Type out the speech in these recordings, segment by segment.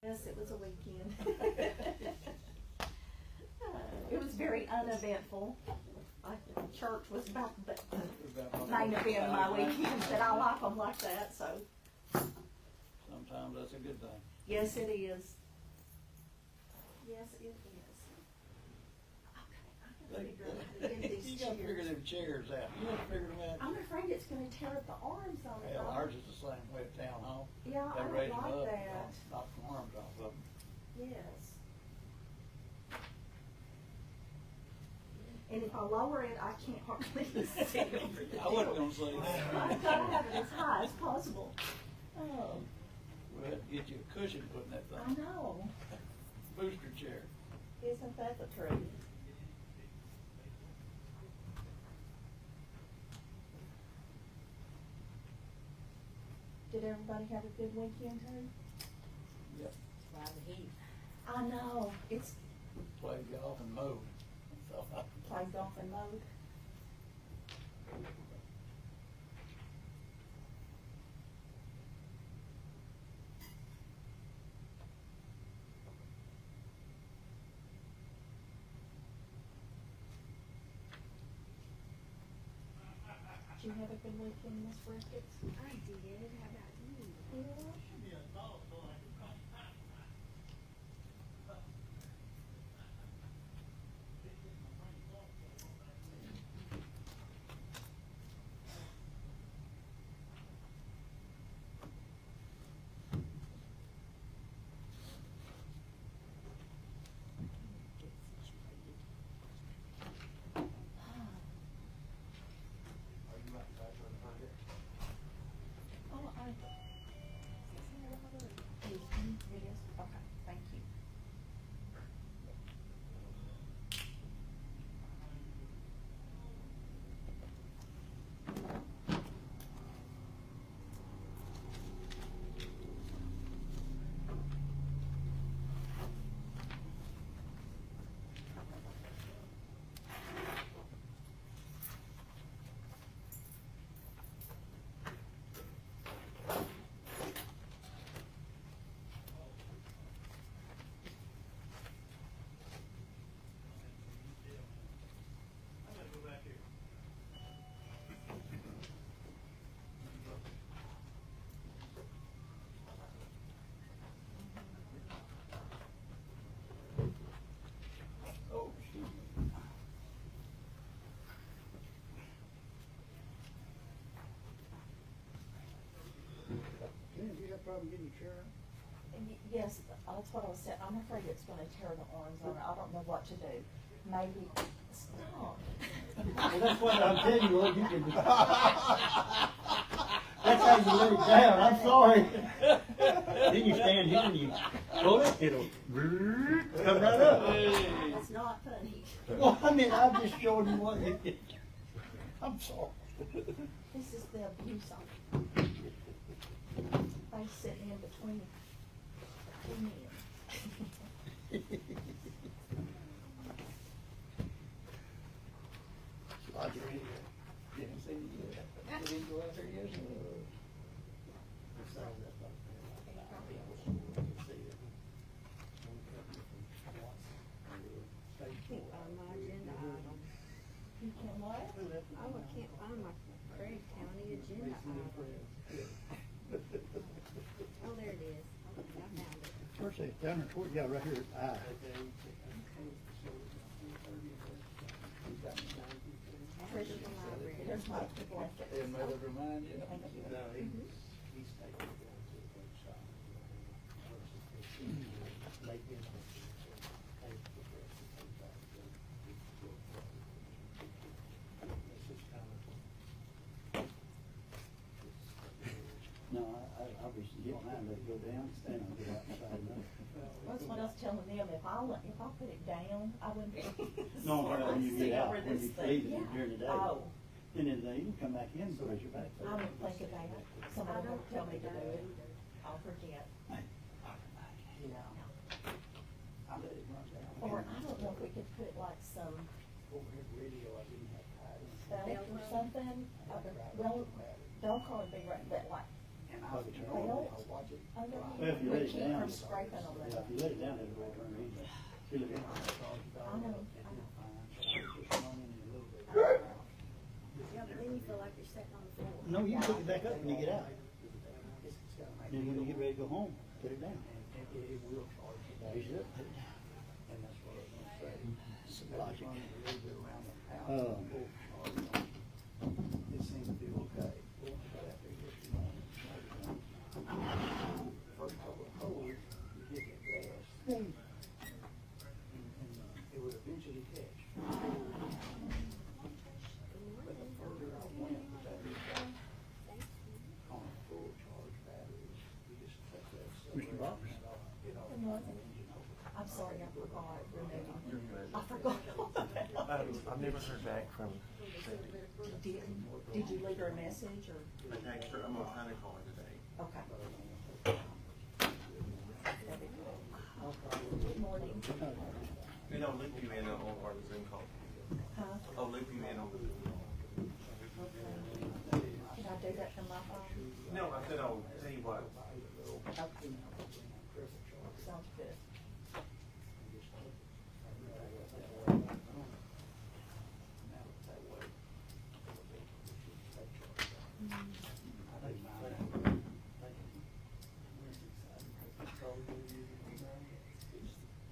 Yes, it was a weekend. It was very uneventful. Church was about the main event of my weekend, but I like them like that, so. Sometimes that's a good thing. Yes, it is. Yes, it is. Okay, I gotta figure out how to get these You gotta figure chairs. them chairs out. You gotta figure them out. I'm afraid it's gonna tear up the arms on it. Hell, ours is the same way at town hall. Yeah, I They don't raise them like up, that. knock the arms off of them. Yes. And if I lower it, I can't hardly see over the I wasn't deal. gonna say I've that. gotta have it as high as possible. Oh, We'll have to get you a cushion putting that I thing. know. Booster chair. Isn't that the truth? Did everybody have a good weekend too? Yep. Wow, the heat. I know, it's Played golf and mowed. So, played golf and mowed. Did you have a good weekend, Miss Ricketts? I did. How about you? Oh, it is, okay, thank you. oh, shoot. Ken, do you have a problem getting your chair out? Yes, that's what I was saying, I'm afraid it's gonna tear the arms on it, I don't know what to do. Maybe, stop. Well, that's what I'm telling you, what you can do. That's how you let it down, I'm sorry. Then you stand here and you pull it, it'll come right up. That's not funny. Well, I mean, I'm just showing you what it is. I'm sorry. This is the abuse of it. They sit in between two men. Like it. Didn't see you. Didn't go out there yesterday. Can't find my agenda item. You can what? Oh, I can't find my Craig County agenda item. Oh, there it is. I found it. First, it's down there toward, yeah, right here, I. Treasure the library. There's my blanket. And may that remind you. Thank you. No, he's taking it down to a bookshop. Late in the- It's just kind of- No, I obviously get mine, they go down, stand on the outside. That's what I was telling them, if I put it down, I wouldn't be. No, when you see get out, over when this you thing. leave it Yeah. during the day. Oh, And then they can come back in, so raise your back. I wouldn't think of that, somebody will tell me to do it, I'll forget. Yeah. I let it run down. Or I don't know if we could put like some Overhead radio, I didn't have time. belt or something, belt cord would be right, but like, And I was Belt? I'll watch it. underneath. Well, if you We let it keep down, from scraping on yeah, that. if you let it down, it'll go turn easy. Feel it. I know. Yeah, but then you feel like you're sitting on the floor. No, you can pick it back up when you get out. Then when you get ready to go home, put it down. Raise it up, put it down. Some logic. It seemed to be okay. First couple of holes, you get that gas. And it would eventually catch. But the further I went, the better it got. On a full charge battery, you just take that. Mr. Bocc? Good morning. I'm sorry, I forgot your name. I forgot all about it. I've never heard back from Cindy. Did you leave her a message or? I text her, I'm gonna try to call her today. Okay. Good morning. And I'll loop you in on our Zoom call. Huh? I'll loop you in on the Zoom call. Okay. Can I do that from my phone? No, I said I'll tell you what. Okay. Sounds good.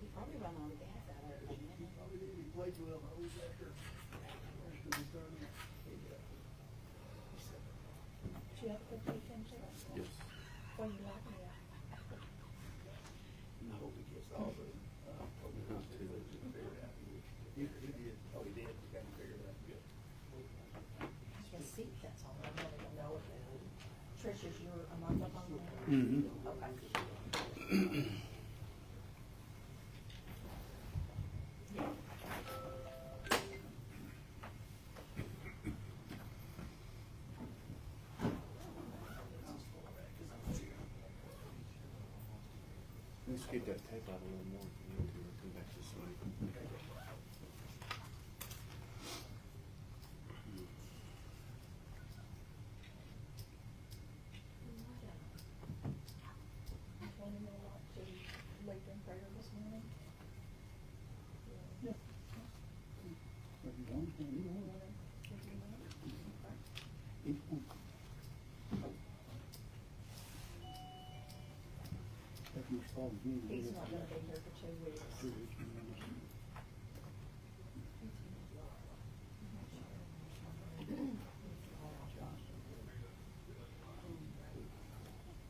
You probably run all the gas out of it. Do you have a good weekend, too? Yes. What do you like me? I hope he gets all the, he did, oh, he did, he got it figured out good. Receipt, that's all. I don't even know if Tricia's your, a month up on there? Mm-hmm. Okay. Let's get that tape out a little more if you need to, or come back this way. He's not gonna be here for 2 weeks.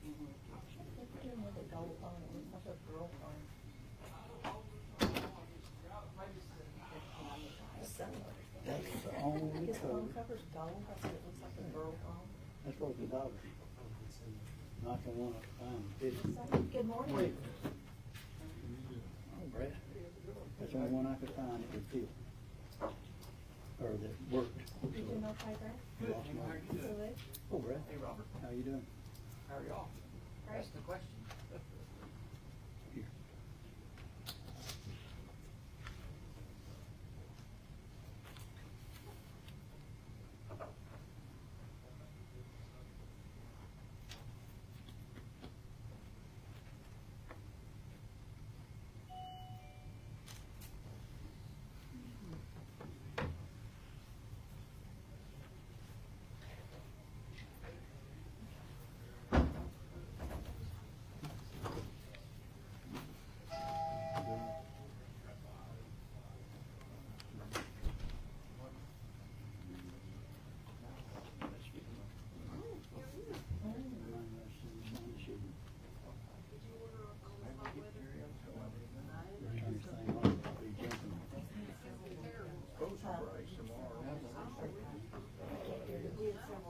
What you doing with the gold phone? What's a girl phone? That's the only His phone code. cover's gold. I said it looks like a girl phone. That's worth $1. Not the one I found. Good morning. Oh, Brad. That's the only one I could find that would fit. Or that worked. You doing okay, Brad? Lost mine. Good. Oh, Brad. Hey, Robert, How you doing? how are y'all? Great. That's the question. Here.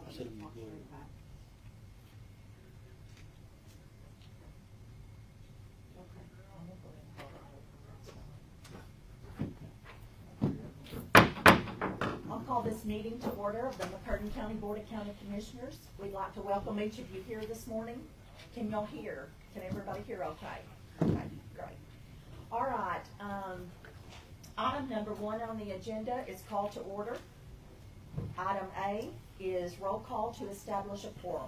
I said, I'm gonna go. I'll call this meeting to order of the McCurtain County Board of County Commissioners. We'd like to welcome each of you here this morning. Can y'all hear? Can everybody hear okay? Okay, great. All right, item number 1 on the agenda is call to order. Item A is roll call to establish a quorum.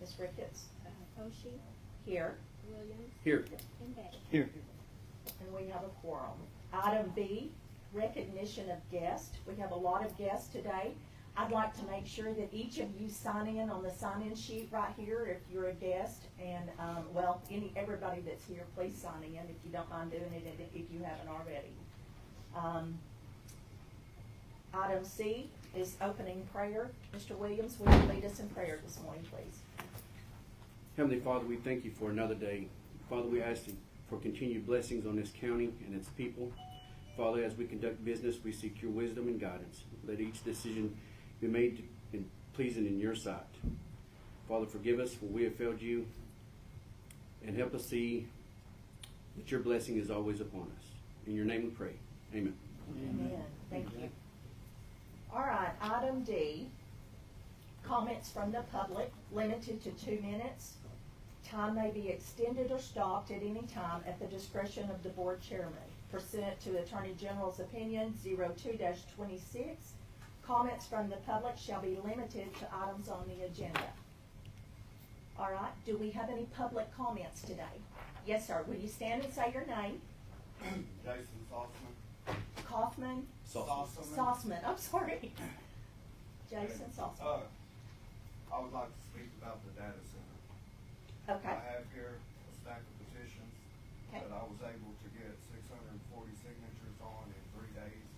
Ms. Ricketts? Oshie, Here. Williams, Here. and Betty. Here. And we have a quorum. Item B, recognition of guests. We have a lot of guests today. I'd like to make sure that each of you sign in on the sign-in sheet right here if you're a guest. And, everybody that's here, please sign in if you don't mind doing it if you haven't already. Item C is opening prayer. Mr. Williams, will you lead us in prayer this morning, please? Heavenly Father, we thank you for another day. Father, we ask you for continued blessings on this county and its people. Father, as we conduct business, we seek your wisdom and guidance. Let each decision be made and pleasing in your sight. Father, forgive us for we have failed you, and help us see that your blessing is always upon us. In your name we pray. Amen. Amen. Thank you. All right, item D, comments from the public, limited to 2 minutes. Time may be extended or stopped at any time at the discretion of the board chairman. Pursuant to Attorney General's opinion 02-26, comments from the public shall be limited to items on the agenda. All right, do we have any public comments today? Yes, sir. Will you stand and say your name? Jason Sossman. Kaufman? Sossman, I'm sorry. Jason Sossman. I would like to speak about the data center. Okay. I have here a stack of petitions Okay. that I was able to get 640 signatures on in 3 days,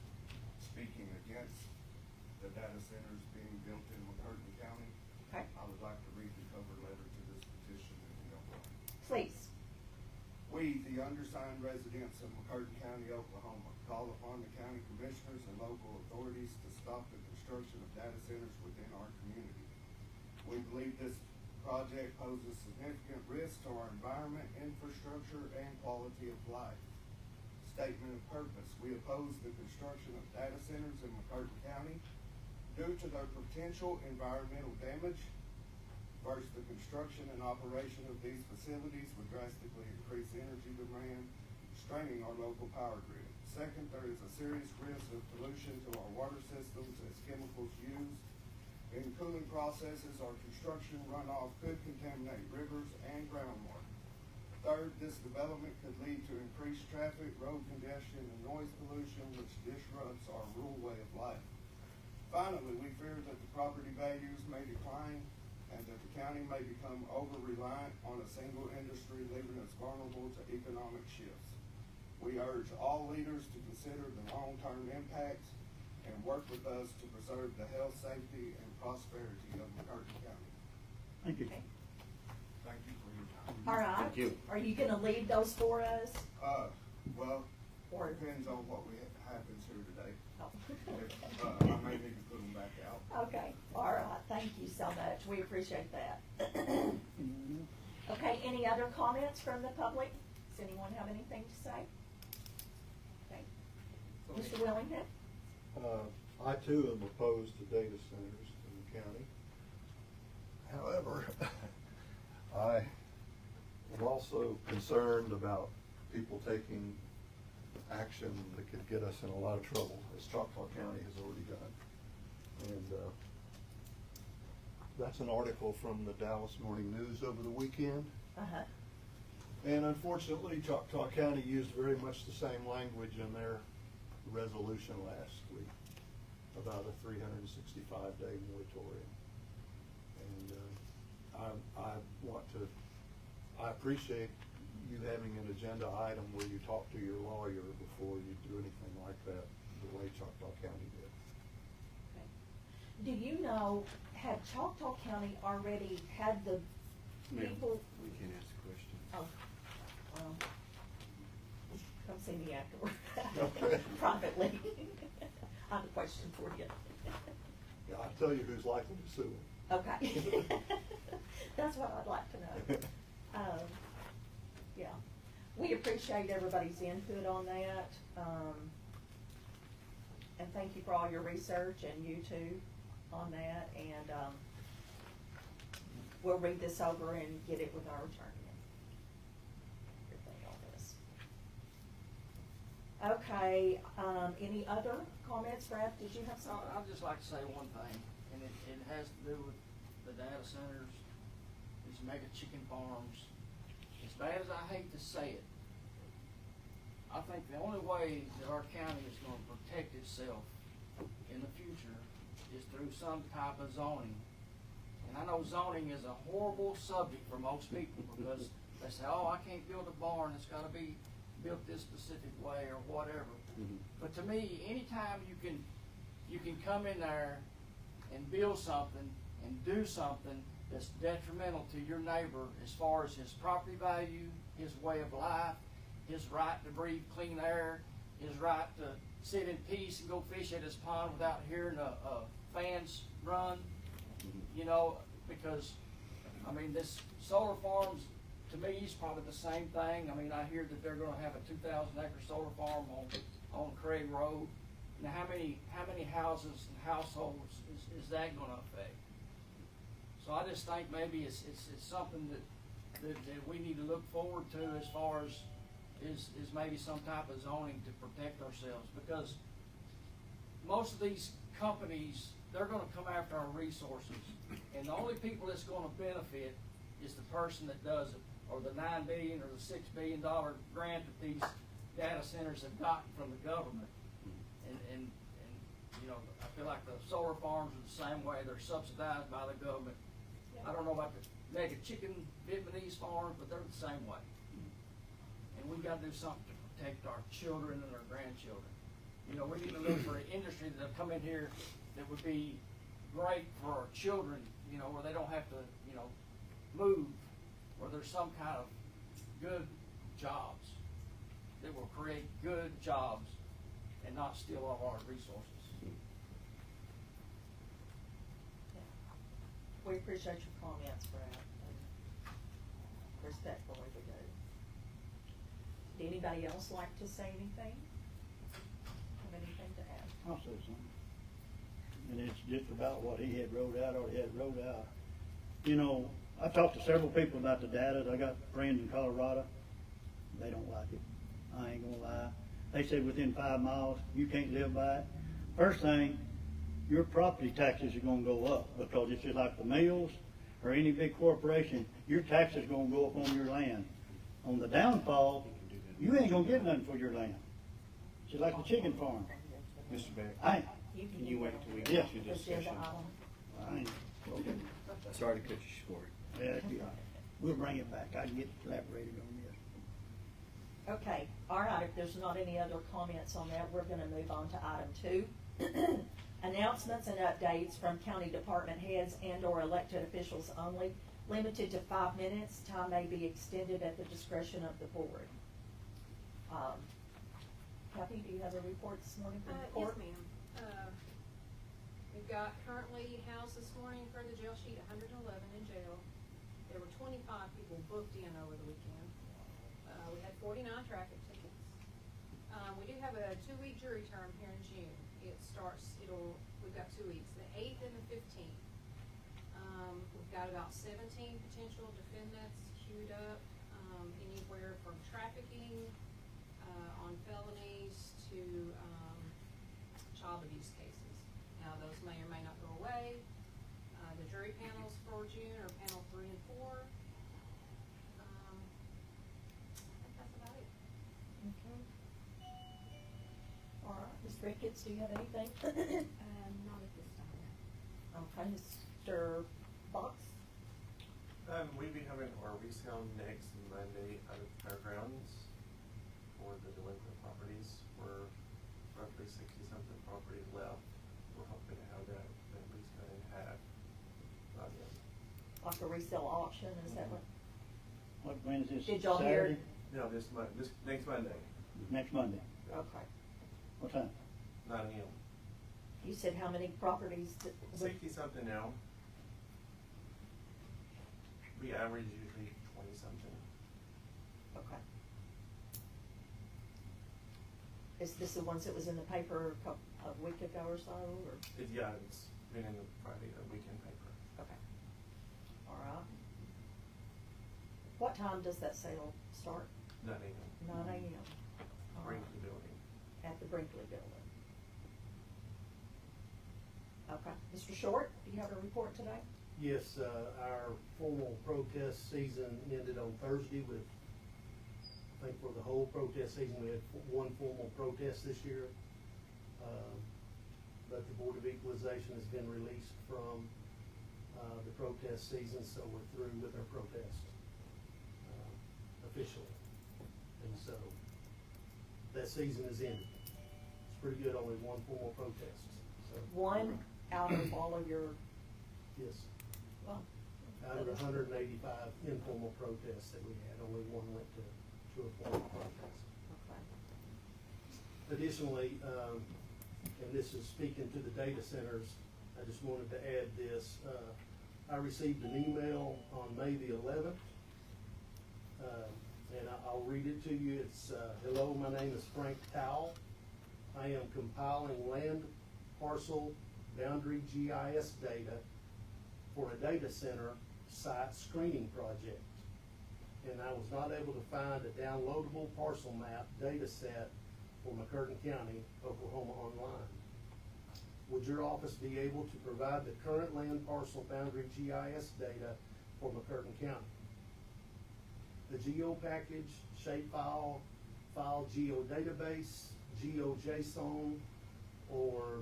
speaking against the data centers being built in McCurtain County. Okay. I would like to read the cover letter to this petition if you don't mind. Please. We, the undersigned residents of McCurtain County, Oklahoma, call upon the county commissioners and local authorities to stop the construction of data centers within our community. We believe this project poses significant risk to our environment, infrastructure, and quality of life. Statement of purpose: we oppose the construction of data centers in McCurtain County due to their potential environmental damage. First, the construction and operation of these facilities would drastically increase energy demand, straining our local power grid. Second, there is a serious risk of pollution to our water systems as chemicals used in cooling processes or construction runoff could contaminate rivers and groundwater. Third, this development could lead to increased traffic, road congestion, and noise pollution, which disrupts our rural way of life. Finally, we fear that the property values may decline and that the county may become over-reliant on a single industry, leaving us vulnerable to economic shifts. We urge all leaders to consider the long-term impacts and work with us to preserve the health, safety, and prosperity of McCurtain County. Thank you. Okay. Thank you for your time. All right. Thank you. Are you gonna leave those for us? Well, Or- depends on what happens here today. Oh. If, I may need to put them back out. Okay, all right, thank you so much, we appreciate that. Okay, any other comments from the public? Does anyone have anything to say? Okay, Mr. Willingham? I too am opposed to data centers in the county. However, I am also concerned about people taking action that could get us in a lot of trouble, as Choctaw County has already done. And that's an article from the Dallas Morning News over the weekend. Uh-huh, And unfortunately, Choctaw County used very much the same language in their resolution last week about a 365-day moratorium. And I appreciate you having an agenda item where you talk to your lawyer before you do anything like that, the way Choctaw County did. okay. Do you know, have Choctaw County already had the Ma'am, people? we can't ask a question. Oh, well, come see me afterward, Okay. privately. I have a question for you. Yeah, I'll tell you who's likely to sue them. Okay. That's what I'd like to know. Yeah, we appreciate everybody's input on that. And thank you for all your research and you too on that. And, we'll read this over and get it with our attorney. Everything on this. Okay, any other comments, Brad? Did you have something? I'd just like to say one thing, and it has to do with the data centers, these mega chicken farms. as bad as I hate to say it, I think the only way that our county is gonna protect itself in the future is through some type of zoning. And I know zoning is a horrible subject for most people because they say, oh, I can't build a barn, it's gotta be built this specific way or whatever. But to me, anytime you can come in there and build something and do something that's detrimental to your neighbor as far as his property value, his way of life, his right to breathe clean air, his right to sit in peace and go fish at his pond without hearing fans run, you know, because, I mean, this solar farms, to me, is probably the same thing. I mean, I hear that they're gonna have a 2,000-acre solar farm on Craig Road. Now, how many houses and households is that gonna affect? So I just think maybe it's something that we need to look forward to as far as is maybe some type of zoning to protect ourselves, because most of these companies, they're gonna come after our resources, and the only people that's gonna benefit is the person that does it, or the $9 billion or the $6 billion grant that these data centers have gotten from the government. And you know, I feel like the solar farms are the same way, they're subsidized by the government. I don't know about the mega chicken Vietnamese farms, but they're the same way. And we've got to do something to protect our children and our grandchildren. You know, we need to look for an industry that'll come in here that would be great for our children, you know, where they don't have to, you know, move, where there's some kind of good jobs that will create good jobs and not steal all our resources. We appreciate your comments, Brad, and respectfully we do. Would anybody else like to say anything? Have anything to add? I'll say something. And it's just about what he had wrote out, or he had wrote out. You know, I talked to several people about the data. I got friends in Colorado. They don't like it. I ain't gonna lie. They said within 5 miles, you can't live by it. First thing, your property taxes are gonna go up, because it's just like the mills or any big corporation, your taxes gonna go up on your land. On the downfall, you ain't gonna get nothing for your land. It's just like the chicken farm. Mr. Beck, Can you wait till we Yeah. get to discussion? I ain't, okay. Sorry to cut you short. Yeah, it'll be all right. We'll bring it back. I can get elaborated on this. Okay, all right, if there's not any other comments on that, we're gonna move on to item 2. Announcements and updates from county department heads and or elected officials only, limited to 5 minutes. Time may be extended at the discretion of the board. Kathy, do you have a report this morning from the court? Yes, ma'am. We've got currently housed this morning for the jail sheet, 111 in jail. There were 25 people booked in over the weekend. We had 49 traffic tickets. We do have a 2-week jury term here in June. We've got 2 weeks, the 8th and the 15th. We've got about 17 potential defendants queued up, anywhere from trafficking, on felonies to, child abuse cases. Now, those may or may not go away. The jury panels for June are panel 3 and 4. I think that's about it. Okay. All right, Ms. Ricketts, do you have anything? Not at this time. Okay, Mr. Bocc? We'll be having our resale next Monday out of Fairgrounds for the delinquent properties. We're roughly 60-something properties left. We're hoping to have that at least cut in half by then. Like a resale auction, is that what? When is this? Did y'all hear? Saturday? No, this next Monday, Next Monday. Okay. What time? 9 a.m. You said how many properties? 60-something now. We average usually 20-something. Okay. Is this the ones that was in the paper a week ago or so, or? Yeah, it's been in the Friday, the weekend paper. Okay. All right. What time does that sale start? 9 a.m. 9 a.m. All right. Brinkley Building. At the Brinkley Building. Okay. Mr. Short, do you have a report today? Yes, our formal protest season ended on Thursday with, I think for the whole protest season, we had one formal protest this year. But the Board of Equalization has been released from, the protest season, so we're through with our protest, officially. And so, that season is ended. It's pretty good, only one formal protest, so. One out of all of your, Yes. well. Out of the 185 informal protests that we had, only one went to a formal protest. Okay. Additionally, and this is speaking to the data centers, I just wanted to add this. I received an email on May the 11th, and I'll read it to you. It's, hello, my name is Frank Towle. I am compiling land parcel boundary GIS data for a data center site screening project. And I was not able to find a downloadable parcel map data set for McCurtain County, Oklahoma online. Would your office be able to provide the current land parcel boundary GIS data for McCurtain County? The geo package, shapefile, file geodatabase, GeoJSON, or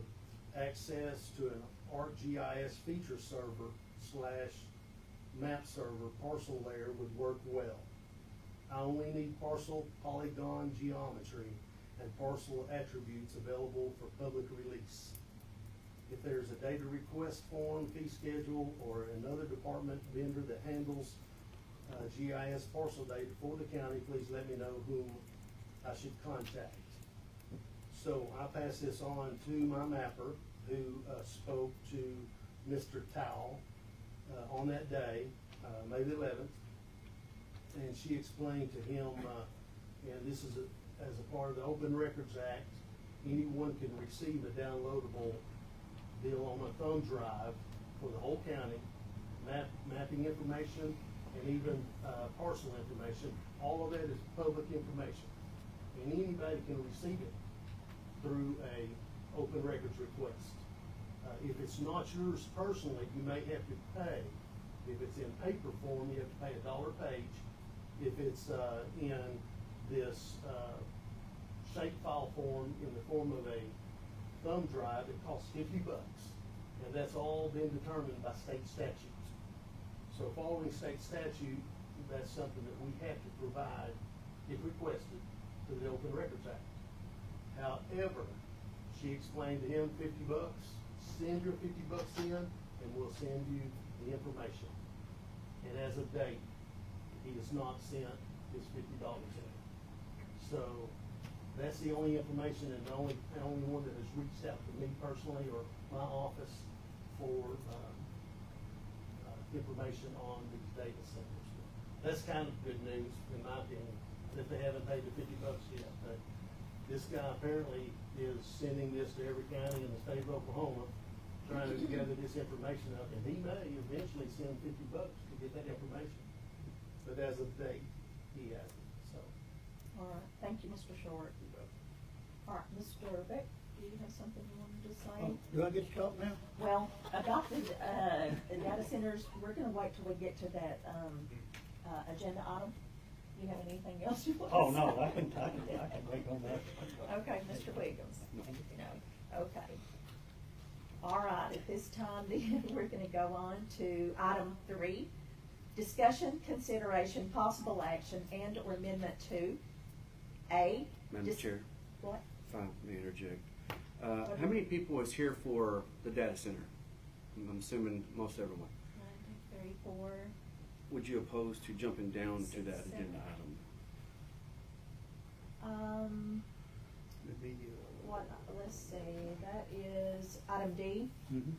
access to an ArcGIS feature server / map server parcel layer would work well. I only need parcel polygon geometry and parcel attributes available for public release. If there's a data request form, fee schedule, or another department vendor that handles GIS parcel data for the county, please let me know whom I should contact. So I pass this on to my mapper, who spoke to Mr. Towle on that day, May the 11th, and she explained to him, and this is as a part of the Open Records Act, anyone can receive a downloadable deal on a thumb drive for the whole county, mapping information, and even parcel information. All of that is public information, and anybody can receive it through a open records request. If it's not yours personally, you may have to pay. If it's in paper form, you have to pay $1 a page. If it's in this shapefile form, in the form of a thumb drive, it costs $50. And that's all been determined by state statute. So following state statute, that's something that we have to provide, if requested, to the Open Records Act. However, she explained to him, $50, send your $50 in, and we'll send you the information. And as of date, he has not sent his $50 in. So that's the only information and the only one that has reached out to me personally or my office for information on these data centers. That's kind of good news, in my opinion, that they haven't paid the $50 yet. But this guy apparently is sending this to every county in the state of Oklahoma, trying to gather this information up, and he may eventually send $50 to get that information. But as of date, he hasn't, so. All right, thank you, Mr. Short. All right, Mr. Beck, do you have something you wanted to say? Do I get to talk now? Well, about the data centers, we're gonna wait till we get to that, agenda item. Do you have anything else you want to say? Oh, no, I can wait on that. Okay, Mr. Wiggins? No, okay. All right, at this time, then, we're gonna go on to item 3. Discussion, consideration, possible action, and or amendment to A. Madam Chair, What? if I may interject. How many people was here for the data center? I'm assuming most everyone. 1, 2, 3, 4. Would you oppose to jumping down to that 6, 7. agenda item? Maybe, What, let's see, that is item D? mhm.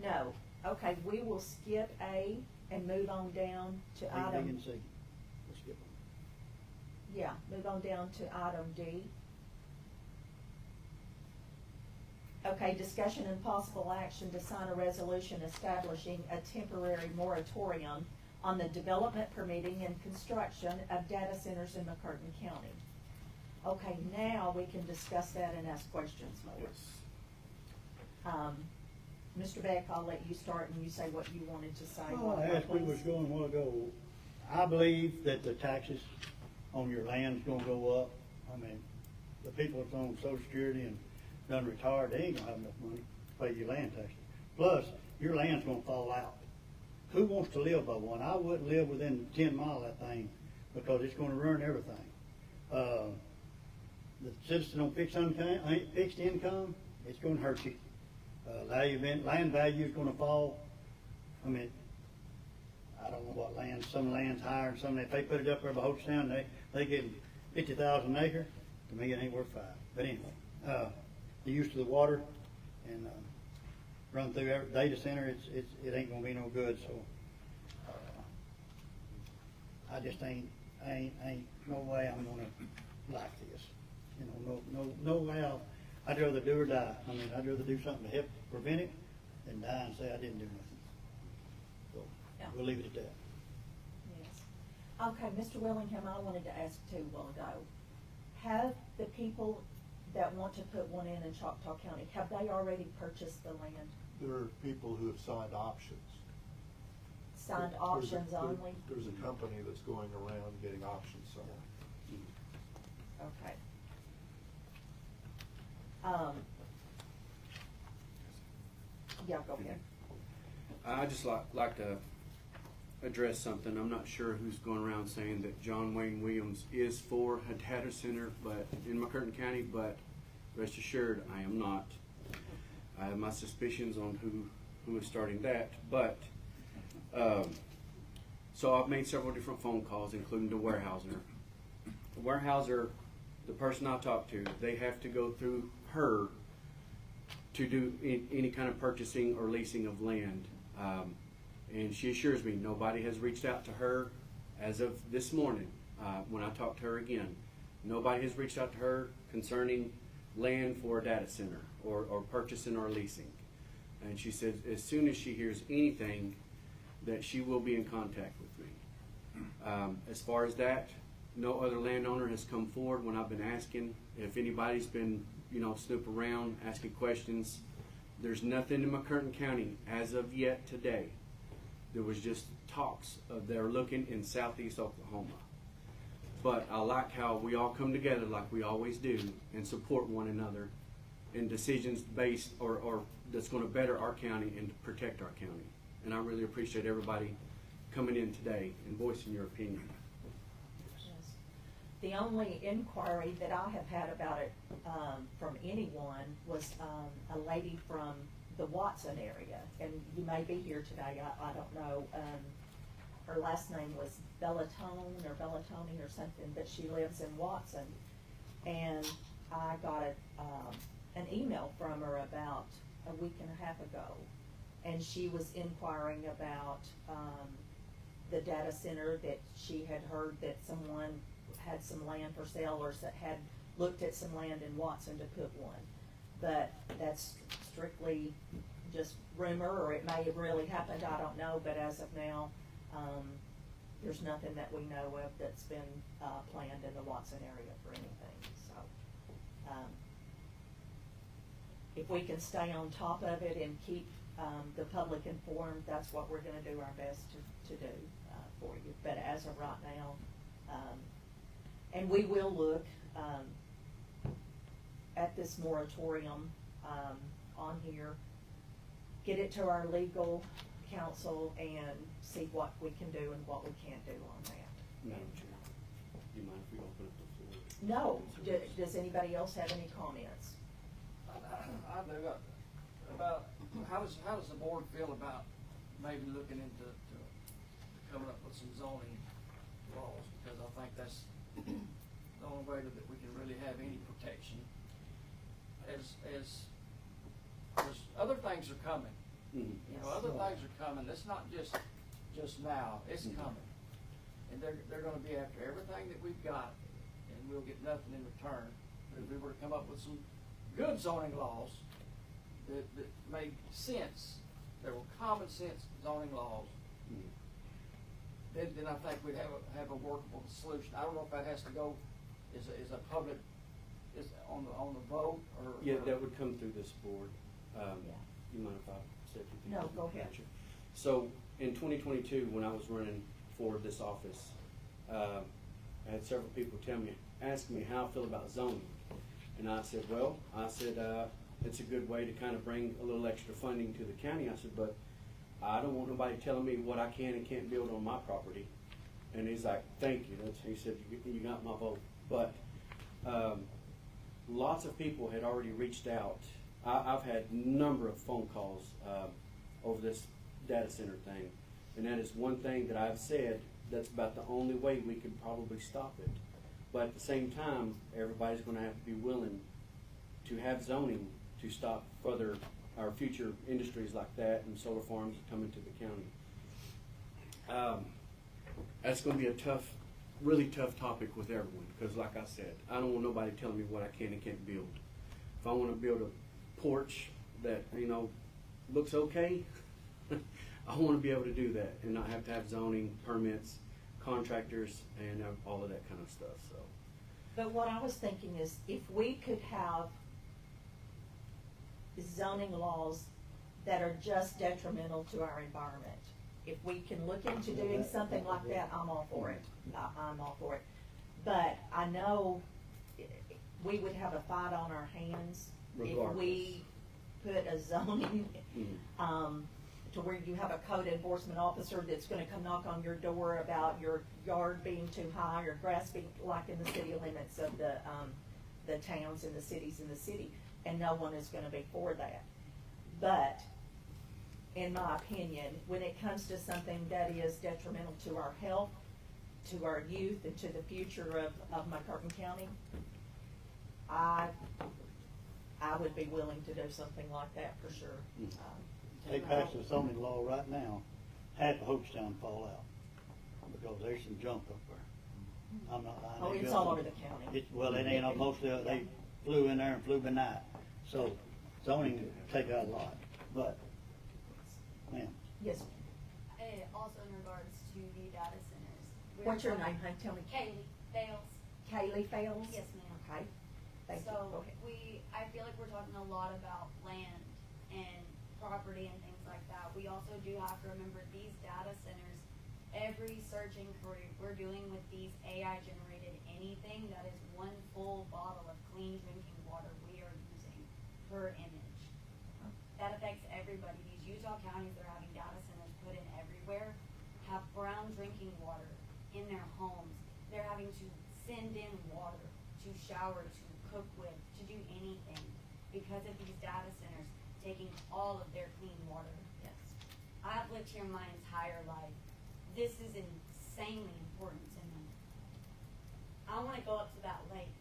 No. Okay, we will skip A and move on down to A, B, item, and C. Let's skip them. yeah, move on down to item D. Okay, discussion and possible action to sign a resolution establishing a temporary moratorium on the development, permitting, and construction of data centers in McCurtain County. Okay, now we can discuss that and ask questions more. Yes. Mr. Beck, I'll let you start and you say what you wanted to say. Oh, as we was going a while ago, I believe that the taxes on your land's gonna go up. I mean, the people that's on Social Security and done retired, they ain't gonna have enough money to pay your land taxes. Plus, your land's gonna fall out. Who wants to live by one? I wouldn't live within 10 miles of that thing because it's gonna ruin everything. The citizen on fixed income, it's gonna hurt you. Land value is gonna fall. I mean, I don't know what land, some land's higher and some, if they put it up there by Hochtown, they get 50,000 an acre. To me, it ain't worth 5. But anyway, the use of the water and, run through every data center, it ain't gonna be no good, so, I just ain't no way I'm gonna like this. You know, no way I'd rather do or die. I mean, I'd rather do something to help prevent it than die and say I didn't do nothing. So, Yeah. we'll leave it at that. Yes. Okay, Mr. Willingham, I wanted to ask too a while ago. Have the people that want to put one in Choctaw County, have they already purchased the land? There are people who have signed options. Signed There's a- options there- only? There's a company that's going around getting options signed. Okay. Yeah, go ahead. I just like to address something. I'm not sure who's going around saying that John Wayne Williams is for a data center, but in McCurtain County. But rest assured, I am not. I have my suspicions on who is starting that. But so I've made several different phone calls, including the Warehouser. The Warehouser, the person I talked to, they have to go through her to do any kind of purchasing or leasing of land. And she assures me nobody has reached out to her as of this morning when I talked to her again. Nobody has reached out to her concerning land for a data center or purchasing or leasing. And she said as soon as she hears anything that she will be in contact with me. As far as that, no other landowner has come forward when I've been asking. If anybody's been, snoop around, asking questions, there's nothing in McCurtain County as of yet today. There was just talks of they're looking in southeast Oklahoma. But I like how we all come together like we always do and support one another in decisions based or that's going to better our county and protect our county. And I really appreciate everybody coming in today and voicing your opinion. Yes. The only inquiry that I have had about it from anyone was a lady from the Watson area, and you may be here today, I don't know. Her last name was Bellatone or something, but she lives in Watson. And I got an email from her about a week and a half ago, and she was inquiring about the data center, that she had heard that someone had some land for sale or had looked at some land in Watson to put one. But that's strictly just rumor, or it may have really happened, I don't know, but as of now, there's nothing that we know of that's been planned in the Watson area for anything, so. If we can stay on top of it and keep the public informed, that's what we're gonna do our best to do for you. But as of right now, and we will look at this moratorium on here, get it to our legal counsel and see what we can do and what we can't do on that. Madam Chair, do you mind if we open up the floor? No, does anybody else have any comments? I do. About how does the board feel about maybe looking into coming up with some zoning laws? Because I think that's the only way that we can really have any protection. As there's other things are coming. Mm-hmm. Other things are coming. It's not just now. It's coming, and they're going to be after everything that we've got, and we'll get nothing in return. But if we were to come up with some good zoning laws that made sense, there were common sense zoning laws, then I think we'd have a workable solution. I don't know if that has to go is a public on the vote or Yeah, that would come through this board. Yeah. You mind if I said a few things. No, go ahead. So in 2022, when I was running for this office, I had several people ask me how I feel about zoning. And I said, it's a good way to kind of bring a little extra funding to the county. I said, but I don't want nobody telling me what I can and can't build on my property. And he's like, thank you. He said, you got my vote. But lots of people had already reached out. I've had a number of phone calls over this data center thing. And that is one thing that I've said that's about the only way we could probably stop it. But at the same time, everybody's going to have to be willing to have zoning to stop further our future industries like that and solar farms that come into the county. That's going to be a really tough topic with everyone because, like I said, I don't want nobody telling me what I can and can't build. If I want to build a porch that looks okay, I want to be able to do that and not have to have zoning, permits, contractors, and all of that kind of stuff. So. But what I was thinking is if we could have zoning laws that are just detrimental to our environment, if we can look into doing something like that, I'm all for it. I'm all for it. But I know we would have a fight on our hands if we put a zoning, to where you have a code enforcement officer that's gonna come knock on your door about your yard being too high or grass being, like in the city limits of the towns and the cities in the city, and no one is gonna be for that. But, in my opinion, when it comes to something that is detrimental to our health, to our youth, and to the future of McCartan County, I would be willing to do something like that for sure. They pass a zoning law right now, half of Hochtown fall out, because there's some junk up there. I'm not lying. Oh, They it's built all them. over the county. Well, it ain't, mostly, they flew in there and flew by night, so zoning take out a lot, but, ma'am. Yes. Also in regards to the data centers. we're What's your talking- name, honey? Tell me. Kaylee Bales. Kaylee Fales? Yes, ma'am. Okay. Thank you. Go So ahead. I feel like we're talking a lot about land and property and things like that. We also do have to remember these data centers, every search inquiry we're doing with these AI generated anything that is one full bottle of clean drinking water we are using per image. That affects everybody. These Utah counties that are having data centers put in everywhere have brown drinking water in their homes. They're having to send in water to shower, to cook with, to do anything because of these data centers taking all of their clean water. Yes. I've lived here my entire life. This is insanely important to me. I want to go up to that lake.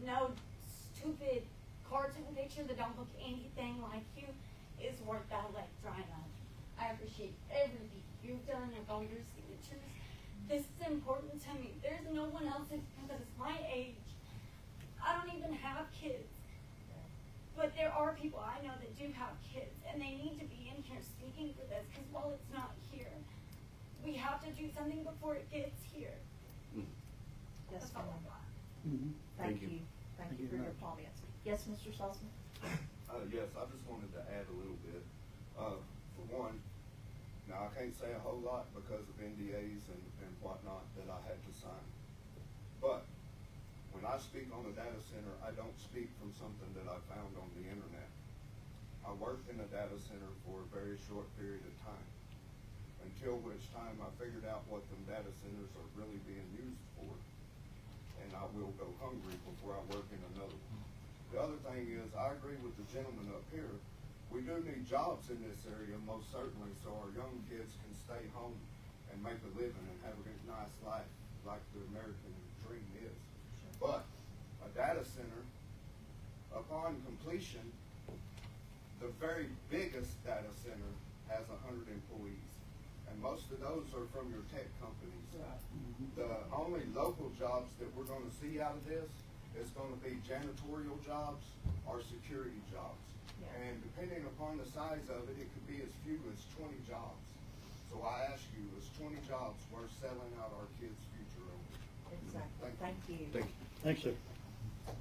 No stupid cartoon picture that don't look anything like you is worth that lake drying up. I appreciate everything you've done and all your signatures. This is important to me. There's no one else that is my age. I don't even have kids. But there are people I know that do have kids, and they need to be in here speaking for this, because while it's not here, we have to do something before it gets here. Yes, That's all I ma'am. got. Mhm. Thank Thank you. you. Thank Thank you you for very your much. comments. Yes, Mr. Salzman? Yes, I just wanted to add a little bit. For one, now I can't say a whole lot because of NDAs and whatnot that I had to sign. But when I speak on a data center, I don't speak from something that I found on the internet. I worked in a data center for a very short period of time, until which time I figured out what them data centers are really being used for. And I will go hungry before I work in another one. The other thing is, I agree with the gentleman up here. We do need jobs in this area, most certainly, so our young kids can stay home and make a living and have a good, nice life like the American dream is. But a data center, upon completion, the very biggest data center has 100 employees. And most of those are from your tech companies. The only local jobs that we're gonna see out of this is gonna be janitorial jobs or security jobs. Yeah. And depending upon the size of it, it could be as few as 20 jobs. So I ask you, is 20 jobs worth selling out our kids' future over? Exactly. Thank Thank you. Thank you. Thanks, sir.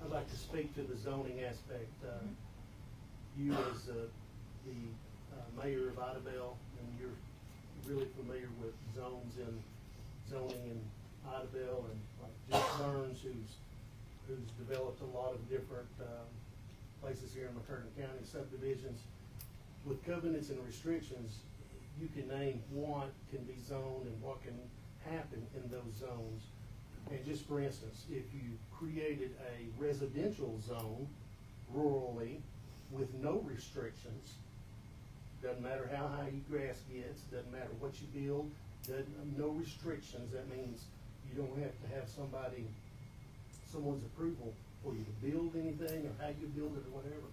I'd like to speak to the zoning aspect. You as the mayor of Idabel, and you're really familiar with zones and zoning in Idabel, and like Jeff Burns, who's developed a lot of different places here in McCurtain County, subdivisions. With covenants and restrictions, you can name what can be zoned and what can happen in those zones. And just for instance, if you created a residential zone rurally with no restrictions, doesn't matter how high your grass gets, doesn't matter what you build, no restrictions, that means you don't have to have someone's approval for you to build anything or how you build it or whatever.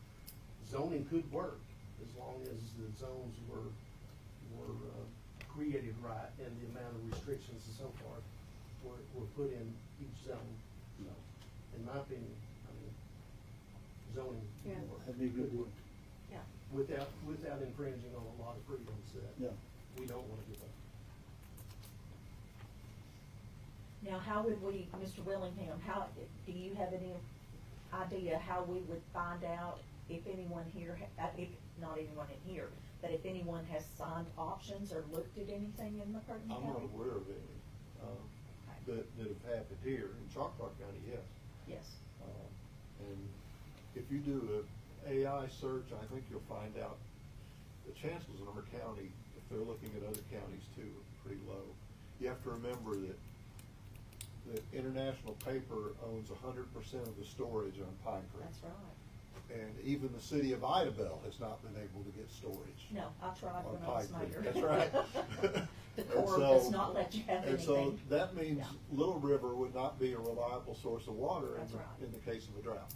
Zoning could work as long as the zones were created right and the amount of restrictions and so forth were put in each zone. So, in my opinion, I mean, zoning Yeah. would work. That'd be a good one. Yeah. Without infringing on a lot of freedoms that Yeah. we don't want to give up. Now, how would we, Mr. Willingham, do you have any idea how we would find out if anyone here, if not anyone in here, but if anyone has signed options or looked at anything in McCurtain County? I'm not aware of any, that have happened here. In Choctaw County, yes. Yes. And if you do an AI search, I think you'll find out the chances in our county, if they're looking at other counties too, are pretty low. You have to remember that International Paper owns 100% of the storage on Pine Creek. That's right. And even the city of Idabel has not been able to get storage. No, I tried on when I was Pine Creek. mayor. That's right. The And Corps so- does not let you have anything. And so that means Yeah. Little River would not be a reliable source of water That's right. in the case of a drought.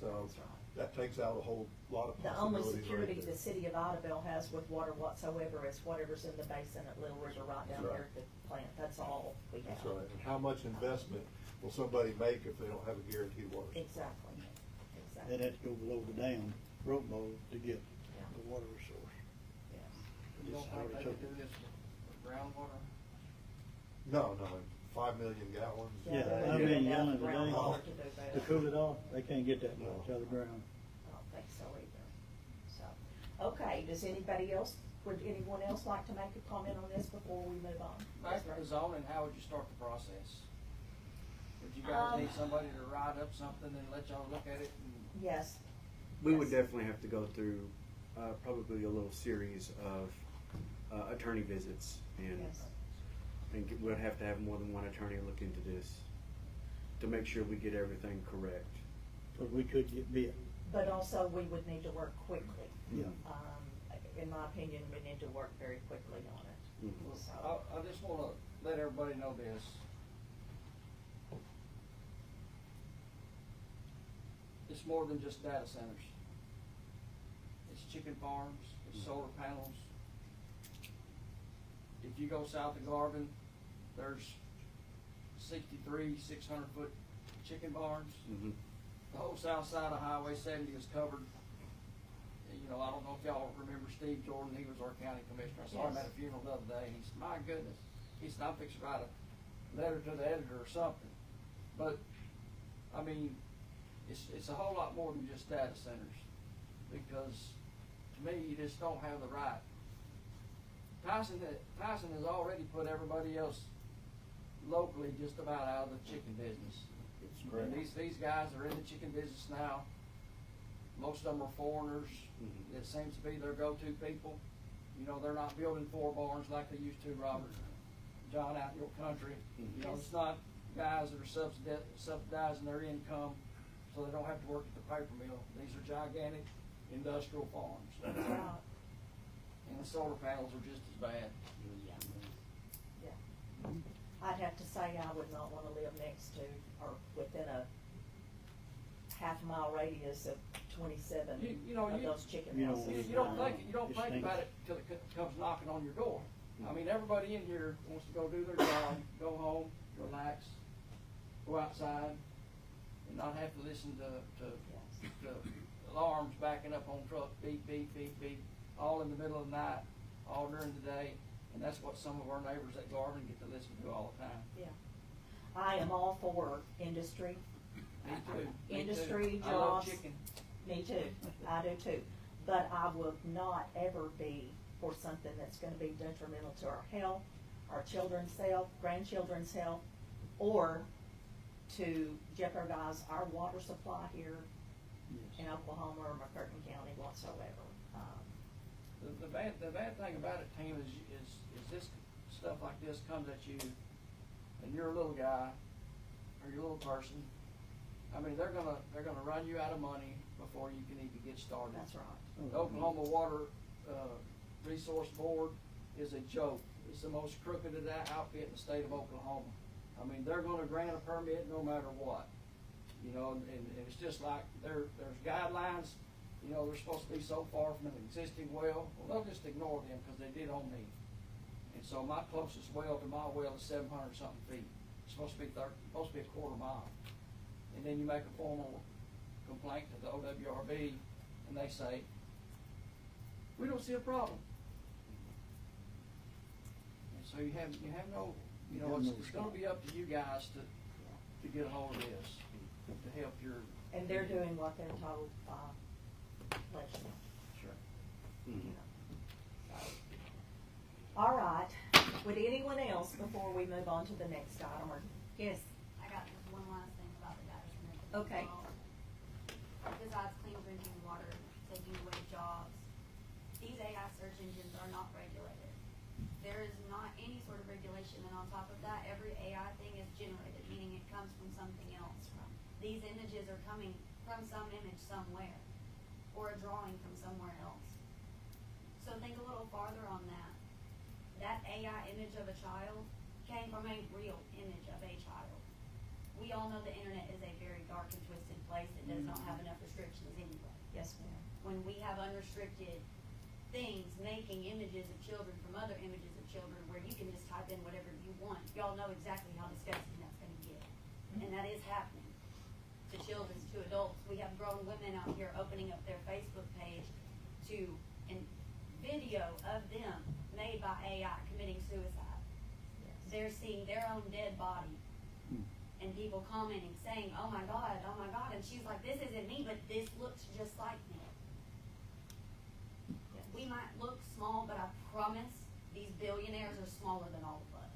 So That's right. that takes out a whole lot of The only possibilities right security there. the city of Idabel has with water whatsoever is whatever's in the basin at Little River right down That's there at the plant. That's all we have. That's right. And how much investment will somebody make if they don't have a guaranteed water? Exactly. They'd have to go below the dam, rope mold, to get Yeah. the water resource. Yes. You don't Just think already they took could it. do this with groundwater? No, 5 million gallons. Yeah, they I don't mean, have gallons a day. groundwater to do that. To cool it off, they can't get that much out of the ground. I don't think so either. So, okay, does anybody else, would anyone else like to make a comment on this before we move on? Back to the zoning, how would you start the process? Would you guys need somebody to write up something and let y'all look at it and? Yes. We would Yes. definitely have to go through probably a little series of attorney visits, and Yes. we'd have to have more than one attorney look into this to make sure we get everything correct. But we could get bit. But also, we would need to work quickly. Yeah. In my opinion, we need to work very quickly on it. Mhm. So, I just wanna let everybody know this. It's more than just data centers. It's chicken farms, it's solar panels. If you go south of Garvin, there's 63 600-foot chicken barns. Mhm. The whole south side of Highway 70 is covered. You know, I don't know if y'all remember Steve Jordan, he was our county commissioner. I saw him Yes. at a funeral the other day, and he said, my goodness, he said, I'm fixing to write a letter to the editor or something. But, I mean, it's a whole lot more than just data centers, because to me, you just don't have the right. Tyson has already put everybody else locally just about out of the chicken business. And these guys are in the chicken business now. Most of them are foreigners. Mhm. It seems to be their go-to people. You know, they're not building 4 barns like they used to, Robert, John, out in your country. You know, it's not guys that are subsidizing their income so they don't have to work at the paper mill. These are gigantic industrial farms. that's right. And the solar panels are just as bad. Yeah. I'd have to say I would not wanna live next to or within a half-mile radius of 27 You know, of those chicken you don't houses. You don't Just think think. about it till it comes knocking on your door. I mean, everybody in here wants to go do their job, go home, relax, go outside, and not have to listen to alarms backing up on trucks, beep, beep, beep, beep, all in the middle of the night, all during the day. And that's what some of our neighbors at Garvin get to listen to all the time. Yeah. I am all for industry. Me too. Me too. Industry, I love jobs. chicken. Me too, I do too. but I would not ever be for something that's gonna be detrimental to our health, our children's health, grandchildren's health, or to jeopardize our water supply here in Oklahoma or McCurtain County whatsoever. The bad thing about it, Tim, is this stuff like this comes at you, and you're a little guy, or you're a little person. I mean, they're gonna run you out of money before you can even get started. That's right. The Oklahoma Water Resource Board is a joke. It's the most crooked outfit in the state of Oklahoma. I mean, they're gonna grant a permit no matter what. You know, and it's just like there's guidelines. You know, they're supposed to be so far from an existing well. Well, they'll just ignore them because they did on me. And so my closest well to my well is 700 something feet. It's supposed to be a quarter mile. And then you make a formal complaint to the OWRB, and they say, we don't see a problem. And so you have no, you know, it's going to be up to you guys to get a hold of this, to help your. And they're doing what they're told by legislation. Sure. You know. So, all right. Would anyone else before we move on to the next item? Or yes. I got just one last thing about the data center. Okay. Besides clean drinking water, taking away jobs, these AI search engines are not regulated. There is not any sort of regulation, and on top of that, every AI thing is generated, meaning it comes from something else. These images are coming from some image somewhere, or a drawing from somewhere else. So think a little farther on that. That AI image of a child came from a real image of a child. We all know the internet is a very dark and twisted place that does not have enough restrictions anyway. Yes, ma'am. When we have unrestricted things making images of children from other images of children where you can just type in whatever you want, y'all know exactly how disgusting that's going to get. And that is happening to children, to adults. We have grown women out here opening up their Facebook page to a video of them made by AI committing suicide. Yes. They're seeing their own dead body and people commenting saying, oh my God, and she's like, this isn't me, but this looks just like me. Yes. We might look small, but I promise these billionaires are smaller than all of us.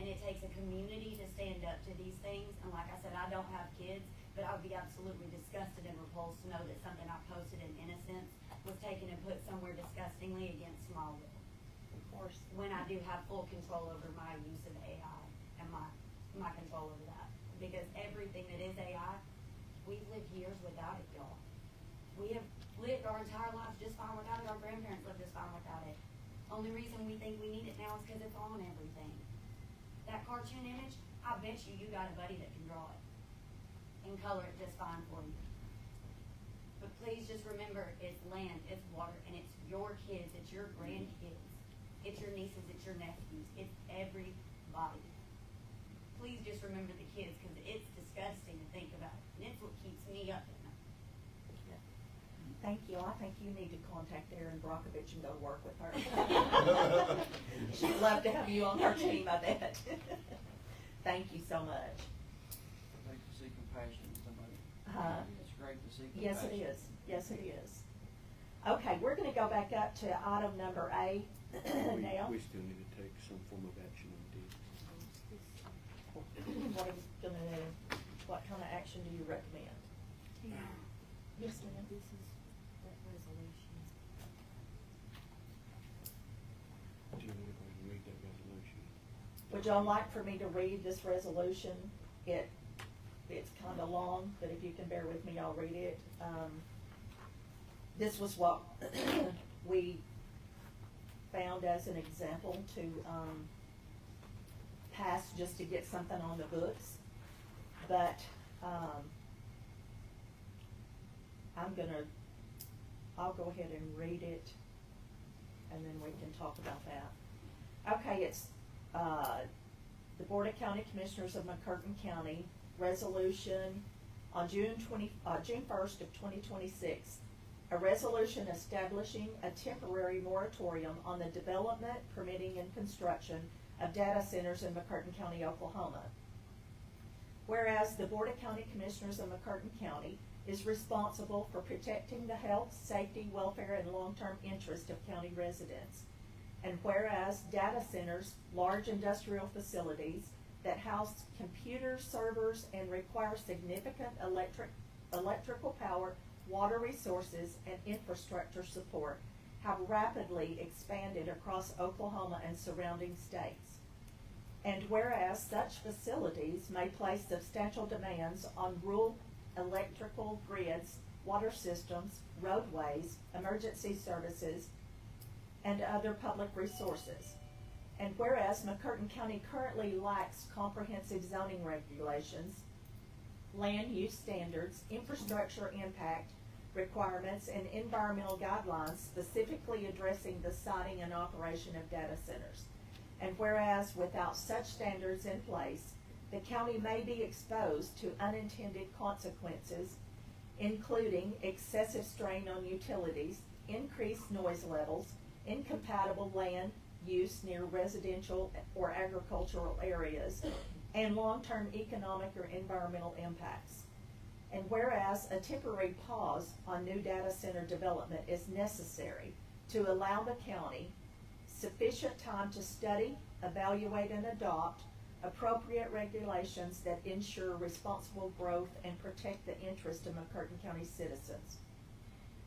And it takes a community to stand up to these things. And like I said, I don't have kids, but I would be absolutely disgusted and repulsed to know that something I posted in innocence was taken and put somewhere disgustingly against my will. Of course. When I do have full control over my use of AI and my control over that. Because everything that is AI, we've lived years without it, y'all. We have lived our entire lives just fine without it. Our grandparents lived just fine without it. Only reason we think we need it now is because it's on everything. That cartoon image, I bet you got a buddy that can draw it and color it just fine for you. But please just remember, it's land, it's water, and it's your kids, it's your grandkids, it's your nieces, it's your nephews, it's everybody. Please just remember the kids, because it's disgusting to think about, and it's what keeps me up at night. Thank you. I think you need to contact Erin Brockovich and go work with her. She'd love to have you on her team, I bet. Thank you so much. I like to see compassion in somebody. It's great to see compassion. Yes, it is. Yes, it is. Okay, we're going to go back up to item number A now. We still need to take some form of action on D. What are you going to do? What kind of action do you recommend? Yes, ma'am. This is that resolution. Do you want to go ahead and read that resolution? Would y'all like for me to read this resolution? It's kind of long, but if you can bear with me, I'll read it. This was what we found as an example to pass just to get something on the books. But I'll go ahead and read it, and then we can talk about that. Okay, it's the Board of County Commissioners of McCurtain County resolution on June 1st of 2026. A resolution establishing a temporary moratorium on the development, permitting, and construction of data centers in McCurtain County, Oklahoma. Whereas the Board of County Commissioners of McCurtain County is responsible for protecting the health, safety, welfare, and long-term interest of county residents. And whereas data centers, large industrial facilities that house computer servers and require significant electrical power, water resources, and infrastructure support, have rapidly expanded across Oklahoma and surrounding states. And whereas such facilities may place substantial demands on rural electrical grids, water systems, roadways, emergency services, and other public resources. And whereas McCurtain County currently lacks comprehensive zoning regulations, land use standards, infrastructure impact requirements, and environmental guidelines specifically addressing the siting and operation of data centers. And whereas without such standards in place, the county may be exposed to unintended consequences, including excessive strain on utilities, increased noise levels, incompatible land use near residential or agricultural areas, and long-term economic or environmental impacts. And whereas a temporary pause on new data center development is necessary to allow the county sufficient time to study, evaluate, and adopt appropriate regulations that ensure responsible growth and protect the interest of McCurtain County citizens.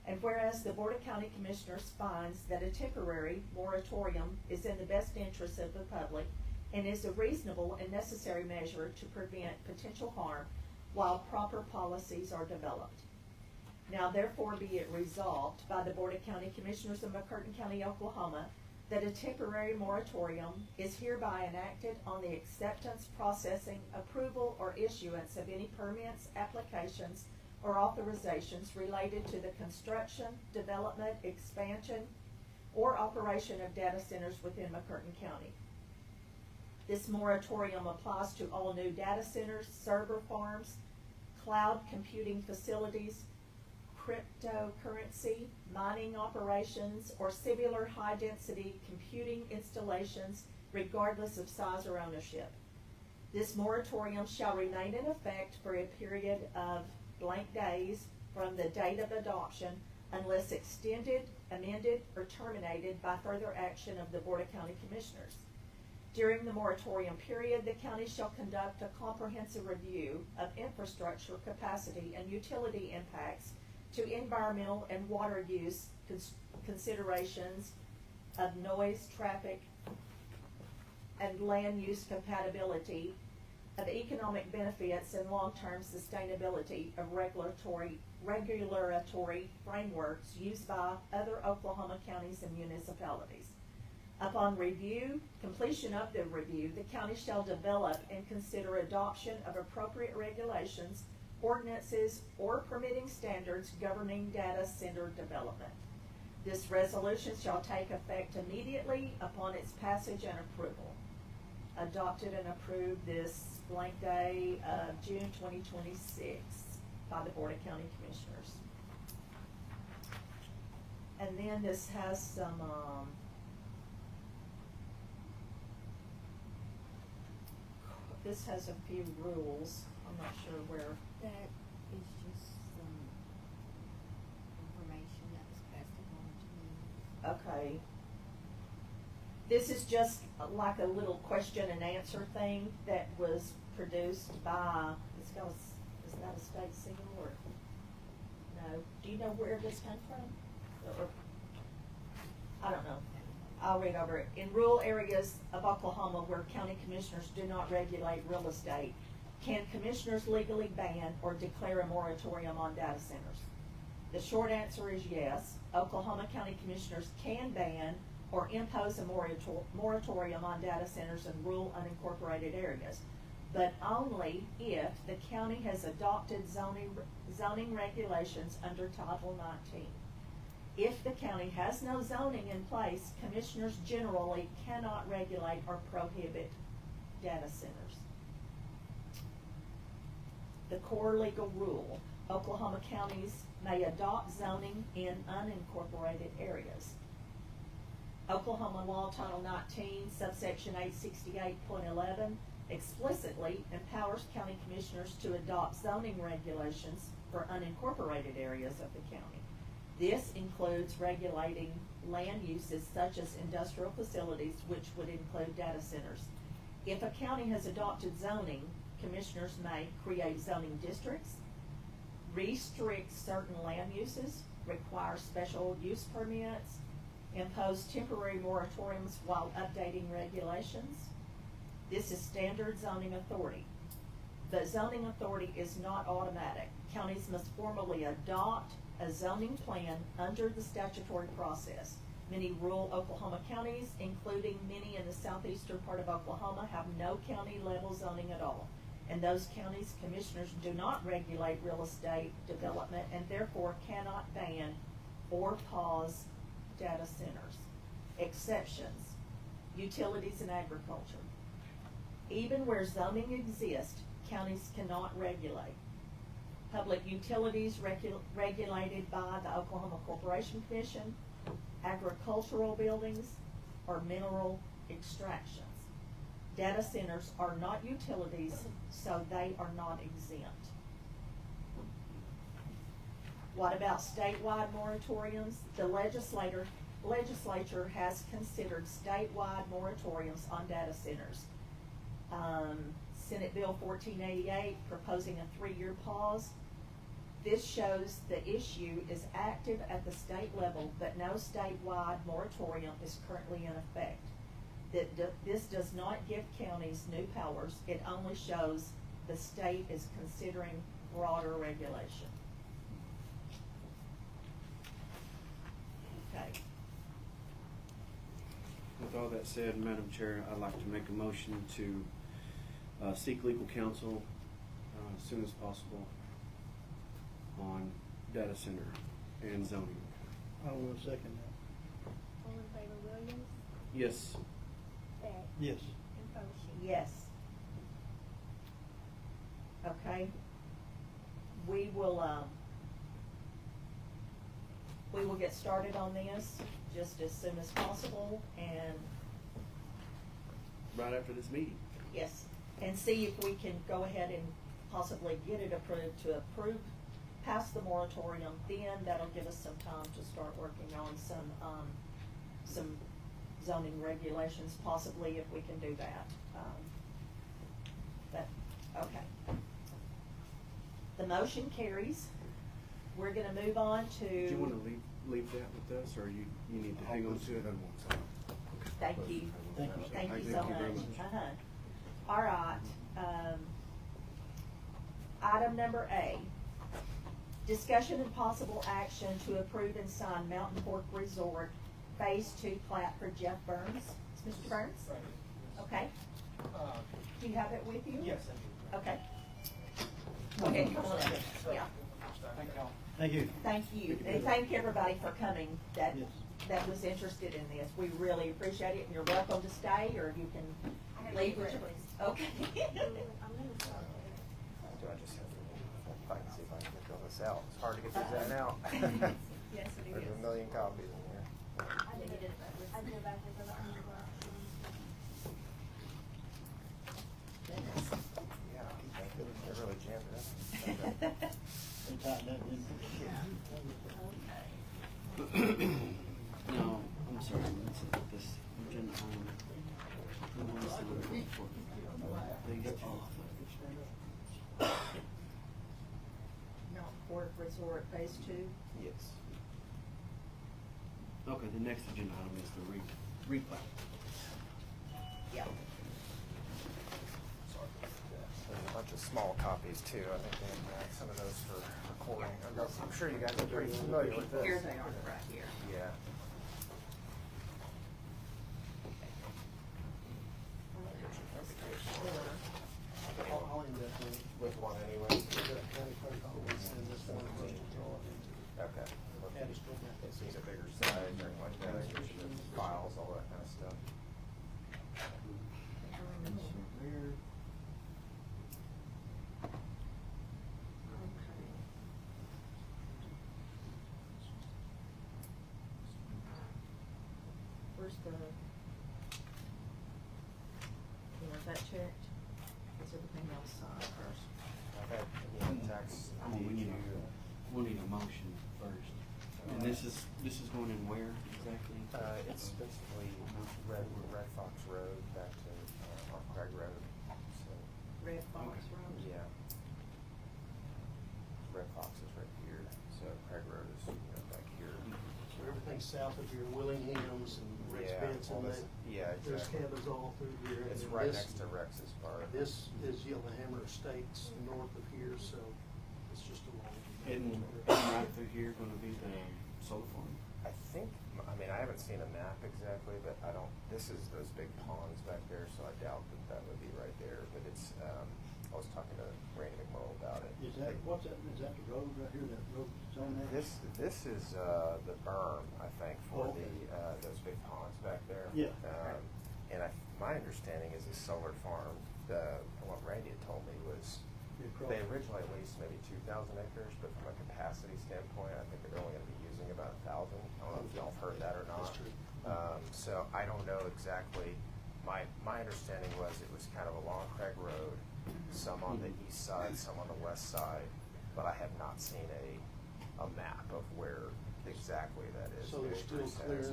And whereas the Board of County Commissioners finds that a temporary moratorium is in the best interest of the public and is a reasonable and necessary measure to prevent potential harm while proper policies are developed. Now therefore be it resolved by the Board of County Commissioners of McCurtain County, Oklahoma, that a temporary moratorium is hereby enacted on the acceptance, processing, approval, or issuance of any permits, applications, or authorizations related to the construction, development, expansion, or operation of data centers within McCurtain County. This moratorium applies to all new data centers, server farms, cloud computing facilities, cryptocurrency, mining operations, or similar high-density computing installations, regardless of size or ownership. This moratorium shall remain in effect for a period of blank days from the date of adoption unless extended, amended, or terminated by further action of the Board of County Commissioners. During the moratorium period, the county shall conduct a comprehensive review of infrastructure capacity and utility impacts to environmental and water use considerations of noise, traffic, and land use compatibility, of economic benefits and long-term sustainability of regulatory frameworks used by other Oklahoma counties and municipalities. Upon completion of the review, the county shall develop and consider adoption of appropriate regulations, ordinances, or permitting standards governing data center development. This resolution shall take effect immediately upon its passage and approval. Adopted and approved this blank day of June 2026 by the Board of County Commissioners. And then this has some this has a few rules. I'm not sure where. That is just some information that was passed along to me. Okay. This is just like a little question and answer thing that was produced by, is that a state seal or, no? Do you know where this came from? Or, I don't know. I'll read over it. In rural areas of Oklahoma where county commissioners do not regulate real estate, can commissioners legally ban or declare a moratorium on data centers? The short answer is yes. Oklahoma County Commissioners can ban or impose a moratorium on data centers in rural unincorporated areas, but only if the county has adopted zoning regulations under Title 19. If the county has no zoning in place, commissioners generally cannot regulate or prohibit data centers. The core legal rule: Oklahoma counties may adopt zoning in unincorporated areas. Oklahoma Law Title 19, subsection 868.11 explicitly empowers county commissioners to adopt zoning regulations for unincorporated areas of the county. This includes regulating land uses such as industrial facilities, which would include data centers. If a county has adopted zoning, commissioners may create zoning districts, restrict certain land uses, require special use permits, impose temporary moratoriums while updating regulations. This is standard zoning authority. But zoning authority is not automatic. Counties must formally adopt a zoning plan under the statutory process. Many rural Oklahoma counties, including many in the southeastern part of Oklahoma, have no county level zoning at all. In those counties, commissioners do not regulate real estate development and therefore cannot ban or pause data centers. Exceptions: utilities and agriculture. Even where zoning exists, counties cannot regulate. Public utilities regulated by the Oklahoma Corporation Commission, agricultural buildings, or mineral extractions. Data centers are not utilities, so they are not exempt. What about statewide moratoriums? The legislature has considered statewide moratoriums on data centers. Senate Bill 1488 proposing a 3-year pause. This shows the issue is active at the state level, but no statewide moratorium is currently in effect. This does not give counties new powers. It only shows the state is considering broader regulation. Okay. With all that said, Madam Chair, I'd like to make a motion to seek legal counsel as soon as possible on data center and zoning. I will second that. All in favor, Williams, Yes. Beck, Yes. and Bocc. Yes. Okay. We will get started on this just as soon as possible, and Right after this meeting. yes, and see if we can go ahead and possibly get it approved to pass the moratorium. Then that'll give us some time to start working on some zoning regulations, possibly, if we can do that. Okay. The motion carries. We're gonna move on to. Do you want to leave that with us, or you need to hang on to it? Thank you. Thank you, sir. Thank you Thank so you very much. much. All right. Item number A, discussion and possible action to approve and sign Mountain Fork Resort Phase 2 plat for Jeff Burns. Is Mr. Burns? Okay. Do you have it with you? Yes, I do. Okay. Go ahead, come on up. Yeah. Thank y'all. Thank you. Thank you, and thank everybody for coming that Yes. was interested in this. We really appreciate it, and you're welcome to stay, or you can leave. Okay. I'm gonna start Do I just have to, if I can see if I can fill this out? It's hard to get these in and out. Yes, it There's is. a million copies in here. I did it backwards. I did it backwards, I got my glasses. Yeah, they're really jammed up. They tightened that, didn't No, I'm sorry. Let's look at this agenda item. Who wants to look for these two? Mountain Fork Resort Phase 2. Yes. Okay, the next agenda item is the replat. Yeah. There's a bunch of small copies too. I think they have some of those for recording. I'm sure you guys are pretty familiar with this. Here they are, right here. Yeah. I'll end up with one anyway. Okay. It seems a bigger size or like that, files, all that kind of stuff. Where's the, you want that checked? to the female side first. Okay, again, tax Well, we need due. we'll need a motion first. And this is going in where exactly? It's basically Red Fox Road back to, on Craig Road, so, Red Fox Road. yeah. Red Fox is right here, so Craig Road is, back here. So everything south of here, Willingham's and Rex Yeah, Benson, well, this- yeah, there's exactly. cabins all through here. It's and right this- next to Rex's part. This is Yellowhammer Estates north of here, so it's just a long. Isn't right through here gonna be the solar farm? I think, I mean, I haven't seen a map exactly, but I don't, this is those big ponds back there, so I doubt that would be right there, but it's, I was talking to Randy McMurrow about it. Is that, what's that, is that the road right here, that road that's on there? This is, the berm, I think, for Okay. those big ponds back there. Yeah. And my understanding is the solar farm, from what Randy had told me was, they originally leased maybe 2,000 acres, but from a capacity standpoint, I think they're only gonna be using about 1,000. I don't know if y'all have heard that or not. That's true. So I don't know exactly, my understanding was it was kind of along Craig Road, some on the east side, some on the west side, but I have not seen a map of where exactly that is. So they're It still says,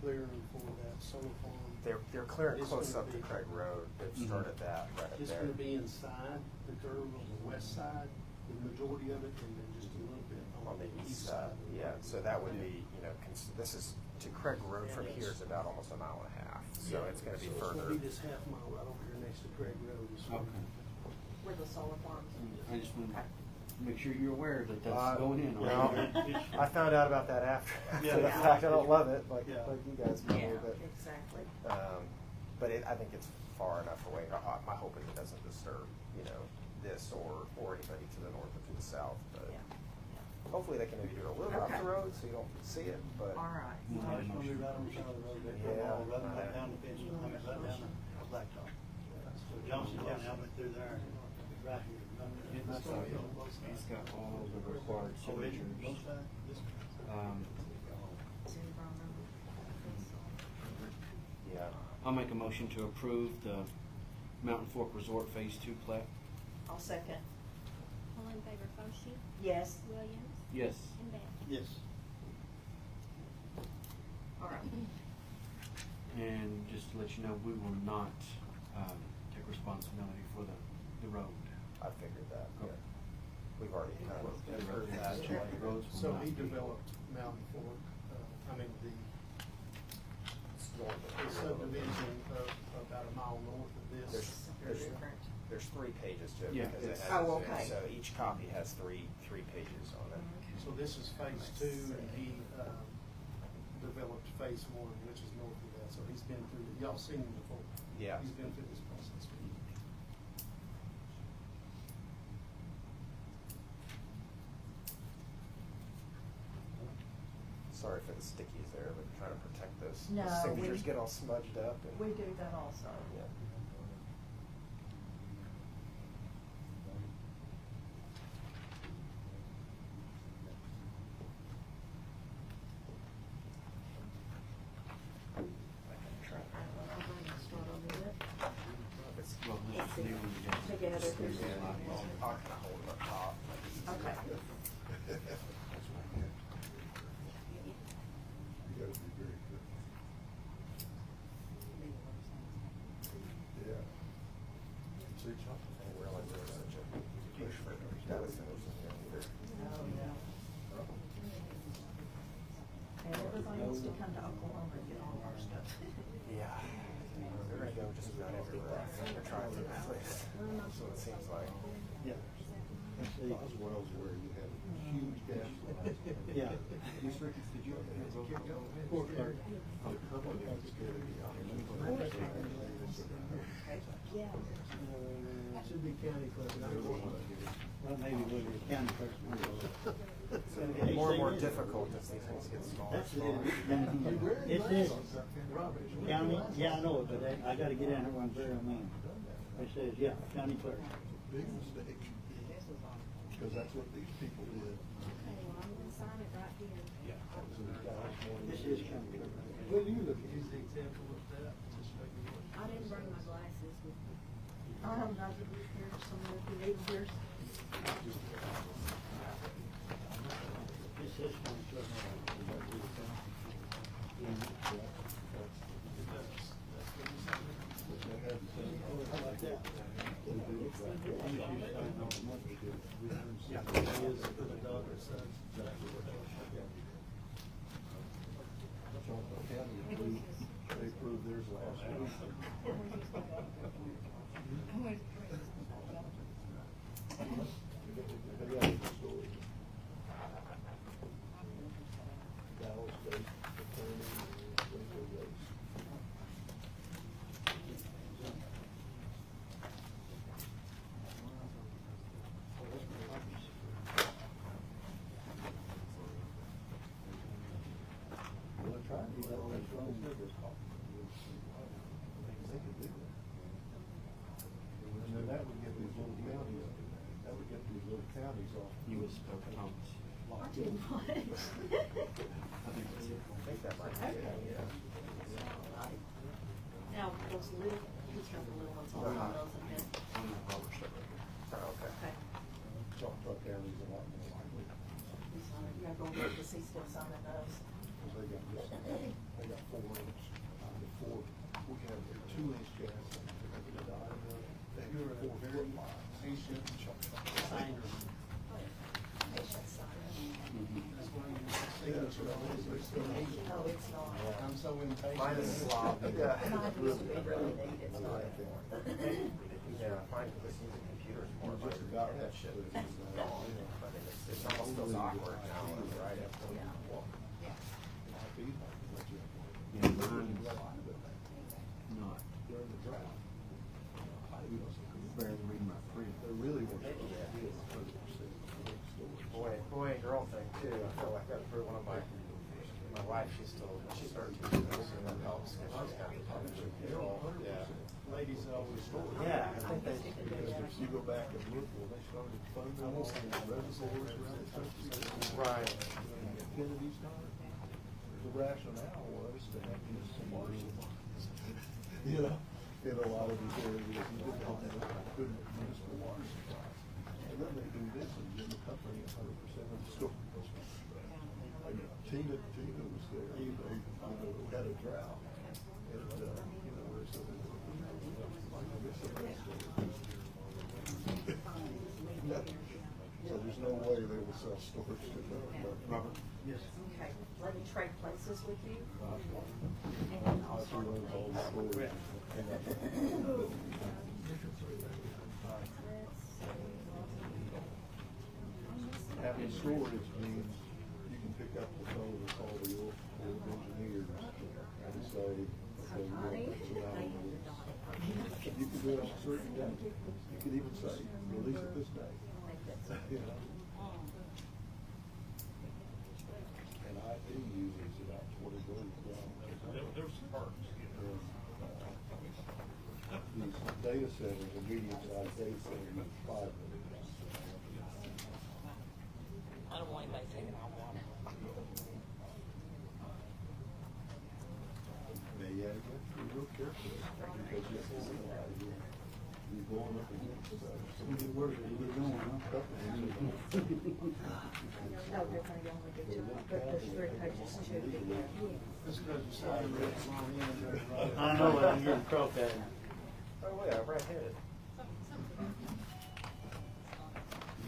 clearing but for that solar farm. They're clearing It's close gonna up to be- Craig Road. They've started that right up It's there. gonna be inside the curve on the west side, the majority of it, and then just a little bit On the east side, yeah, so that would be, this is, to Craig Road from here is about almost a mile and a half, so it's gonna be So further. it's gonna be this half mile right over here next to Craig Road. is where- Okay. Where the solar farms. I just want to make sure you're aware that that's Uh, going in. well, I found out about that after, Yeah. after the fact. I don't love it, like Yeah. you guys probably, Yeah, but, exactly. but I think it's far enough away. My hope is it doesn't disturb, this or anybody to the north or to the south, but Yeah. hopefully they can maybe do it a little off Okay. the road so you don't see it, but. All right. We'll No, need a it's gonna be motion right on the first. side of the road, they Yeah. come all right down the fence, right down the blacktop. So Johnson County, I went through there, right here. It's got all the required Oh, is it? signatures. Both sides? This one? Yeah. I'll make a motion to approve the Mountain Fork Resort Phase 2 plat. I'll second. All in favor, Foshee, Yes. Williams, Yes. and Beck. Yes. All right. And just to let you know, we will not take responsibility for the road. I figured that, yeah. Okay. We've already kind of heard Yeah, that. the roads will So not he be- developed Mountain Fork, the It's north of the here. subdivision about a mile north of this. They're There's- different. There's 3 pages to it Yeah. because it It's- has, Oh, okay. so each copy has three pages on it. So this is phase 2, and he developed phase 1, which is north of that. So he's been through, y'all seen him before. Yeah. He's been through this process. Sorry for the stickies there, but trying to protect those No, signatures we- get all smudged up. And, We do that also. yeah. I can try. I'm going to start over it. It's, Well, this is new one, Together, yes. here's the- I'll kind of hold it up top. Okay. You gotta be very good. Yeah. See, John? I didn't realize there was such a push for data centers in here either. Oh, yeah. And everybody wants to come to Oklahoma and get all our stuff. Yeah. They're gonna go just about everywhere. They're trying to replace. That's what it seems like. Yeah. Boswell's where you had huge gas lines. Yeah. Mr. Ricketts, did you have a roll call? Court clerk. The public is scared of the Yeah. Should be county clerk. Well, maybe we'll be county person. It's getting more and more difficult as these things get smaller and That's smaller. it. It is. County, yeah, I know it, but I gotta get in here when Barry mean. It says, yeah, county clerk. Big mistake. Because that's what these people did. Okay, well, I'm gonna sign it right here. This is county clerk. What do you look at? Here's the example of that. Just make it work. I didn't bring my glasses with me. I have nothing. It's this one. I like that. They approved theirs last week. They got a story. Dallas-based attorney, Waco-based. Well, I tried to do that on the phone. They could do that. And then that would get these little counties, off. You was spoke Thomas. I didn't want it. I think that might be it, yeah. Now, those little, he's got the little ones all on those and then, Oh, okay. okay. Choctaw County's a lot more likely, He's on it. You gotta go look to see still some of those. because they got just, they got 4 inch, four, we can have 2 inch gas. They do it 4 foot lines. Ancient Choctaw. Mm-hmm. No, it's not. I'm so impatient. Mine is slow. Yeah. Mine used to be really neat, it's not anymore. Yeah, mine, this using computers more, but Just about that shit is gone. I mean, it almost feels awkward now, right? Yeah. Yeah, mine's not. During the drought. Barely reading my print. They really were. Boy and girl thing too. I feel like that's for one of my wife, she's 13, so that helps because she's got the public control. Yeah. Ladies always store. Yeah, I think they. Because if you go back and look, well, they started funding all the reservoirs around the country. Right. Kennedy's time. The rationale was to have municipal water supplies. You know, in a lot of these areas, you didn't have good municipal water supplies. And then they do this and give the company 100% of the store. Like Tina was there, they had a drought. And, you know, so so there's no way they will sell storage to them. Robert? Yes. Okay, let me trade places with you. And I I'll also start learned all the storage. Having storage means you can pick up the phone and call the old engineers and say, okay, we want X amount of this. You can do it on a certain day. You can even say, release it this day. You know? And IT uses about 20 billion gallons. There's some parts. These data centers, a medium-sized data center, use 5 million gallons. I don't want anybody taking my water. Now, you have to be real careful because you're going up against, You get worried when you get going, huh? No, they're gonna only do 2, but there's 3 pages too. This goes beside the red line in. I know, I'm getting croaked at. Oh, yeah, right-handed.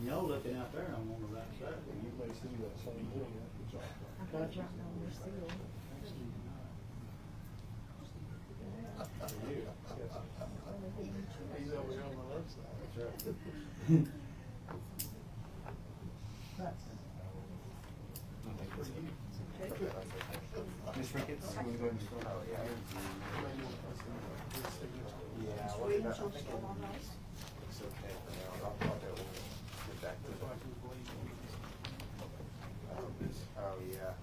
Y'all looking out there, I'm on the right side. You may see that same thing at the job. Got you on your seal. He's over here on the left side. That's right. Ms. Ricketts, you want to go ahead and start? Oh, yeah. Yeah, Mr. well, Williams, I you'll think still on those? it's okay for now. I'll be able to get back to it. Oh, yeah.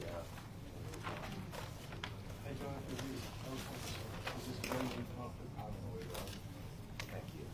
Yeah. Hey, John, is this going to be popular? Thank you.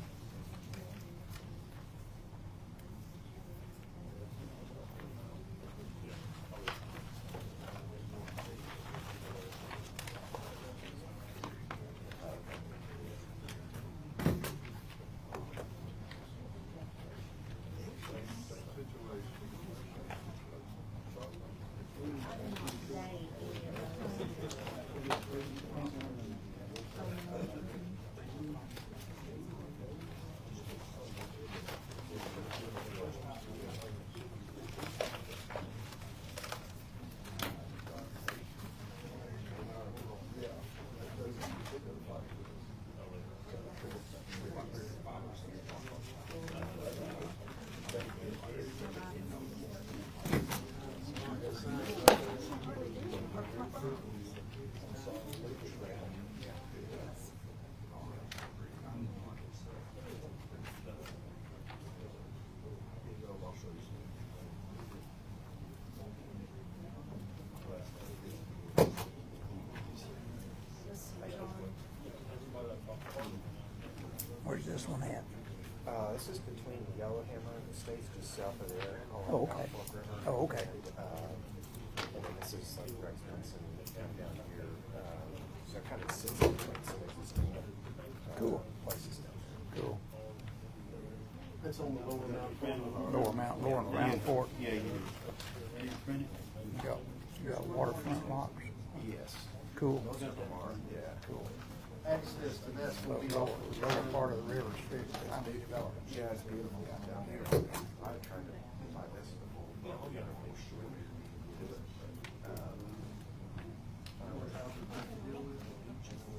Where's this one at? This is between Yellowhammer and the States, just south of there. Oh, okay. Oh, okay. And then this is like Rex Benson down here. So it kind of sits in between some existing Cool. places down there. Cool. That's on the lower mountain. Lower Mount, lower Round Fork. Yeah, you print it? You got waterfront locks. Yes. Cool. Most of them are, yeah. Cool. Access to that's gonna be Lower part of the river's fixed. I need to go. Yeah, it's beautiful down there. I tried to buy this before.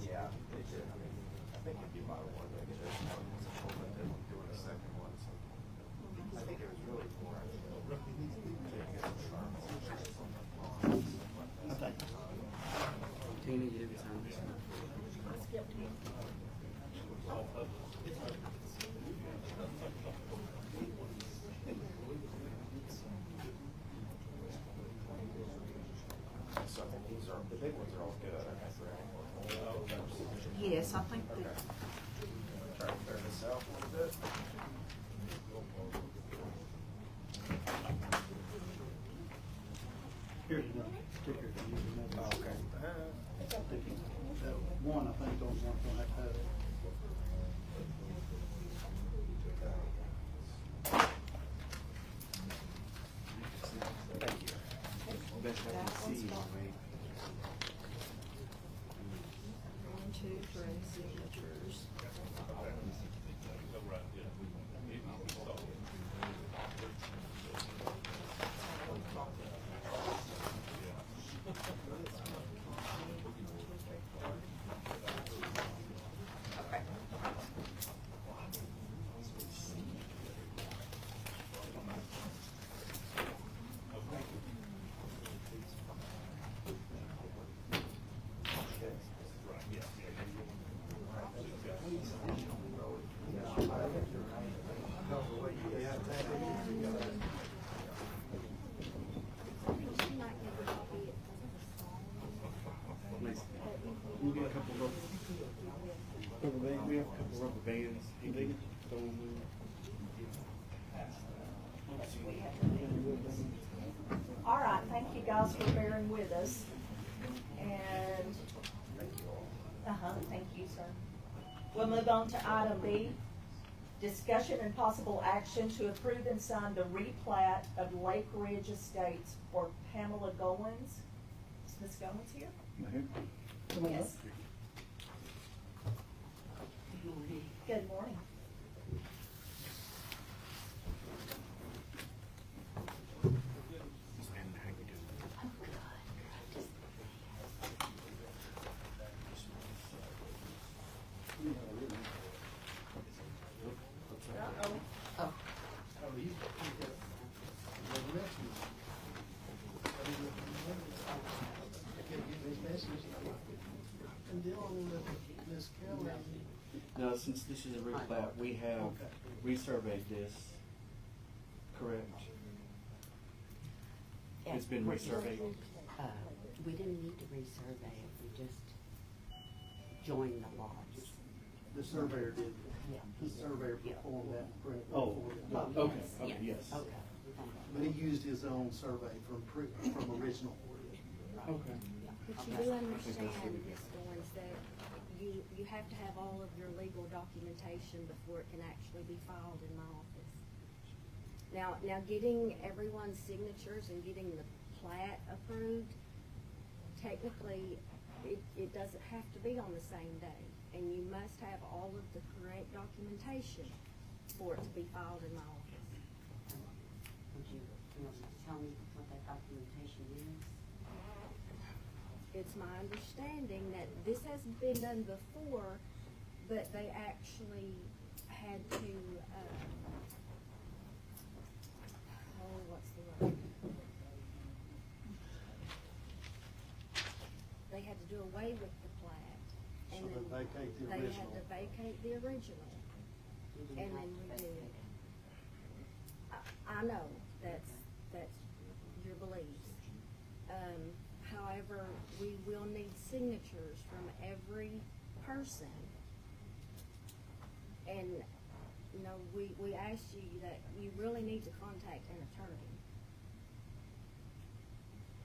Yeah, they did. I mean, I think it'd be about one, maybe there's one, but they won't do it a second one, so. I think it was really more, Tina, you didn't sign this one. so I think these are, the big ones are all good, I guess, right? Yes, I think that. Try to clear this out a little bit. Here's another sticker for you. Okay. That one, I think, those ones don't have to have it. Thank you. Best I can see, right? 1, 2, 3 signatures. We got a couple of rubber bands. We have a couple of rubber bands. You can throw them in. All right, thank you guys for bearing with us. And, thank you, sir. We'll move on to item B, discussion and possible action to approve and sign the replat of Lake Ridge Estates for Pamela Goins. Is Ms. Goins here? Come on up. Yes. Good morning. Now, since this is a replat, we have resurveyed this, correct? It's been resurveyed. We didn't need to resurvey it, we just joined the lots. The surveyor did. Yeah. The surveyor performed that print. Oh, okay, okay, yes. Okay. But he used his own survey from original. Okay. But you do understand, Ms. Goins, that you have to have all of your legal documentation before it can actually be filed in my office. Now getting everyone's signatures and getting the plat approved, technically, it doesn't have to be on the same day. And you must have all of the correct documentation for it to be filed in my office. Would you tell me what that documentation is? It's my understanding that this has been done before, but they actually had to, what's the word? do away with the plat. And So then they vacate the they had original. to vacate the original. You didn't And have then to we vacate did. it. I know, that's your beliefs. However, we will need signatures from every person. And, you know, we asked you that you really need to contact an attorney.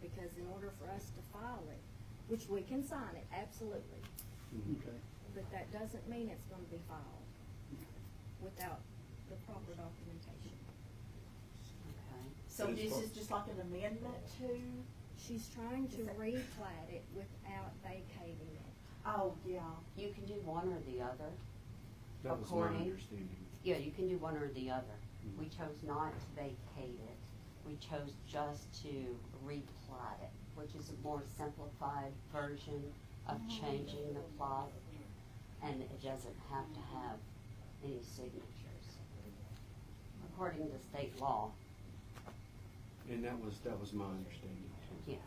Because in order for us to file it, which we can sign it, absolutely, Okay. but that doesn't mean it's gonna be filed without the proper documentation. Okay. So It is this fun. is just like an amendment to, She's trying to Is that- replat it without vacating it. oh, yeah. You can do one or the other. That was my According- understanding. Yeah, you can do one or the other. Mhm. We chose not to vacate it. We chose just to replat it, which is a more simplified version of changing the plot, and it doesn't have to have any signatures. According to state law, And that was my understanding too. yes.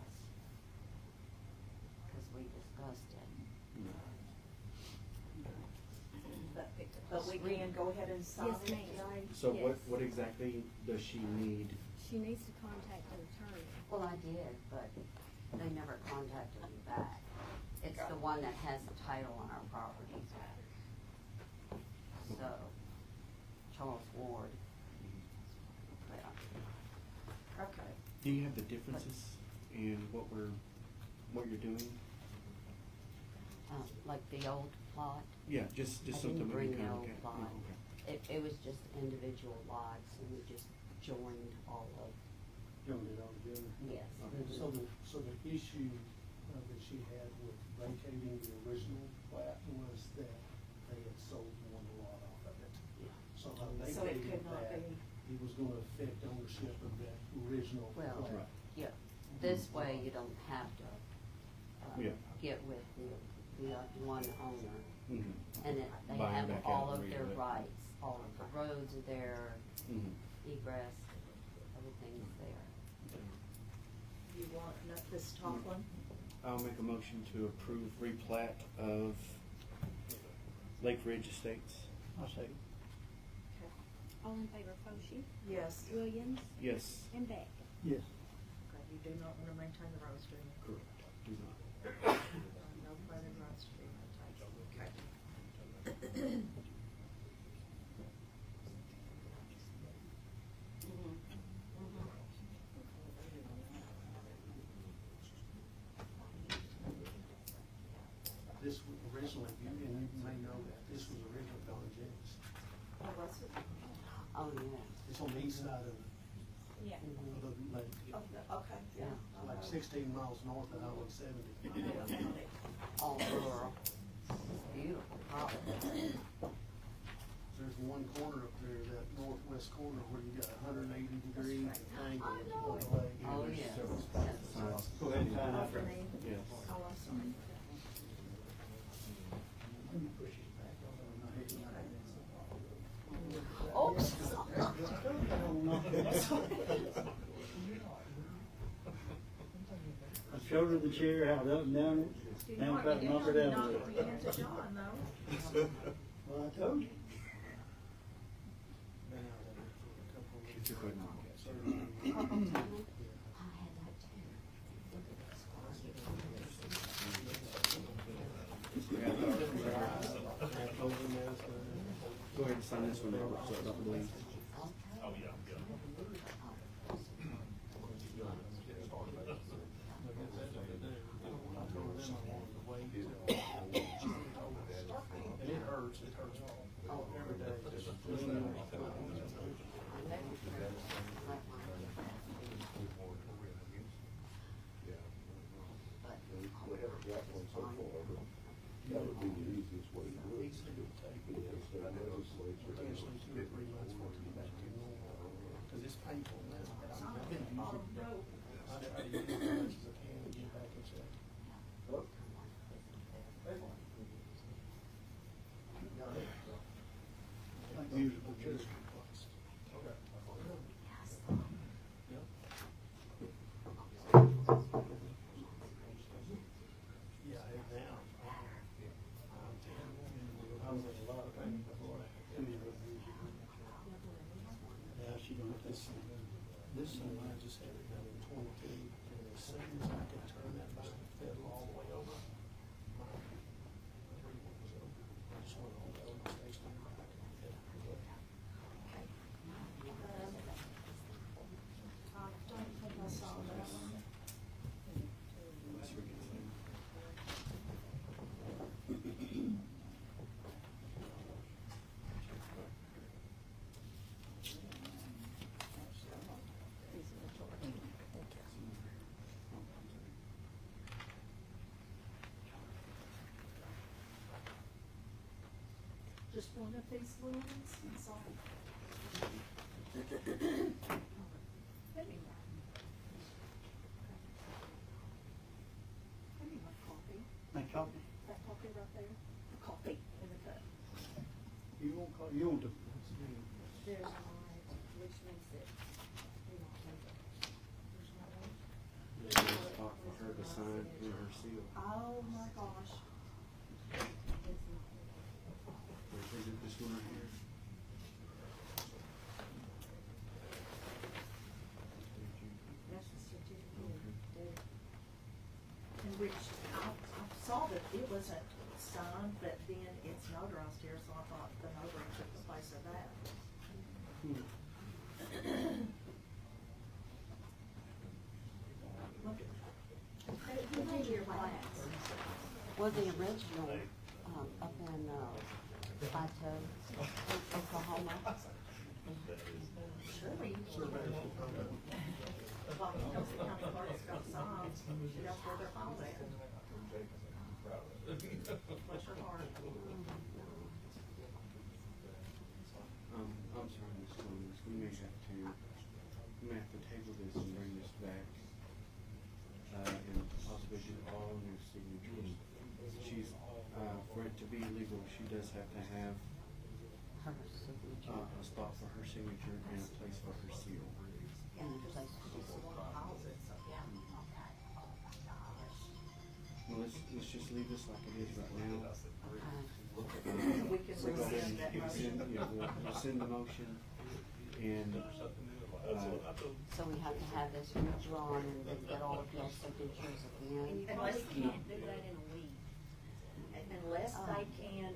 Because we discussed it. But we can go ahead and sign Yes, it ma'am. today? So Yes. what exactly does she need? She needs to contact an attorney. Well, I did, but they never contacted me back. It's the one that has the title on our properties. So, Charles Ward. Yeah. Okay. Do you have the differences in what you're doing? Like the old plot, Yeah, just I something didn't we bring can the look old at. plot. Oh, okay. It was just individual lots, and we just joined all of, Joined it all together. yes. And so the issue that she had with vacating the original plat was that they had sold one lot off of it. Yeah. So by So it vacating could not that, be, it was gonna affect ownership of that original Well, plat. yeah, this way you don't have to, Yeah. get with the one owner. Mhm. And they Buy 'em have back all out of and their redo it. rights, all of the roads are there, Mhm. egress, everything's there. you want this top one? I'll make a motion to approve replat of Lake Ridge Estates. I'll say, Okay. All in favor, Foshee, Yes. Williams, Yes. and Beck. yes. Okay, you do not want to maintain the roads, do you? Correct. Do not. No further roads to be maintained. Okay. This was originally, and you may know that, this was originally Don Jenks. Oh, was it? Oh, yeah. It's on the east side of Yeah. Mhm. the lake, Okay, yeah. like 16 miles north of Highway 70. All rural. Beautiful property. There's one corner up there, that northwest corner, where you got 180-degree angle on the lake. Oh, there's yes. several Yes. Go ahead and sign up. Yes. Oh, I'm sorry. Let me push it back over my head. Oops. I showed her the chair, how it up and down it, now I'm about to knock her down with it. Into John, though. Well, I told you. If you could not. I had that too. Go ahead and sign this one, Robert, so I don't believe. And it hurts every day. We haven't got one so far, but that would be the easiest way to do it. Because the legislature has Potentially 2 or 3 months for it to get back to normal, because it's painful now. I've been using it. I try to use it as much as I can to get back in check. Like musical chairs. Yeah, This one, I just had it done in 22, and as soon as I could turn that pedal all the way over, I just went on the old station. I don't think I saw that one. Just one of these little ones, that's all. Let me my coffee. Make coffee. That coffee right there, the coffee in the cup. You won't call, you want to, There's mine, which makes it, there's not one. There's no spot for her to sign in her seal. Oh my gosh. Is it this one right here? That's the certificate. And which, I saw that it wasn't signed, but then it's notarized here, so I thought the notary took the place of that. Look at, who made your plans? Well, the original, up in, Plateau, Oklahoma. Surely you can. Well, because the county clerk's got signs, that's where they're filed at. Bless your heart. I'm sorry, Ms. Clemens, we may have to table this and bring this back, and possibly do all new signatures. She's, for it to be legal, she does have to have Her signature. a spot for her signature and a place for her seal. And the place to She's the one that files it, so. Well, let's just leave this like it is right now. We can We'll go ahead rescind that and rescind, motion. yeah, we'll rescind the motion, and, So we have to have this withdrawn and then get all of your signatures at the And you end. probably can't do that in a week. Unless they can,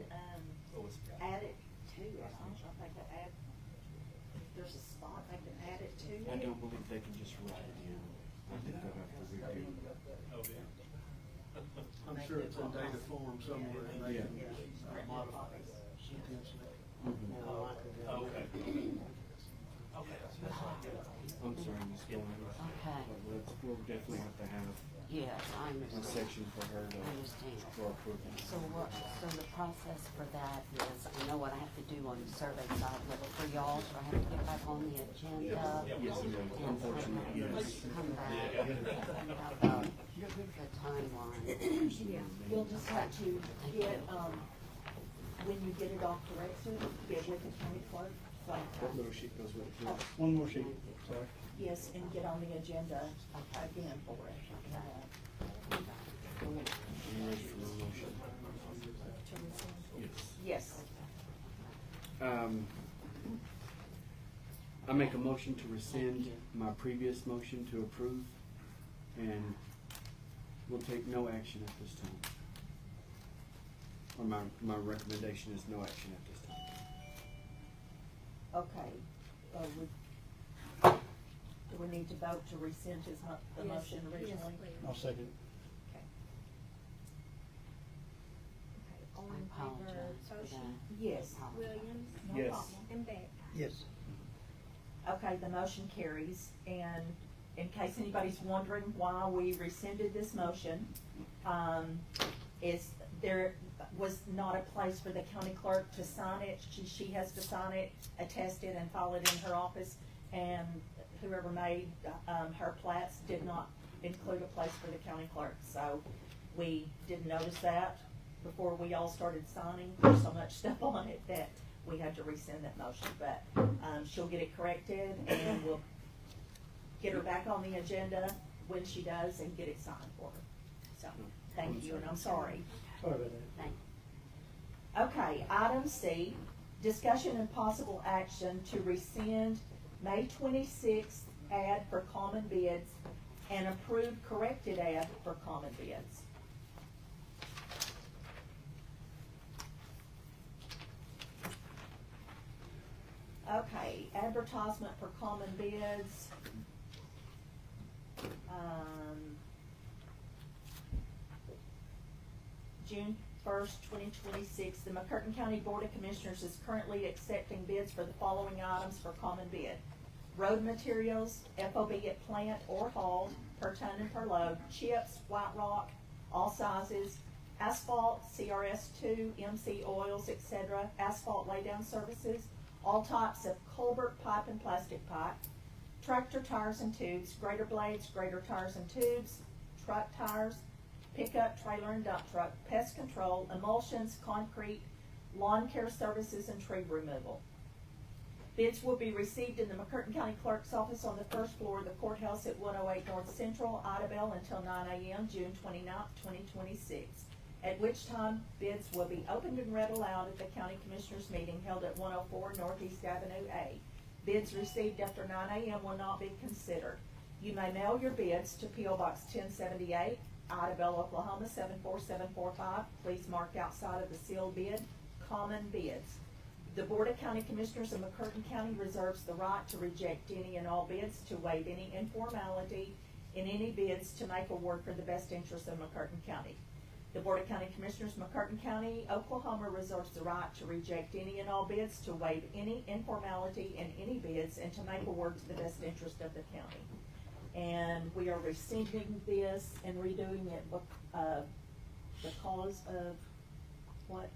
add it to it. I think they add, if there's a spot, they can add it to I it. don't believe they can just write it in. I think they'll have to redo. I'm sure it's in data form somewhere, and they Yeah. can just modify it potentially. Mhm. More likely than not. I'm sorry, Ms. Gillian. Okay. But we'll definitely have to have Yes, I a understand. section for her I understand. for approval. So the process for that is, I know what I have to do on the survey side, but for y'all, do I have to get back on the agenda? Yes, ma'am. Unfortunately, yes. Come back about the timeline. Yeah, we'll just have to get, when you get it all corrected, get with the county clerk. What little sheet goes with it? Oh, one more sheet, sorry. yes, and get on the agenda again for it. Are you ready for the motion? Yes. Yes. I make a motion to rescind my previous motion to approve, and we'll take no action at this time. Or my recommendation is no action at this time. Okay, do we need to vote to rescind his the Yes, motion yes, originally? please. I'll second. Okay. Okay, all I in favor, apologize for Bosch, that. Yes. Williams, No Yes. problem. and Beck. Yes. Okay, the motion carries, and in case anybody's wondering why we rescinded this motion, is there was not a place for the county clerk to sign it. She has to sign it, attest it, and file it in her office, and whoever made, her plats did not include a place for the county clerk, so we didn't notice that before we all started signing. There's so much stuff on it that we had to rescind that motion, but, she'll get it corrected, and we'll get her back on the agenda when she does and get it signed for her. So, thank you, and I'm sorry. Sorry about that. Thank Okay, item C, discussion and possible action to rescind May 26th ad for common bids, and approved corrected ad for common bids. Okay, advertisement for common bids. June 1st, 2026, the McCurtain County Board of Commissioners is currently accepting bids for the following items for common bid. Road materials, FOB at plant or hauled, per ton and per load, chips, white rock, all sizes, asphalt, CRS2, MC oils, etc., asphalt laydown services, all types of culvert pipe and plastic pipe, tractor tires and tubes, grader blades, grader tires and tubes, truck tires, pickup, trailer and dump truck, pest control, emulsions, concrete, lawn care services, and tree removal. Bids will be received in the McCurtain County Clerk's office on the first floor of the courthouse at 108 North Central, Idabel, until 9 a.m., June 29th, 2026, at which time bids will be opened and read aloud at the County Commissioners meeting held at 104 Northeast Avenue A. Bids received after 9 a.m. will not be considered. You may mail your bids to P.O. Box 1078, Idabel, Oklahoma 74745. Please mark outside of the sealed bid, common bids. The Board of County Commissioners of McCurtain County reserves the right to reject any and all bids, to waive any informality in any bids, to make award for the best interest of McCurtain County. The Board of County Commissioners, McCurtain County, Oklahoma reserves the right to reject any and all bids, to waive any informality in any bids, and to make award to the best interest of the county. And we are rescinding this and redoing it because of what?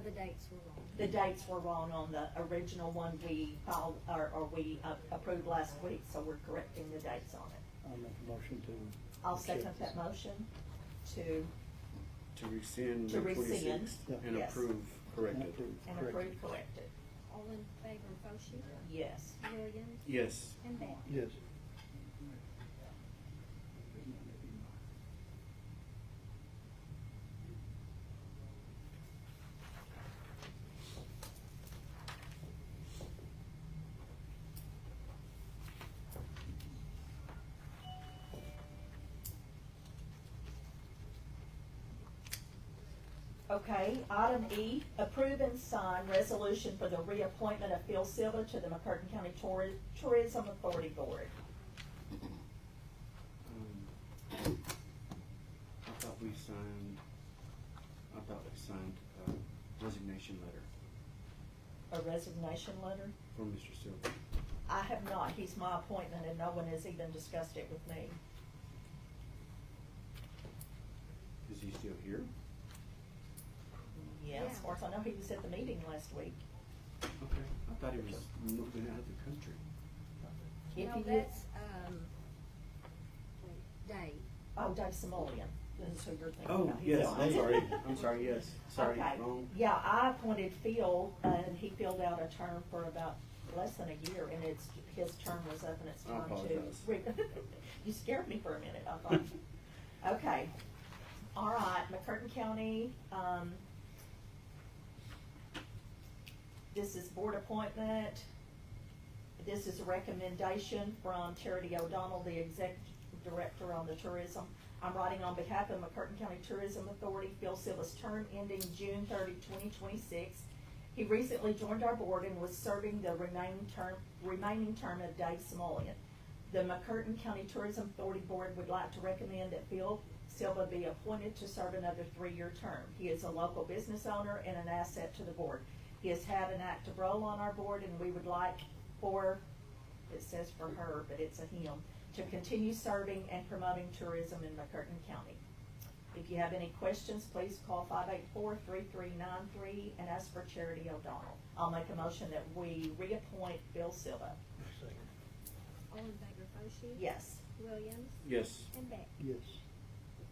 The dates were wrong. The dates were wrong on the original one we filed, or we approved last week, so we're correcting the dates on it. I'll make a motion to. I'll second that motion to rescind To May rescind, 26th and yes. approve corrected. and approve corrected. All in favor, Bocc? Yes. Williams? Yes. And Beck? Yes. Okay, item E, approve and sign resolution for the reappointment of Phil Silva to the McCurtain County Tourism Authority Board. I thought we signed a resignation letter A resignation letter? for Mr. Silver. I have not. He's my appointment and no one has even discussed it with me. Is he still here? Yeah, as far as I know, he was at the meeting last week. Okay. I thought he was moving out of the country. If No, he is, that's, Dave. oh, Dave Simoleon, this is who you're thinking Oh, about. He's yes, on. I'm sorry. I'm sorry, yes. Sorry, Okay. wrong. Yeah, I appointed Phil, and he filled out a term for about less than a year, and his term was up and it's I time apologize. to. You scared me for a minute, I thought. Okay, all right, McCurtain County, this is board appointment. This is a recommendation from Charity O'Donnell, the executive director on the tourism. I'm writing on behalf of McCurtain County Tourism Authority, Phil Silva's term ending June 30, 2026. He recently joined our board and was serving the remaining term of Dave Simoleon. The McCurtain County Tourism Authority Board would like to recommend that Phil Silva be appointed to serve another 3-year term. He is a local business owner and an asset to the board. He has had an active role on our board, and we would like for, it says for her, but it's a him, to continue serving and promoting tourism in McCurtain County. If you have any questions, please call 584-3393 and ask for Charity O'Donnell. I'll make a motion that we reappoint Bill Silva. All in favor, Bocc? Yes. Williams? Yes. And Beck? Yes.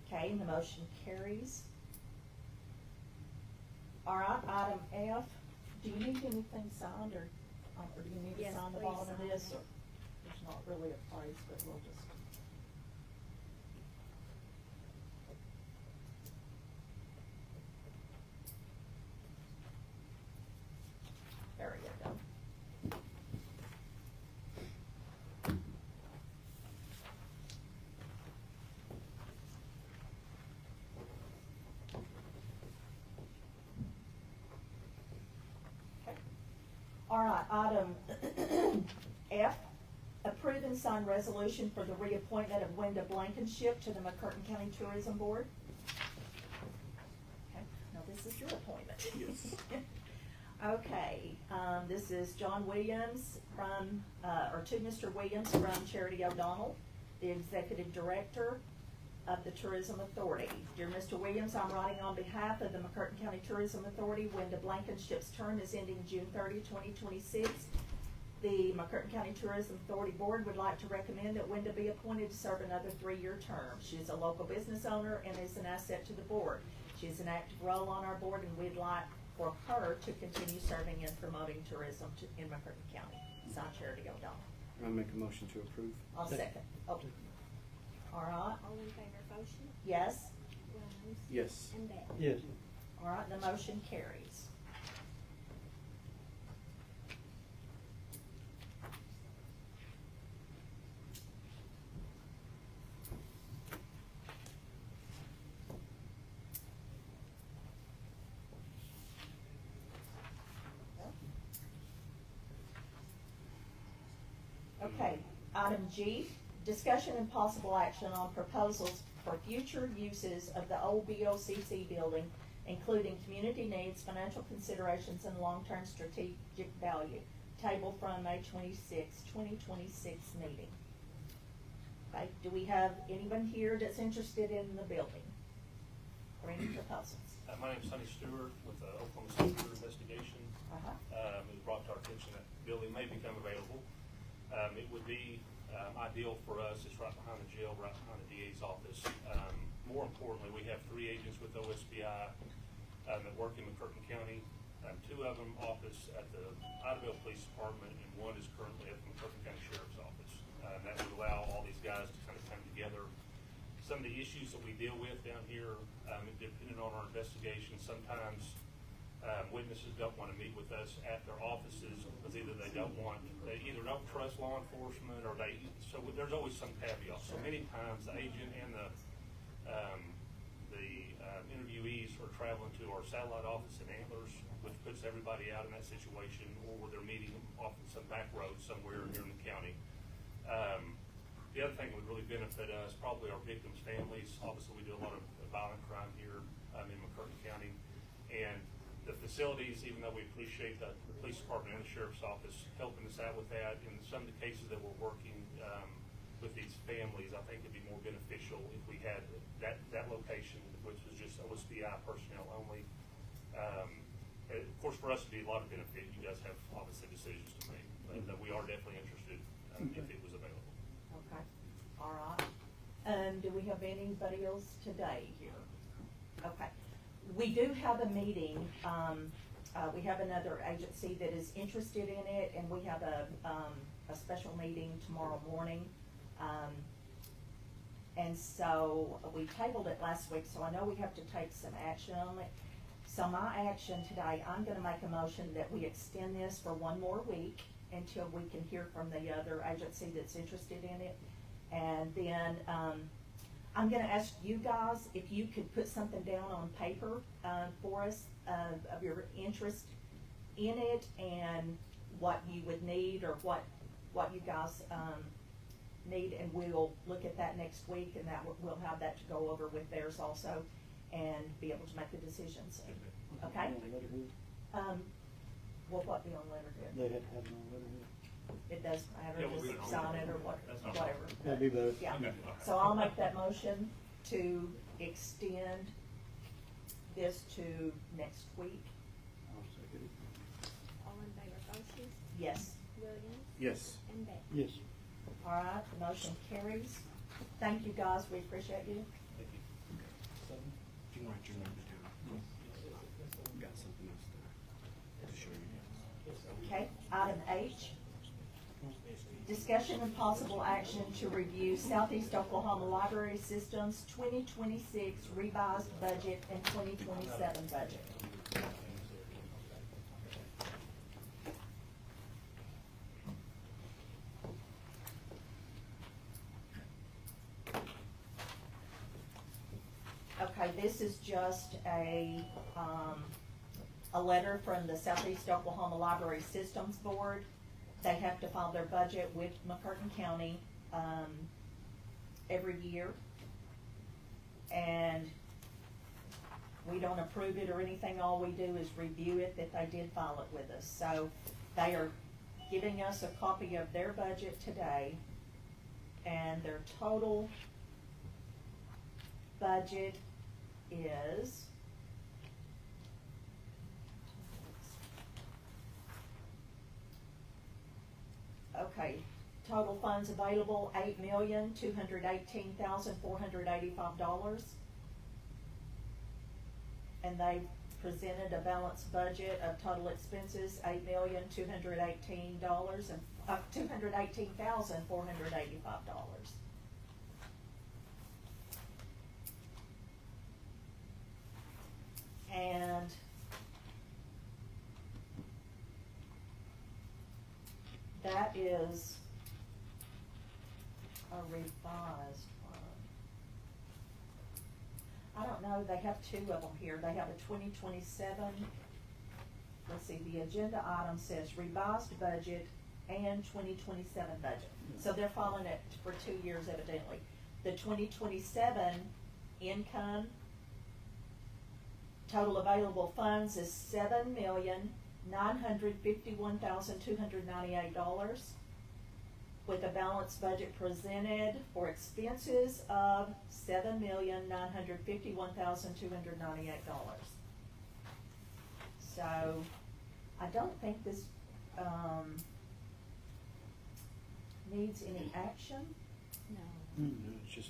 Okay, and the motion carries. All right, item F, do you need anything signed, or do you need to Yes, sign the please bottom of sign this, it. or there's not really a place, but we'll just. There you go. Item F, approve and sign resolution for the reappointment of Wenda Blankenship to the McCurtain County Tourism Board. Okay, now this is your appointment. Yes. Okay, this is John Williams from, or to Mr. Williams from Charity O'Donnell, the Executive Director of the Tourism Authority. Dear Mr. Williams, I'm writing on behalf of the McCurtain County Tourism Authority. Wenda Blankenship's term is ending June 30, 2026. The McCurtain County Tourism Authority Board would like to recommend that Wenda be appointed to serve another 3-year term. She is a local business owner and is an asset to the board. She has an active role on our board, and we'd like for her to continue serving and promoting tourism in McCurtain County. Signed, Charity O'Donnell. I'll make a motion to approve. I'll second. Oh. All right. All in favor, Bocc? Yes. Williams? Yes. And Beck? Yes. All right, the motion carries. Okay, item G, discussion and possible action on proposals for future uses of the old BOCC building, including community needs, financial considerations, and long-term strategic value. Table from May 26, 2026 meeting. Okay, do we have anyone here that's interested in the building? Or any proposals? My name's Sonny Stewart with the Oklahoma City Sewer Investigation. It was brought to our attention that the building may become available. It would be ideal for us. It's right behind the jail, right behind the DA's office. More importantly, we have 3 agents with OSBI that work in McCurtain County. 2 of them office at the Idaville Police Department, and 1 is currently at the McCurtain County Sheriff's Office. That would allow all these guys to kind of come together. Some of the issues that we deal with down here, depending on our investigation, sometimes witnesses don't want to meet with us at their offices because either they don't trust law enforcement, or so there's always some caveat. So many times the agent and the interviewees are traveling to our satellite office in Antlers, which puts everybody out in that situation, or they're meeting off in some back road somewhere here in the county. The other thing that would really benefit us, probably our victims' families. Obviously, we do a lot of violent crime here in McCurtain County. And the facilities, even though we appreciate the police department and the sheriff's office helping us out with that, in some of the cases that we're working with these families, I think it'd be more beneficial if we had that location, which was just OSBI personnel only. Of course, for us, it'd be a lot of benefit. You guys have obviously decisions to make, but we are definitely interested if it was available. Okay, all right. Do we have anybody else today here? Okay. We do have a meeting. We have another agency that is interested in it, and we have a special meeting tomorrow morning. And so we tabled it last week, so I know we have to take some action on it. So my action today, I'm gonna make a motion that we extend this for 1 more week until we can hear from the other agency that's interested in it. And then, I'm gonna ask you guys if you could put something down on paper, for us, of your interest in it and what you would need, or what you guys, need, and we'll look at that next week, and we'll have that to go over with theirs also, and be able to make the decisions, okay? Well, what be on letterhead? They had to have it on letterhead. It does matter, Yeah, we'll just get it on sign it or That's not whatever. That'd be better. Yeah, Okay. so I'll make that motion to extend this to next week. I'll second it. All in favor, Bocc? Yes. Williams? Yes. And Beck? Yes. All right, the motion carries. Thank you, guys, we appreciate you. Thank you. You can write your number down. Got something else to show you. Okay, item H, discussion and possible action to review Southeast Oklahoma Library System's 2026 revised budget and 2027 budget. Okay, this is just a, a letter from the Southeast Oklahoma Library Systems Board. They have to file their budget with McCurtain County, every year. And we don't approve it or anything, all we do is review it, that they did file it with us. So they are giving us a copy of their budget today, and their total budget is okay, total funds available, $8,218,485. And they presented a balanced budget of total expenses, $218,485. And that is a revised one. I don't know, they have two of them here. They have a 2027, let's see, the agenda item says revised budget and 2027 budget. So they're following it for 2 years evidently. The 2027 income, total available funds is $7,951,298, with a balanced budget presented for expenses of $7,951,298. So, I don't think this, needs any action. No.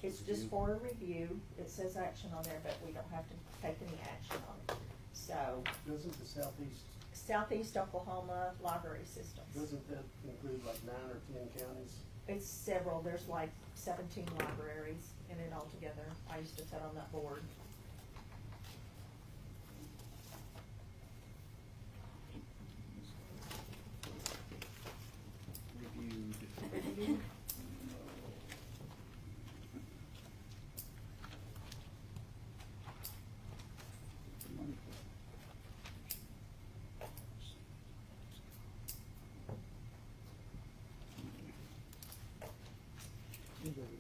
It's just for a review. It says action on there, but we don't have to take any action on it. So, Doesn't the Southeast Oklahoma Library Systems. doesn't that include like 9 or 10 counties? It's several, there's like 17 libraries in it altogether. I used to sit on that board. Reviewed.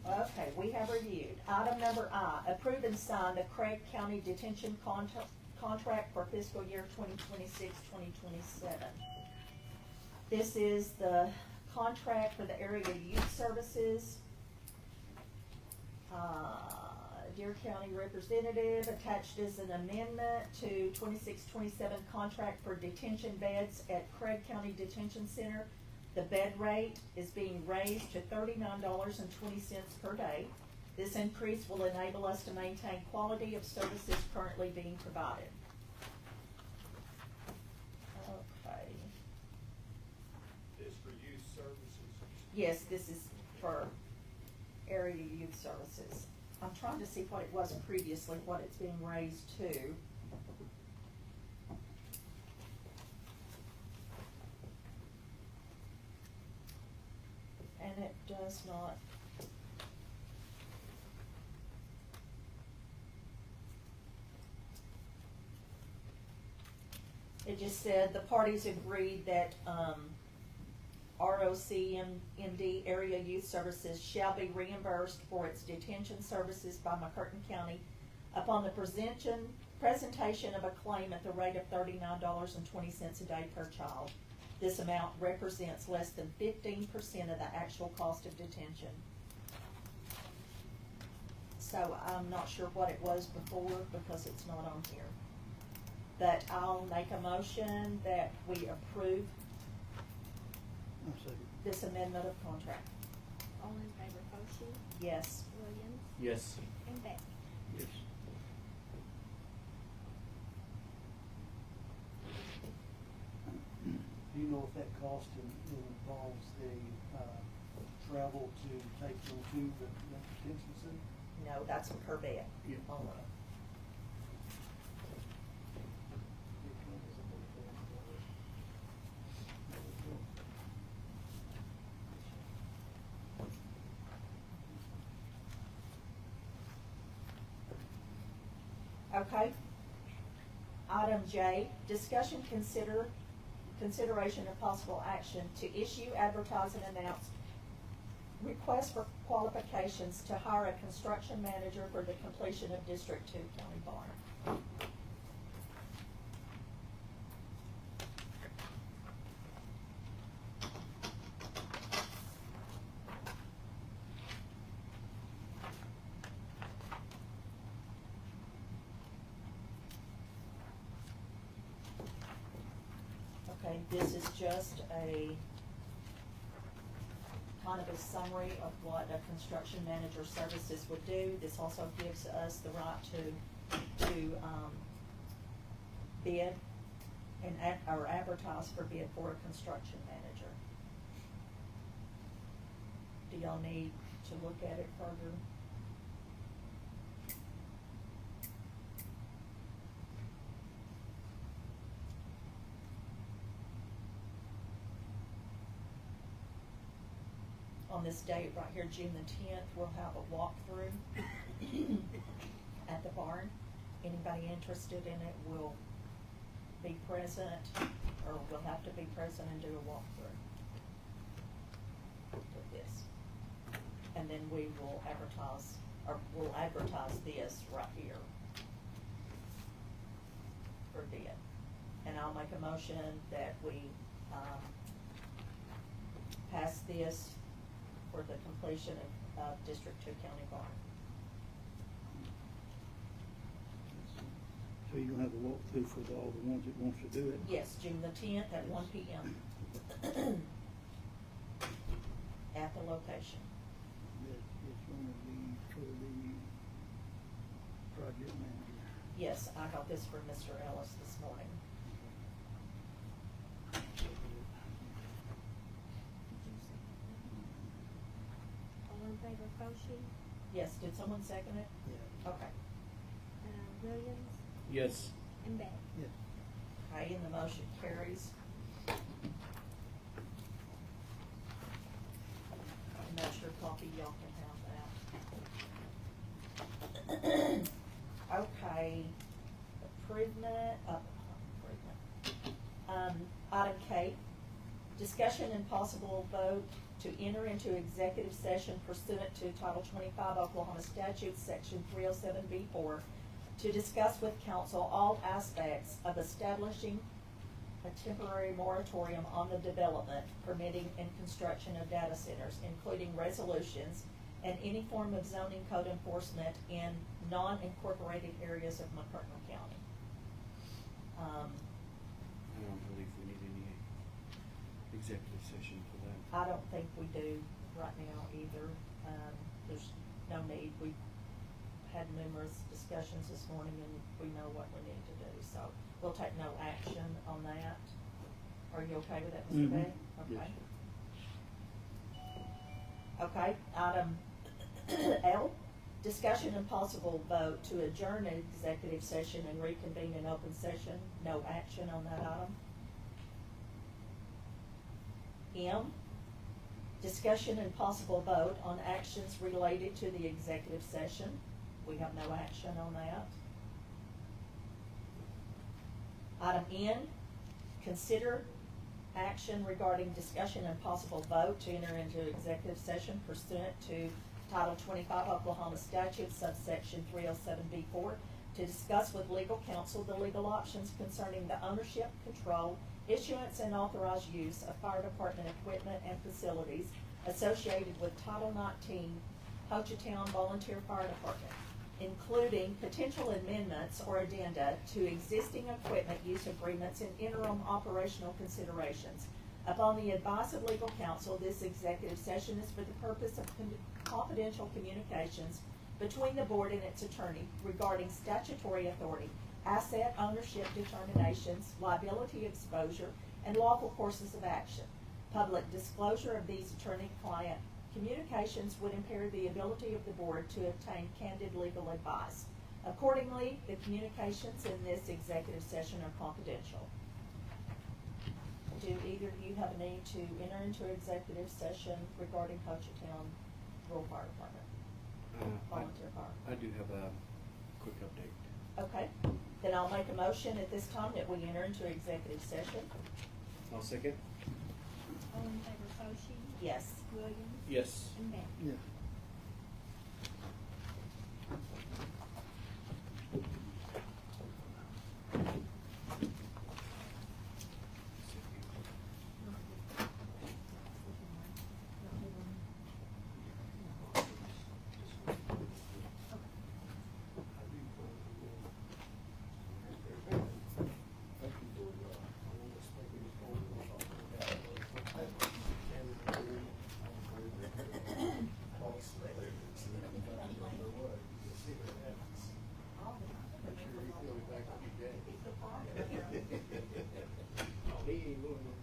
Okay, we have reviewed. Item number I, approve and sign the Craig County Detention Contract for fiscal year 2026-2027. This is the contract for the area youth services. Dear County Representative, attached is an amendment to 26-27 contract for detention beds at Craig County Detention Center. The bed rate is being raised to $39.20 per day. This increase will enable us to maintain quality of services currently being provided. Okay. This for youth services? Yes, this is for area youth services. I'm trying to see what it was previously, what it's being raised to. And it does not. It just said the parties agreed that, ROCMD Area Youth Services shall be reimbursed for its detention services by McCurtain County upon the presentation of a claim at the rate of $39.20 a day per child. This amount represents less than 15% of the actual cost of detention. So I'm not sure what it was before because it's not on here. But I'll make a motion that we approve this amendment of contract. All in favor, Bocc? Yes. Williams? Yes. And Beck? Yes. Do you know if that cost involves the travel to take them to the detention center? No, that's per bed. Yeah. Only. Okay. Item J, consideration of possible action to issue, advertise, and announce request for qualifications to hire a construction manager for the completion of District 2 County Barn. Okay, this is just a kind of a summary of what a construction manager services would do. This also gives us the right to bid and or advertise for bid for a construction manager. Do y'all need to look at it further? On this date right here, June the 10th, we'll have a walkthrough at the barn. Anybody interested in it will be present, or will have to be present and do a walkthrough with this. And then we will advertise, or we'll advertise this right here for bid. And I'll make a motion that we pass this for the completion of District 2 County Barn. So you're gonna have a walkthrough for all the ones that wants to do it? Yes, June the 10th at 1 p.m. at the location. It's gonna be for the project manager. Yes, I got this from Mr. Ellis this morning. All in favor of Bocc? Yes, did someone second it? Yeah. Okay. Williams? Yes. And Beck? Yes. Okay, and the motion carries. And that's your copy, y'all can have that. Okay, item K, discussion and possible vote to enter into executive session pursuant to Title 25 Oklahoma Statutes, Section 307B4, to discuss with council all aspects of establishing a temporary moratorium on the development, permitting, and construction of data centers, including resolutions and any form of zoning code enforcement in non-incorporated areas of McCurtain County. I don't believe we need any executive session for that. I don't think we do right now either. There's no need. We've had numerous discussions this morning and we know what we need to do. So we'll take no action on that. Are you okay with that, Mr. Mhm. Beck? Okay. Okay, item L, discussion and possible vote to adjourn an executive session and reconvene in open session. No action on that item. M, discussion and possible vote on actions related to the executive session. We have no action on that. Item N, consider action regarding discussion and possible vote to enter into executive session pursuant to Title 25 Oklahoma Statutes, subsection 307B4, to discuss with legal counsel the legal options concerning the ownership, control, issuance, and authorized use of fire department equipment and facilities associated with Title 19 Hochatown Volunteer Fire Department, including potential amendments or addenda to existing equipment use agreements and interim operational considerations. Upon the advice of legal counsel, this executive session is for the purpose of confidential communications between the board and its attorney regarding statutory authority, asset ownership determinations, liability exposure, and lawful courses of action. Public disclosure of these attorney-client communications would impair the ability of the board to obtain candid legal advice. Accordingly, the communications in this executive session are confidential. Do either of you have a need to enter into executive session regarding Hochatown Rural Fire Department? Volunteer fire. I do have a quick update. Okay. Then I'll make a motion at this time that we enter into executive session. I'll second. All in favor, Foshee? Yes. Williams? Yes. And Beck? Yeah.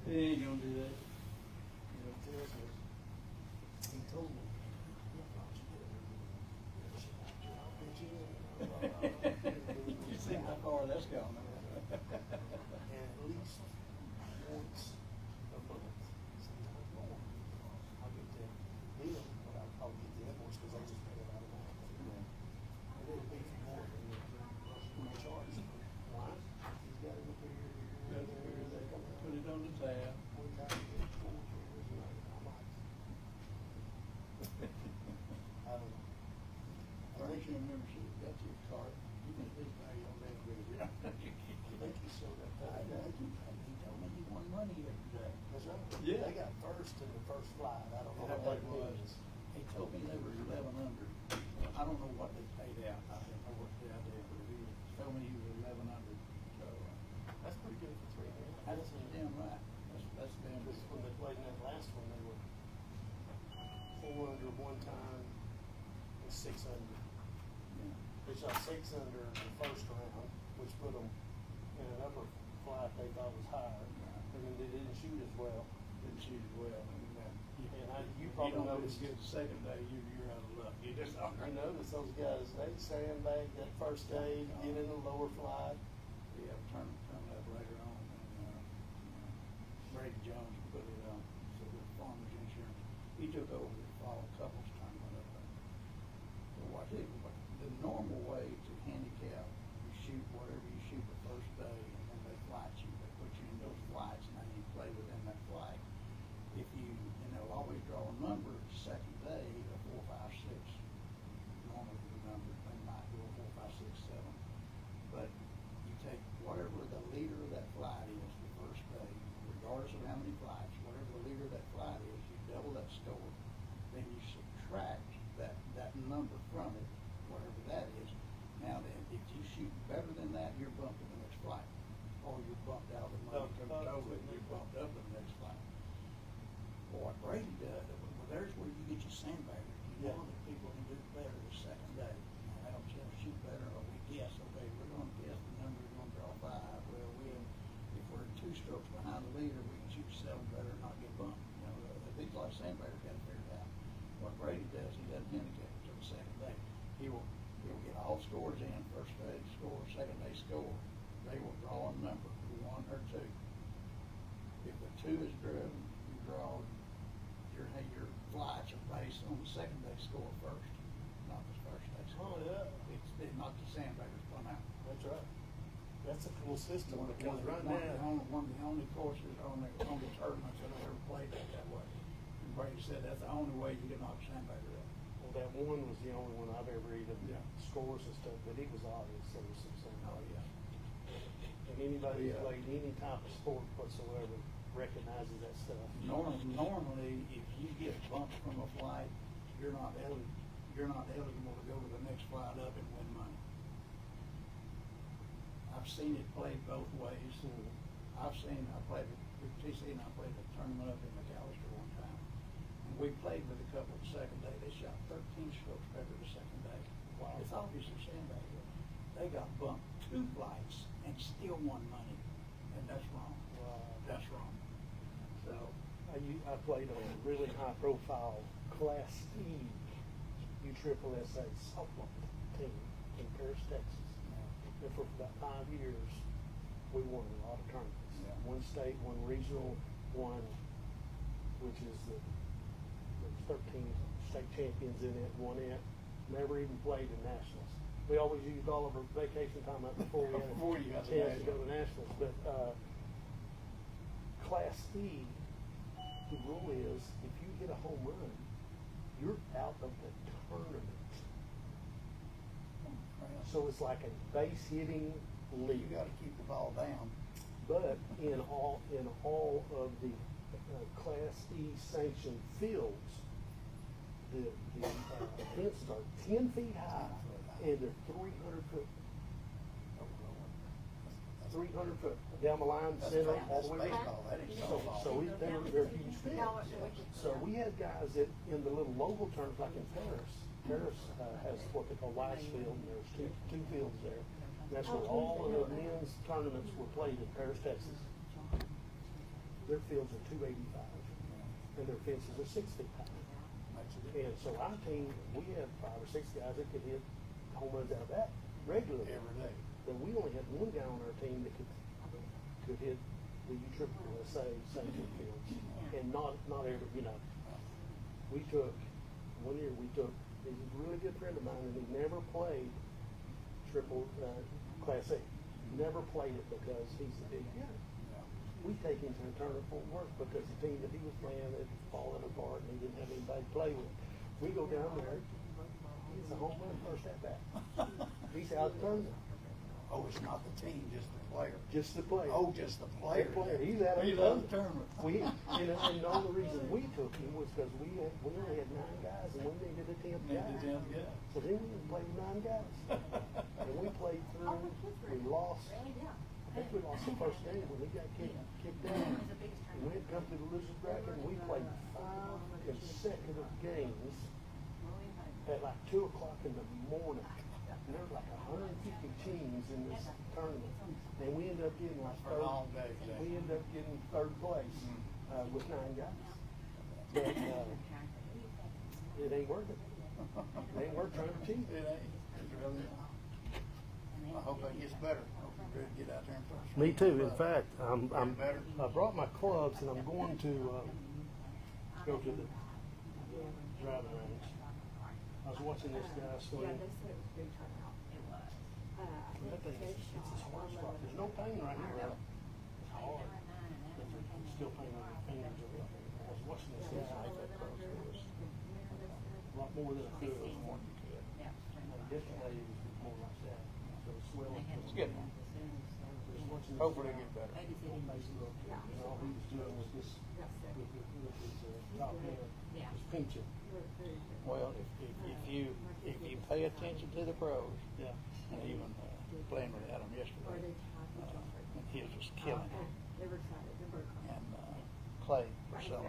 He ain't gonna do that. He told me. You see how far that's gone. And at least once a month, sometimes more, I'll get that bill, but I'll get the invoice because I just pay it out of my account. And it'll be for more than my charge. Why? He's got it up here, Put it on the tab. one time, he did 4 years, and I'm like, I don't know. I think you remember she got your card. You can at least buy your own damn good. I think he showed up that day. He told me he won money every day. That's right. Yeah. They got first in the first flight. I don't know That's what what that it was. was. He told me they were 1100. I don't know what they paid out. I don't know what they did, but he told me he was 1100. So That's pretty good for 3 games. that's damn right. That's damn Because good. when they played in that last one, they were 4 under one time and 6 under. Yeah. They shot 6 under in the first round, which put them in an upper flight they thought was higher. And then they didn't shoot as well. Didn't shoot as well. And you You probably don't noticed. get the second day, you're out of luck. You just I noticed those guys, they sandbag that first day, get in the lower flight. Yeah, turn up later on, and Brady Jones put it on, so the Farmers Insurance, he took over the fall couples tournament up there. So the normal way to handicap, you shoot whatever you shoot the first day, and then they flight you, they put you in those flights, and then you play within that flight. And they'll always draw a number, second day, a 4, 5, 6, normally the number, they might go 4, 5, 6, 7. But you take whatever the leader of that flight is the first day, regardless of how many flights, whatever the leader of that flight is, you double that score. Then you subtract that number from it, whatever that is. Now then, if you shoot better than that, you're bumped in the next flight. Or you're bumped out of the money, you're bumped up in the next flight. What Brady does, well, there's where you get your sandbaggers. You know that people can do better the second day. Now, they don't shoot better, or we guess, okay, we're gonna guess the number, we're gonna draw 5. Well, if we're 2 strokes behind the leader, we can shoot 7 better and not get bumped. You know, these like sandbaggers got to figure it out. What Brady does, he doesn't handicap until the second day. He'll get all scores in, first day score, second day score. They will draw a number, 1 or 2. If the 2 is driven, you draw your flights are based on the second day score first, not the first day score. Oh, yeah. It's not the sandbaggers come out. That's right. That's a cool system because right One now. of the only courses on the tournaments that I ever played that way. And Brady said that's the only way you can knock sandbagger up. Well, that one was the only one I've ever even scores and stuff, but it was obvious there was some sand. Oh, yeah. And anybody who played any type of sport whatsoever recognizes that stuff. Normally, if you get bumped from a flight, you're not eligible to go to the next flight up and win money. I've seen it played both ways. I played with TC and I played a tournament up in McAllister one time. And we played with a couple the second day. They shot 13 strokes better the second day. Wow. It's obviously sandbagging. They got bumped 2 flights and still won money. And that's wrong. That's wrong. So I played on a really high profile Class E USSSA softball team in Paris, Texas. And for about 5 years, we won a lot of tournaments. Yeah. One state, one regional, one, which is there's 13 state champions in it, won it. Never even played in nationals. we always used all of our vacation time up before we had Before you a got to chance to go nationals. to nationals. But Class E, the rule is if you hit a home run, you're out of the tournament. So it's like a base hitting league. You gotta keep the ball down. But in all of the Class E sanctioned fields, the fences are 10 feet high and they're 300 foot. 300 foot down the line, That's center, ba- all the way that's around. baseball, that ain't So, softball. so they're huge fields. So we had guys that in the little local tournaments, like in Paris. Paris has what they call Wise Field, and there's two fields there. And that's where all of the men's tournaments were played in Paris, Texas. Their fields are 285, and their fences are 6 feet high. And so our team, we had 5 or 6 guys that could hit home runs out of that regularly. Every day. But we only had one guy on our team that could hit the U-triple-USA sanctioned fields, and not every, we took, one year we took, he's a really good friend of mine, and he never played Class A. Never played it because he's a big hitter. We take him to the tournament for work because the team that he was playing had fallen apart and he didn't have anybody to play with. We go down there, it's a home run first at bat. He's out of the tournament. Oh, it's not the team, just the player. Just the player. Oh, just the player. He's out of the tournament. tournament. And the only reason we took him was because we only had 9 guys and we needed a 10th guy. So then we played 9 guys. And we played through, we lost, I think we lost the first game when he got kicked out. And we had come to the losers bracket and we played 5 consecutive games at like 2 o'clock in the morning. And there were like 150 teams in this tournament, and we ended up getting like third. We ended up getting 3rd place with 9 guys. But it ain't worth it. It ain't worth trying to cheat. It ain't. It's really not. I hope that gets better. I hope you're ready to get out there and first. Me too. In fact, I brought my clubs, and I'm going to go to the driving range. I was watching this guy swing. That thing, it's a hard spot. There's no pain right here. It's hard. There's still pain on your fingers. I was watching this guy. A lot more than I could. Yesterday it was more like that. So it's swelling. It's getting there. Hopefully it gets better. Facebook, and all he was doing was this with his top hand, just pinching. Well, if you pay attention to the pros, Yeah. and even playing with Adam yesterday, and his was killing it. And Clay Priscilla,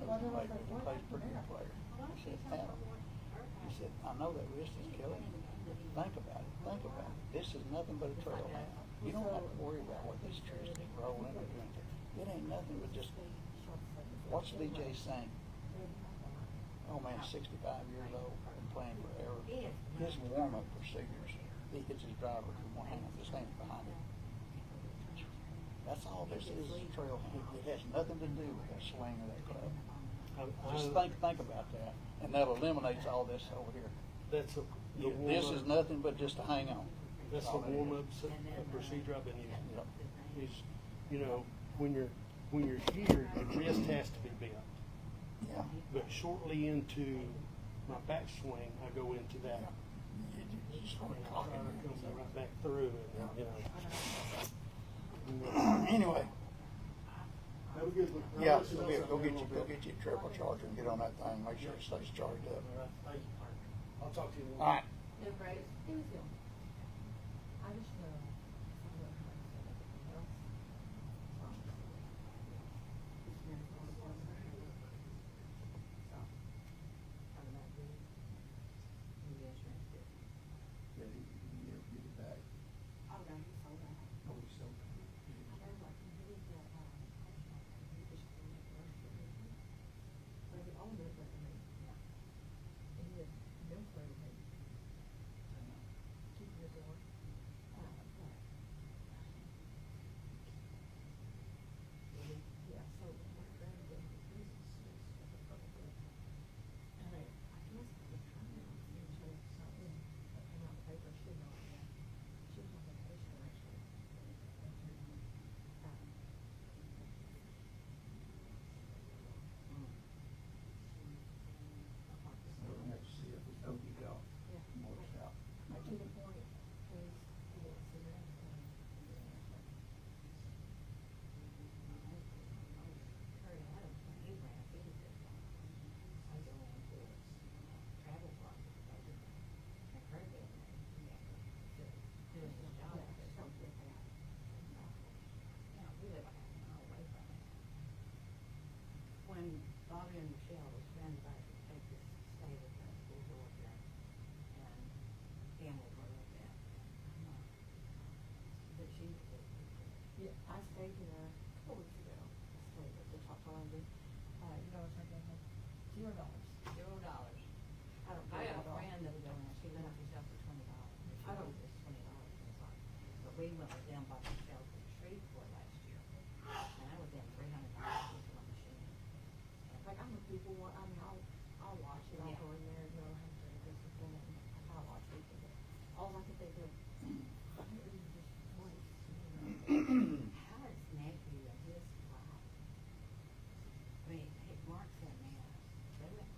Clay's a pretty good player. He said, Adam, he said, I know that wrist is killing you. Think about it. Think about it. This is nothing but a trail man. You don't have to worry about what these trees keep rolling or doing. It ain't nothing but just watch DJ sing. Oh man, 65 years old and playing forever. His warm-up procedures, he hits his driver with one hand, his hand behind him. That's all this is a trail hand. It has nothing to do with that swing of that club. Just think about that, and that eliminates all this over here. That's This is nothing but just a hang on. That's the warm-up procedure I've been using. Is, when you're here, your wrist has to be bent. Yeah. But shortly into my backswing, I go into that. You just want to And I cock try to it. come right back through it. Anyway, Have a good one. yeah, go get you a triple charger and get on that thing. Make sure it stays charged up. All right, thank you. I'll talk to you later. All right. Yeah, you get it back. Oh, he's so $0. $0. I don't I care had a at all. friend the other day, and she let herself for $20. I don't- It's $20. It's like, but we went with them by themselves to the street for last year, and that was in $300 just one machine. Like, I'm a people one, I mean, I'll watch it, I'll Yeah. go in there, you know, I have to discipline it, and I'll watch people, but all I can think of, I don't even just once, How is nephew and his wife? I mean, Mark said, man, they went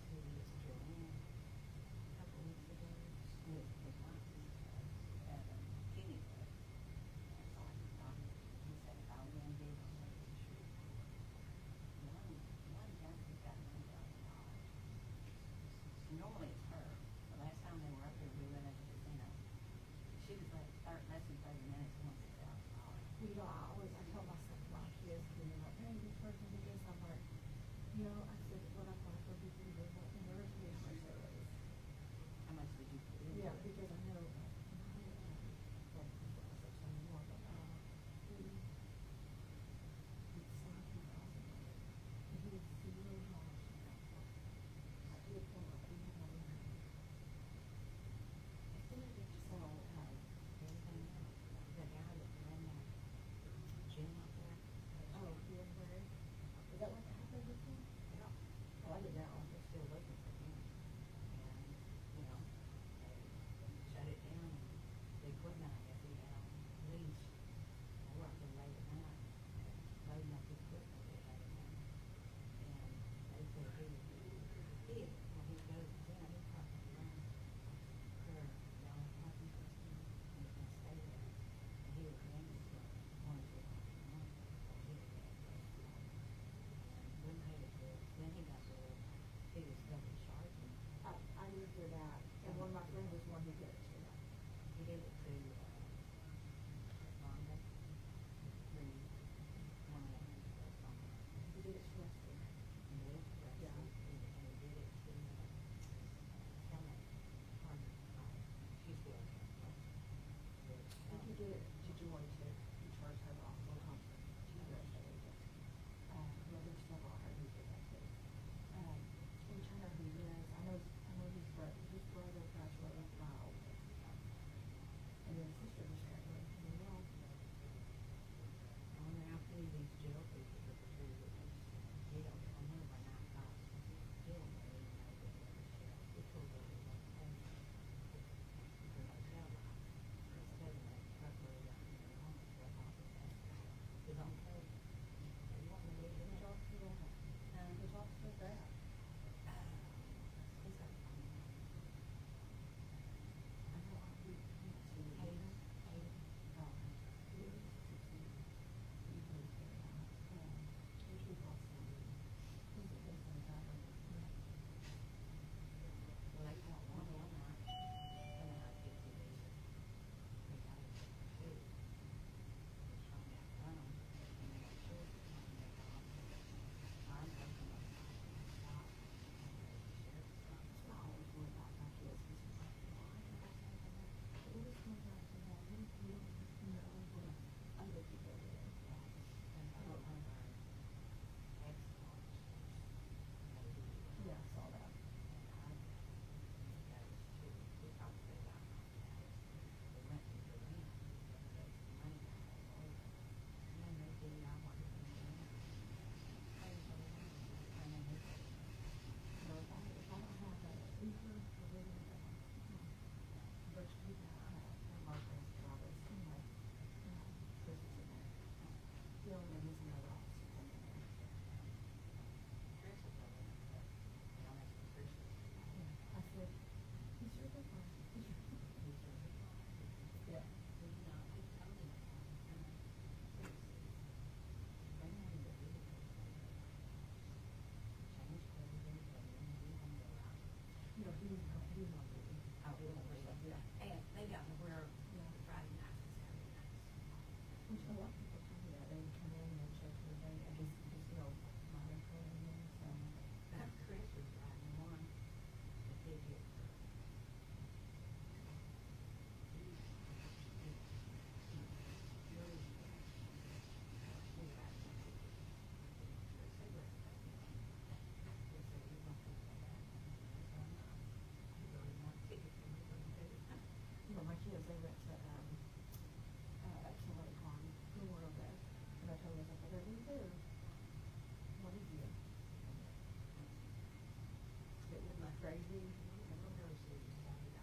crazy, we'll go see about it.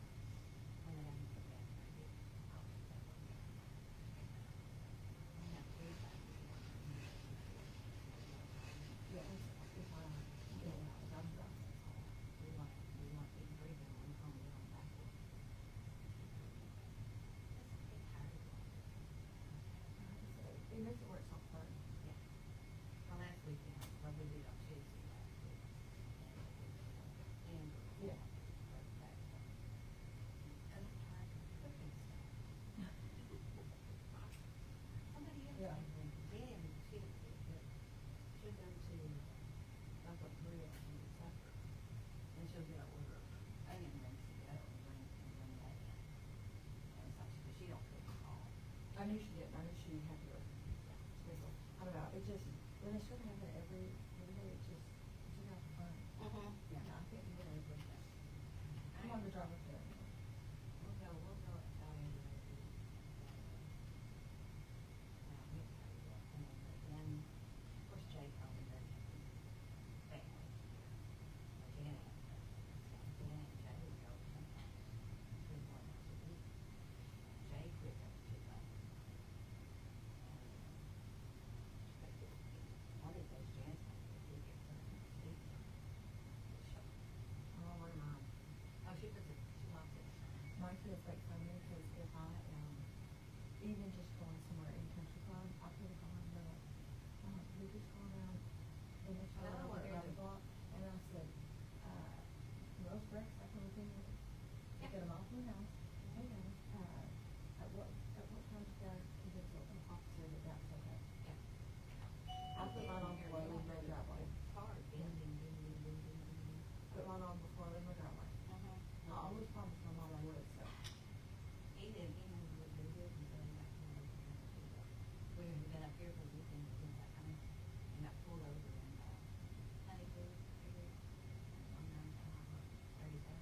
When I got into bed, maybe I'll take that one. I have three factors. Yeah, if I get out, I'm drunk, that's all. We want these three going, on the way backward. It makes it work so fun. Yeah. Well, last weekend, what we did on Tuesday last week. And, yeah. And I'm tired of cooking stuff. Somebody else Yeah. made one, Dan, she go to Buffalo Grill and get supper. And she'll get an order of onion rings to go and bring that in. And it's like, but she don't cook at all. I knew she didn't, I knew she had to, schedule. I don't know, it just, when they start having it every day, it just, you have fun. Yeah, I can't do that every day. I'm on the drive up there. We'll go Italian restaurant. Now, we have to go, and then, of course, Jay probably doesn't have his family here. But Janet and Jay would go sometimes, 3 or 4 nights a week. Jay quit after 2 months. One of those Jan's going to get something to eat. Oh, my mom. Oh, she likes it. My kids make fun of me because if I, even just going somewhere in country club, I could have gone, we just go around the next I don't door want around to. the block, and I said, roast breaks, I can look in there, get them off my house, hey guys, at what time do you guys, if it's an officer that that's okay? I put mine on before I leave my driveway. Hard, ding, ding, ding, ding, ding, ding, ding. Put mine on before I leave my driveway. I always promised my mom I would, so. He never would do it until he got pulled over. We had been up here for the weekend, and got pulled over in, Honeypoo, area, 195, 37.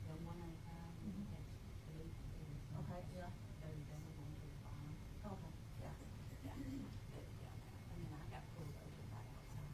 The 195, Mhm. that's the loop, Okay, yeah. 37, going to the farm. Okay, yeah. Yeah. And then I got pulled over right outside.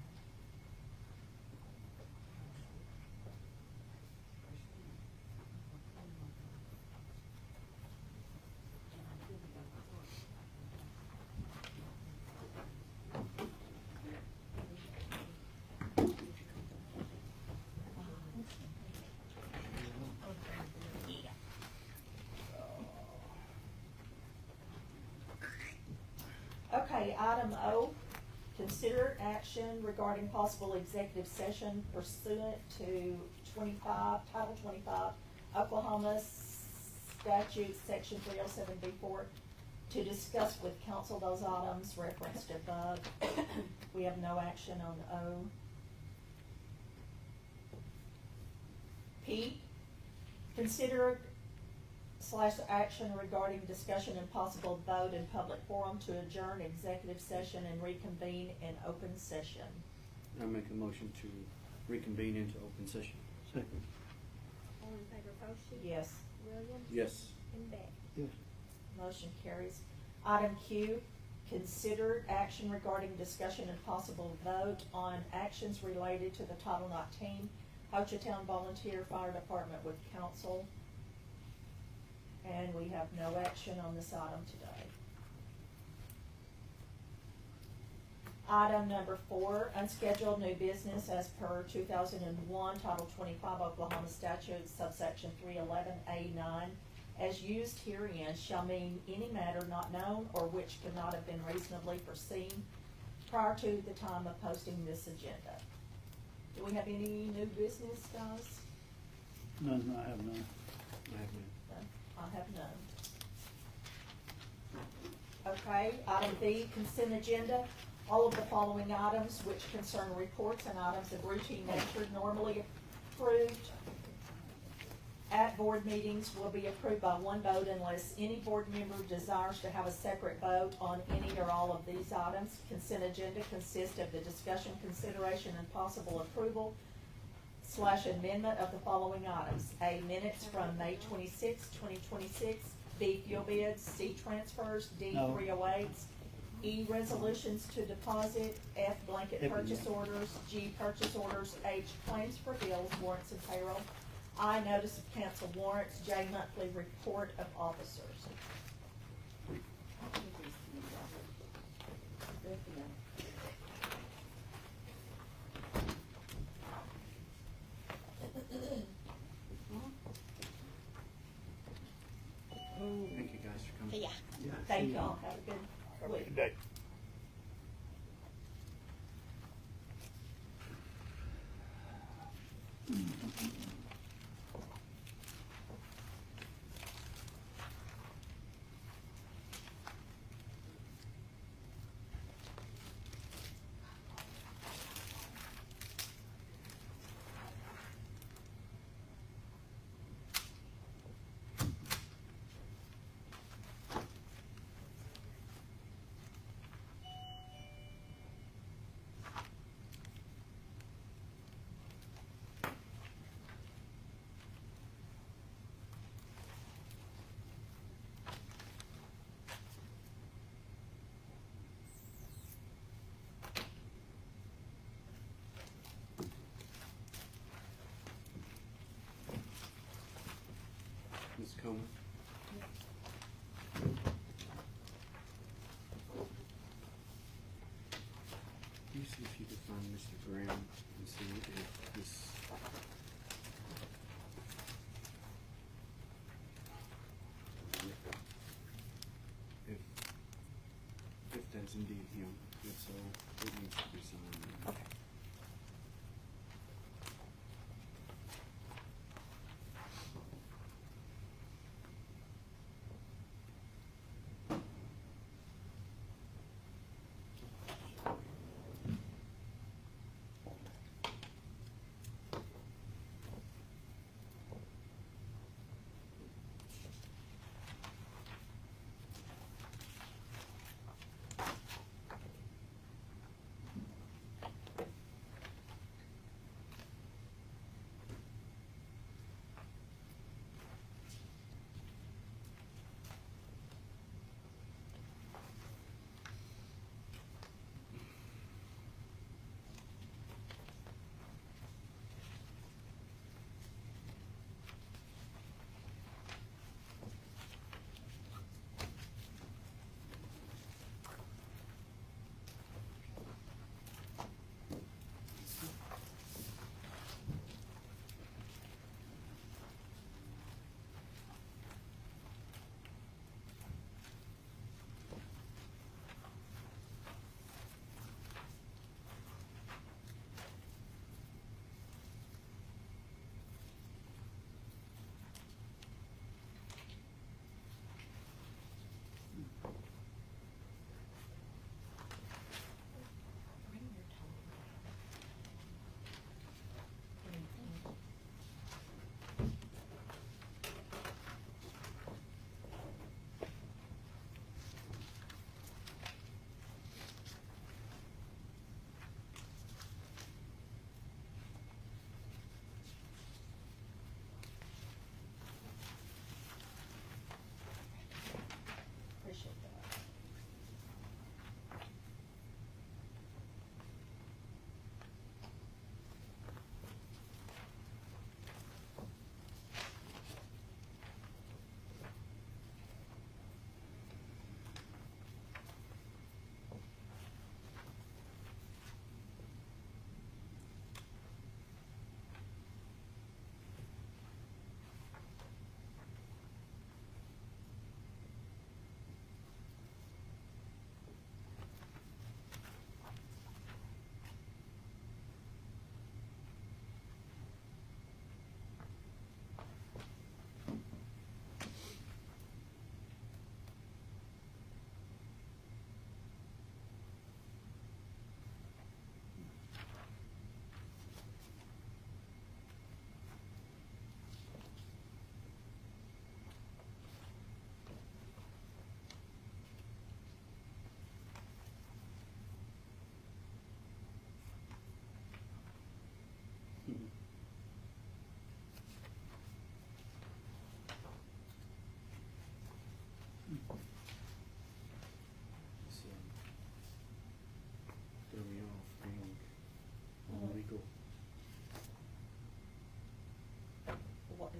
Okay, item O, consider action regarding possible executive session pursuant to Title 25, Oklahoma statute, section 307B4, to discuss with council those items referenced above. We have no action on O. P, consider / action regarding discussion and possible vote in public forum to adjourn executive session and reconvene in open session. I make a motion to reconvene into open session. Second. All in favor, Foshee? Yes. Williams? Yes. And Beck? Yes. Motion carries. Item Q, consider action regarding discussion and possible vote on actions related to the Title 19 Hochatown Volunteer Fire Department with council. And we have no action on this item today. Item number 4, unscheduled new business as per 2001 Title 25 Oklahoma statute subsection 311A9, as used herein shall mean any matter not known or which could not have been reasonably foreseen prior to the time of posting this agenda. Do we have any new business, guys? None, I have none. I have none. None. I have none. Okay, item B, consent agenda. All of the following items which concern reports and items of routine nature normally approved at board meetings will be approved by one vote unless any board member desires to have a separate vote on any or all of these items. Consent agenda consists of the discussion, consideration, and possible approval / amendment of the following items. A, minutes from May 26, 2026. B, fuel bids. C, transfers. D, No. 308s. E, resolutions to deposit. F, blanket purchase orders. G, purchase orders. H, claims for bills, warrants, and payroll. I, notice of cancel warrants. J, monthly report of officers. Thank you guys for coming. Yeah. Thank y'all. Have a good week. Good day. Ms. Coleman? Can you see if you can find Mr. Graham and see if this... If that's indeed him, if so, it needs to be signed. Okay.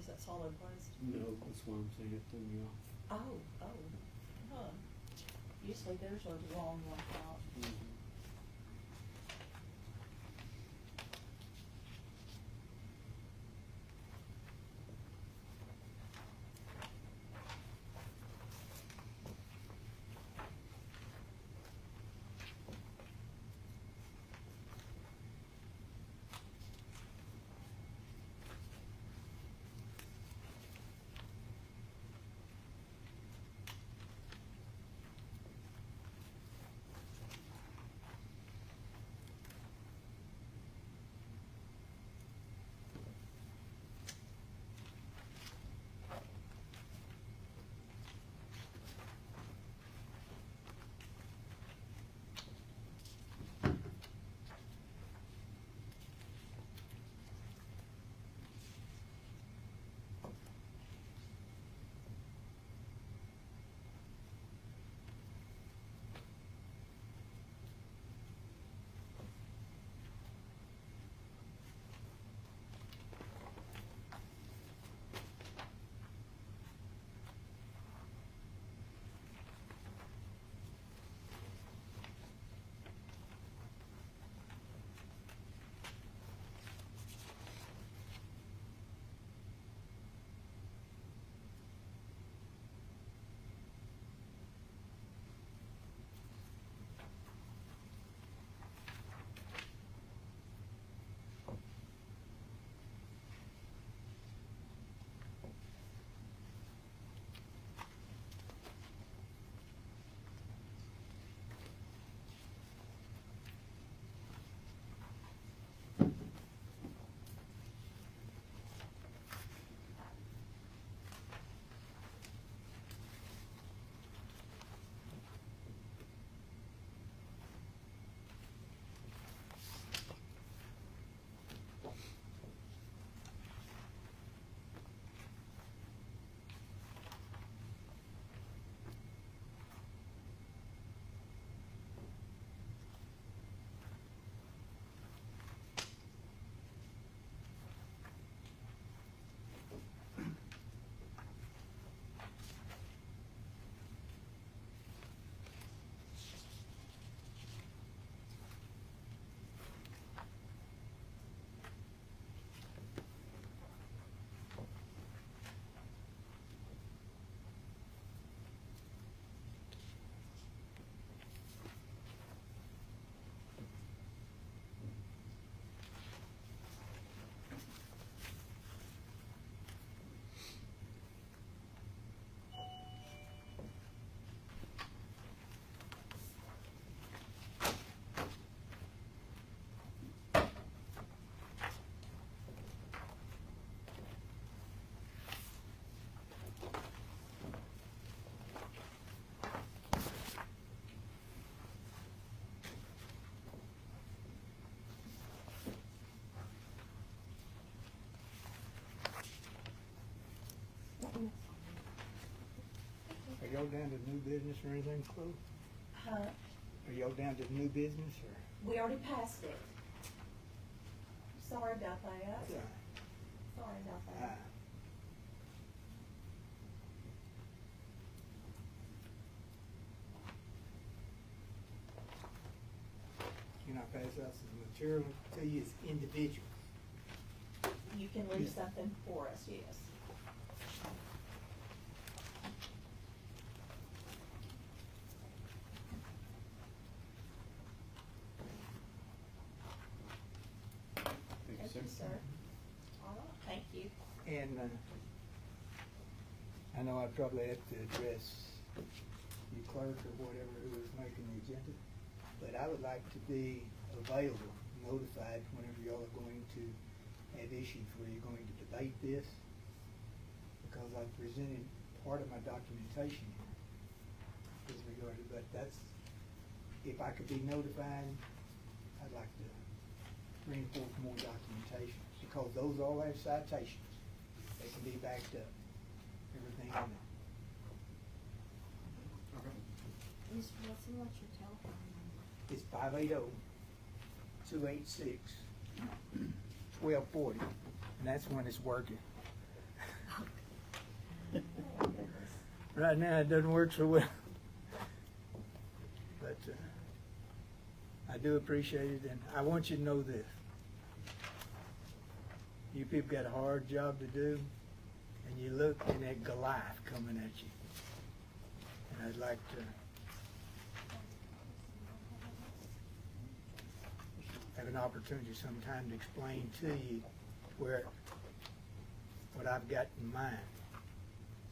is that solid waste? No, that's why I'm saying it threw me off. Huh. Usually there's a long one out. Are y'all down to new business or anything, Chloe? Huh? Are y'all down to new business or? We already passed it. Sorry about that. Yeah. Sorry about that. Can I pass out some material to you as individuals? You can leave something for us, yes. Thank you, sir. All right, thank you. And I know I probably have to address you clerk or whatever who is making the agenda, but I would like to be available, notified whenever y'all are going to have issues where you're going to debate this, because I've presented part of my documentation here with regard to, but that's, if I could be notified, I'd like to bring forth more documentation, because those all have citations. They can be backed up, everything in it. Mr. Wilson, what's your telephone number? It's 580-286-1240, and that's when it's working. Right now, it doesn't work so well. But I do appreciate it, and I want you to know this. You people got a hard job to do, and you're looking at Goliath coming at you. And I'd like to have an opportunity sometime to explain to you what I've got in mind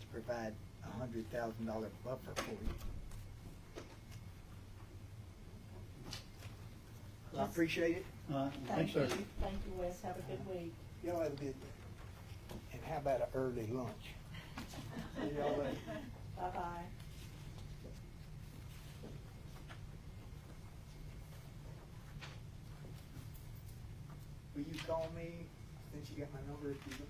to provide $100,000 buffer for you. I appreciate it. Thanks, sir. Thank you, Wes. Have a good week. Y'all have a good day. And how about an early lunch? See y'all later. Bye-bye. Will you call me since you got my number if you don't?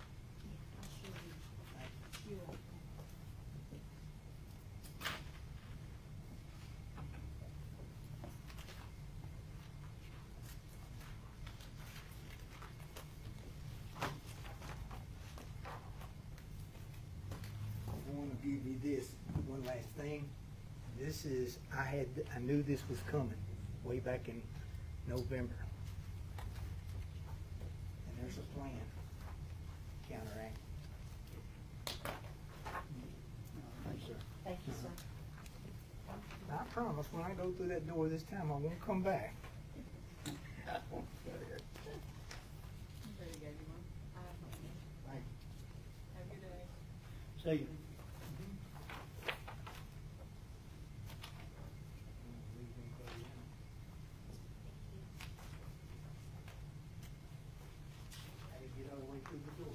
I want to give you this one last thing. This is, I knew this was coming way back in November. And there's a plan, counteract. Thanks, sir. Thank you, sir. I promise when I go through that door this time, I won't come back. Thank you. Have a good day. See you. How do you get all the way through the door?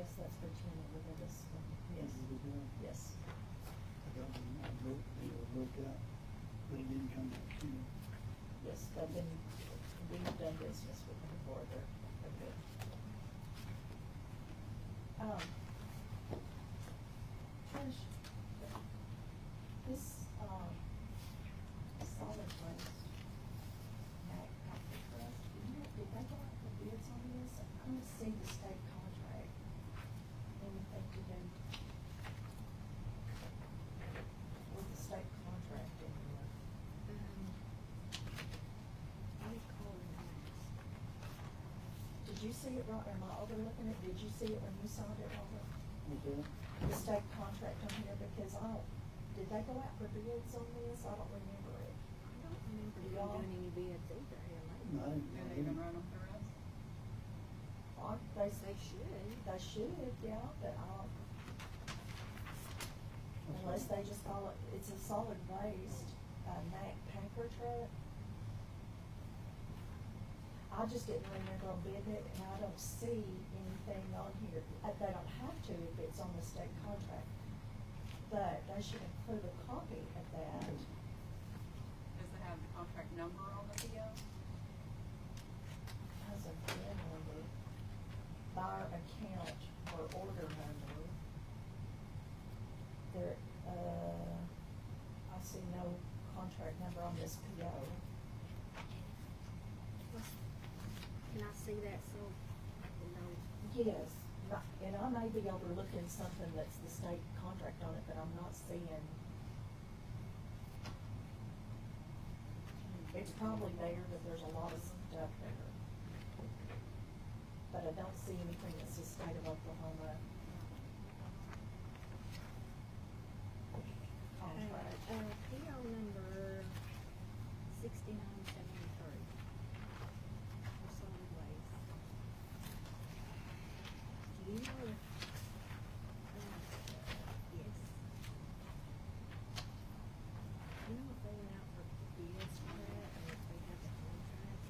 Yes, that's for Janet within this one. Yes, yes. I got them, they were broke out, but it didn't come back to me. Yes, we've done business with them before, they're good. Trish, this, solid waste, Mac Packer Trust, did they go out for bids on this? I couldn't see the state contract, anything to do with the state contract in here. I call it Did you see it, Robert? Am I overlooking it? Did you see it when you signed it, Robert? What's that? The state contract on here, because did they go out for bids on this? I don't remember it. I don't remember them Y'all- doing any bids either here lately. No, I didn't. Are they even run them through us? They They should. They should, yeah, but unless they just call it, it's a solid waste, Mac Packer truck. I just didn't remember them bidding it, and I don't see anything on here. They don't have to if it's on the state contract, but they should include a copy of that. Does it have the contract number on the PO? Has a VIN number, buyer account or order number. There, I see no contract number on this PO. Can I see that so I can know? Yes, and I may be overlooking something that's the state contract on it, but I'm not seeing. It's probably there, but there's a lot of stuff there. But I don't see anything that says state of Oklahoma contract. PO number 6973. For solid waste. Do you know if, yes. Do you know if they went out for bids for that, or if they have the contract?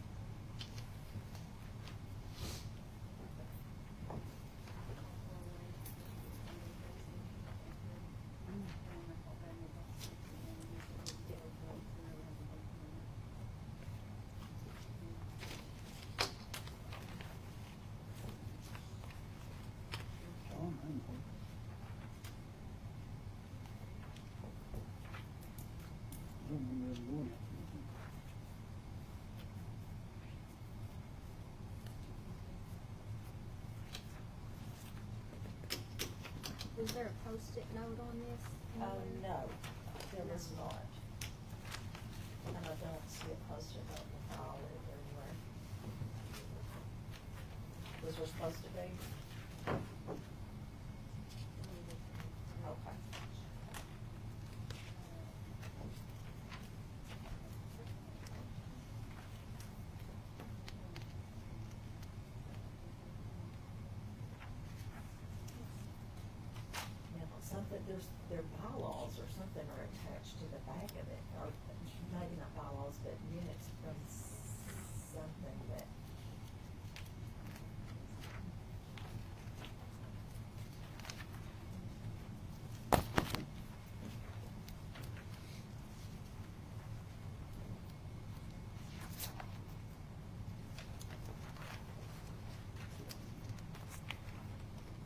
John, I don't know. I don't remember ever going out for anything. Was there a post-it note on this? No, there was not. And I don't see it posted on the file anywhere. Was there supposed to be? Okay. Now, their bylaws or something are attached to the back of it, or maybe not bylaws, but minutes from something that.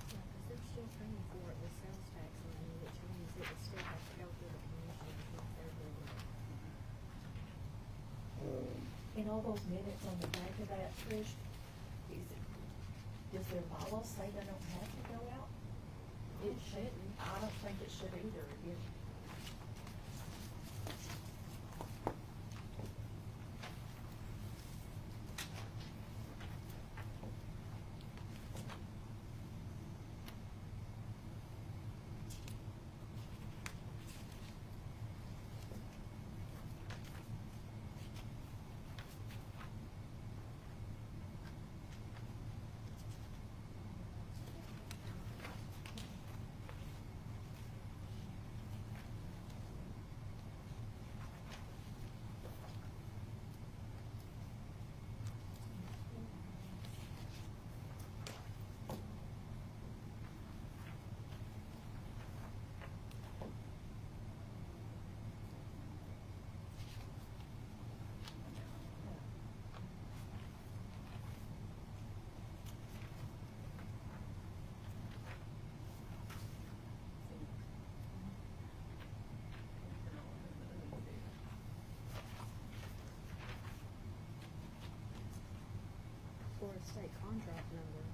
Because they're still paying for it with sales tax money, which means it would still have to go through the commissioners if they're doing it. In all those minutes on the back of that, Trish, does their bylaws say they don't have to go out? It shouldn't. I don't think it should either. a state contract number.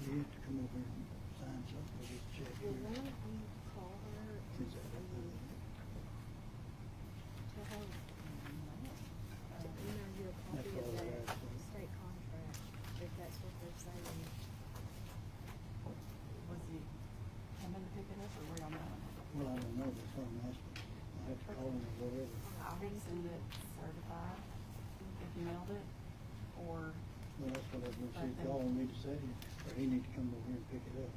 You have to come over and sign something for this check Well, here. why don't you call her and Is that tell her, email you a copy That's of all I that asked for. state contract, if that's what they're saying. Was he coming to pick it up, or where y'all going? Well, I don't know, that's what I'm asking. I have to call him or whatever. I would send it certified, if you mailed it, or Well, that's what I was gonna say, if y'all want me to say it, or he need to come over here and pick it up.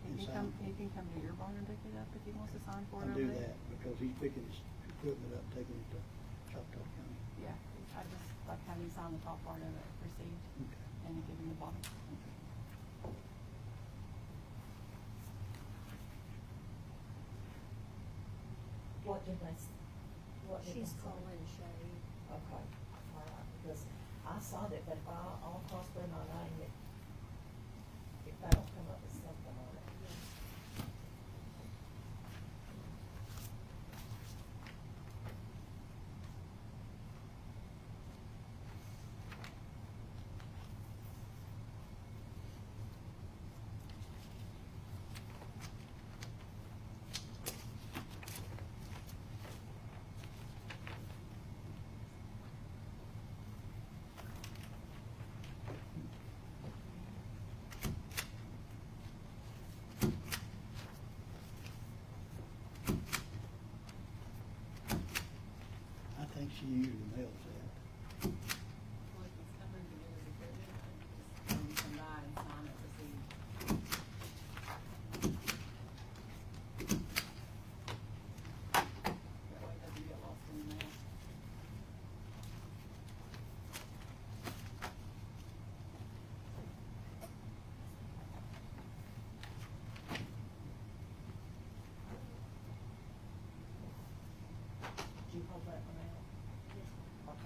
And sign. he can come to your barn and pick it up if he wants to sign for it I'll over do there. that, because he's picking his equipment up, taking it to Choctaw County. Yeah, I just like having you sign the top part of it, received, Okay. and then give him the bottom. What did they, what did they She's say? calling Shay. Okay, all right, because I saw that, but if I'll cross through my name, if they don't come up with something on it. I think she usually mails that. Well, if it's coming together to put it, just you come by and sign it, receive. That way it doesn't get lost in the mail. Do you hold that one out? Okay.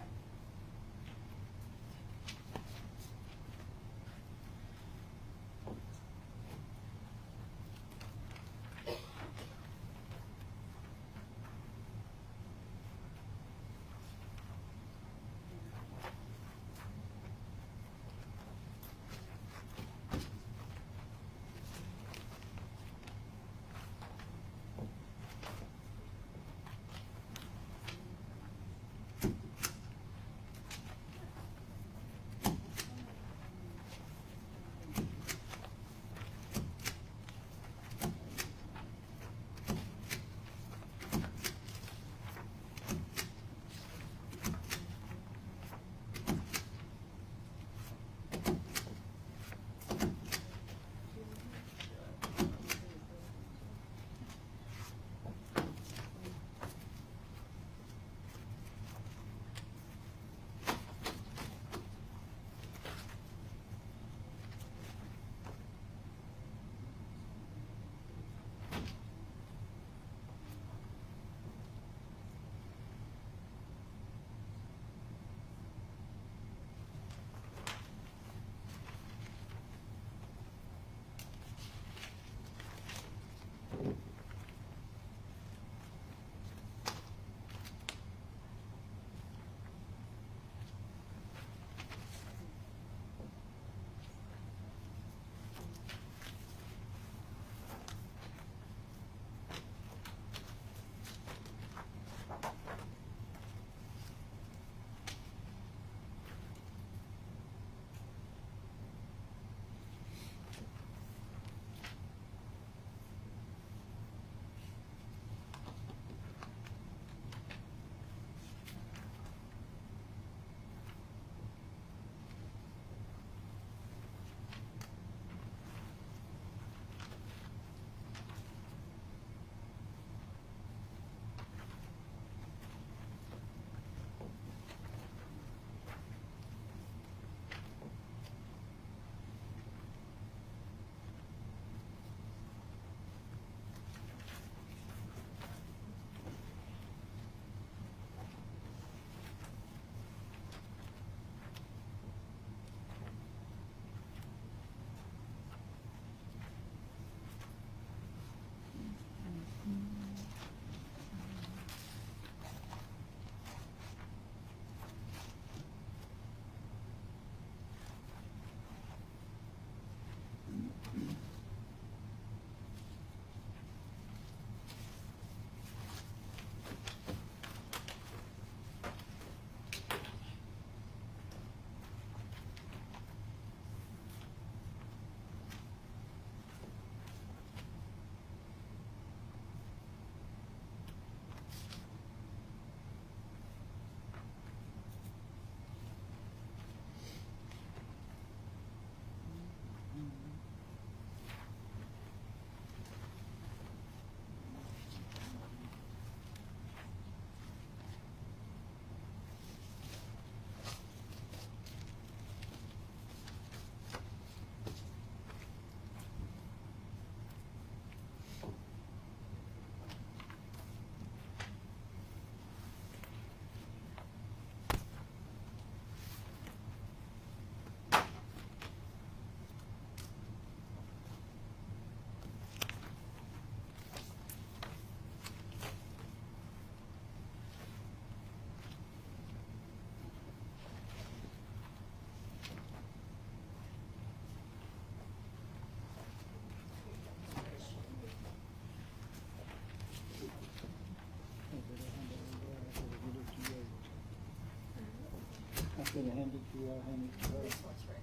Should have handed to you, I handed to her. This one's ready.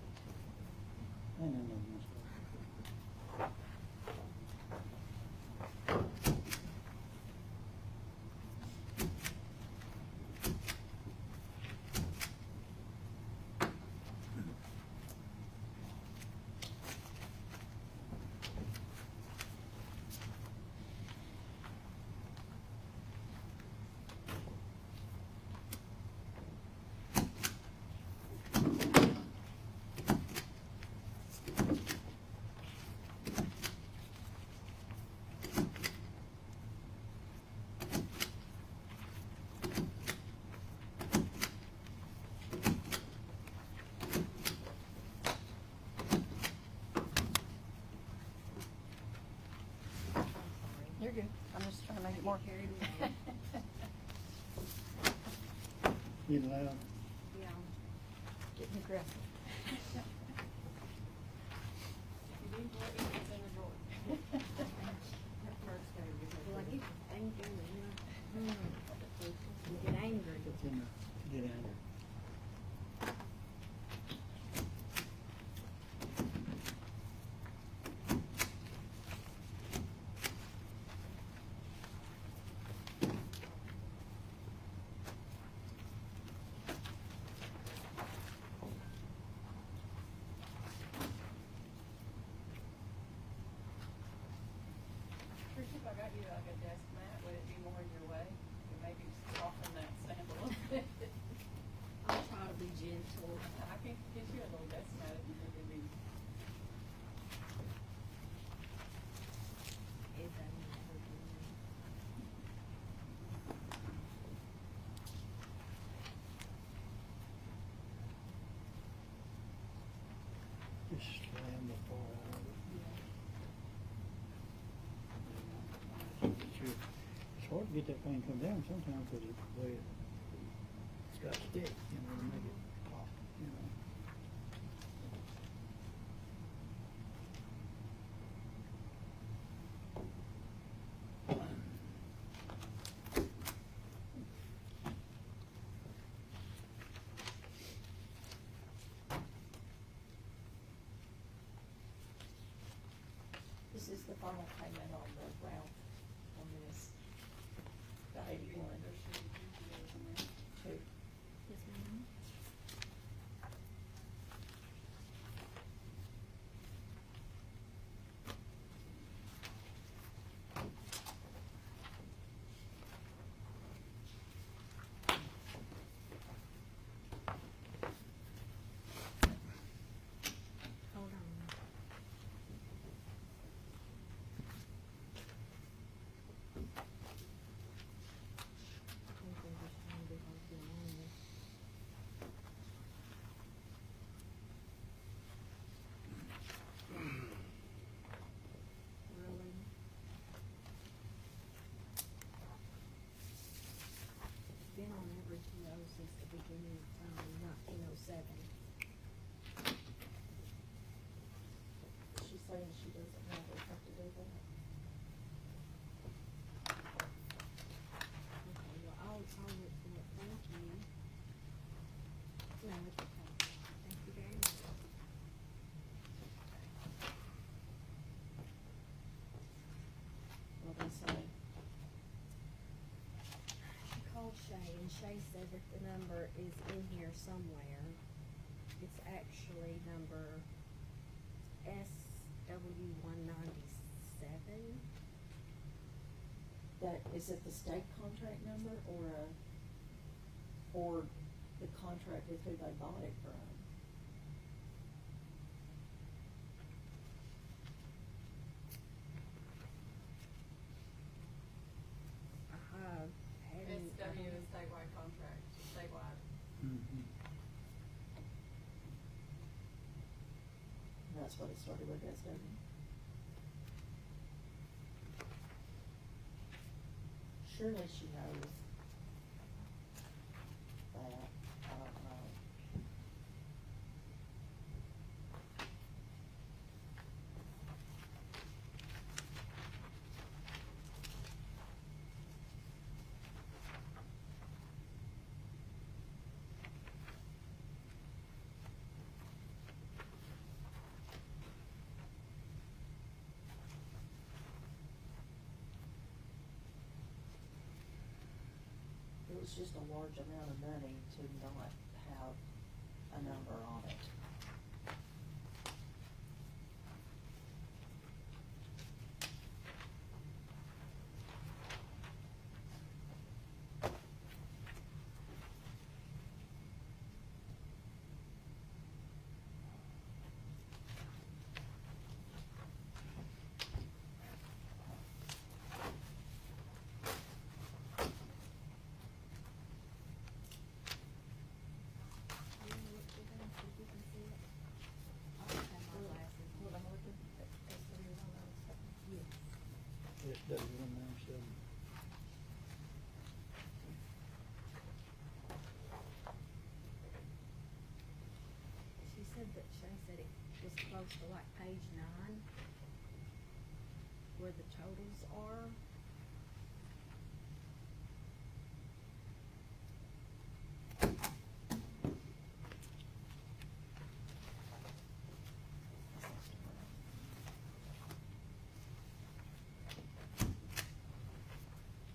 I know, no, no. You're good. I'm just trying to make it more. Getting loud. Yeah. Getting aggressive. Like it's angry, you know. You get angry. Get angry. Tricia, if I got you like a desk mat, would it be more in your way? And maybe soften that sand a little bit. I'll try to be gentle. I can get you a little desk mat if you think it'd be. It doesn't matter to me. Just slam the floor out of it. It's hard to get that thing come down sometimes because of the way it's got stick, you know, to make it pop, you know. This is the final payment on the round, on this, the 81. Two. Yes, ma'am. Hold on. I think they're just trying to hold you on this. Really? It's been on every PO since the beginning of time, 1907. She's saying she doesn't have to do that. Okay, well, I'll look for it, thank you. No, it's okay, thank you very much. Well, they say, She called Shay, and Shay said that the number is in here somewhere. It's actually number SW 197. that, is it the state contract number or the contract with who they bought it from? SW is statewide contract, statewide. Mhm. That's what it started with, SW. Surely she knows that, I don't know. it's just a large amount of money to not have a number on it. SW1997. She said that Shay said it was close to like page 9, where the totals are.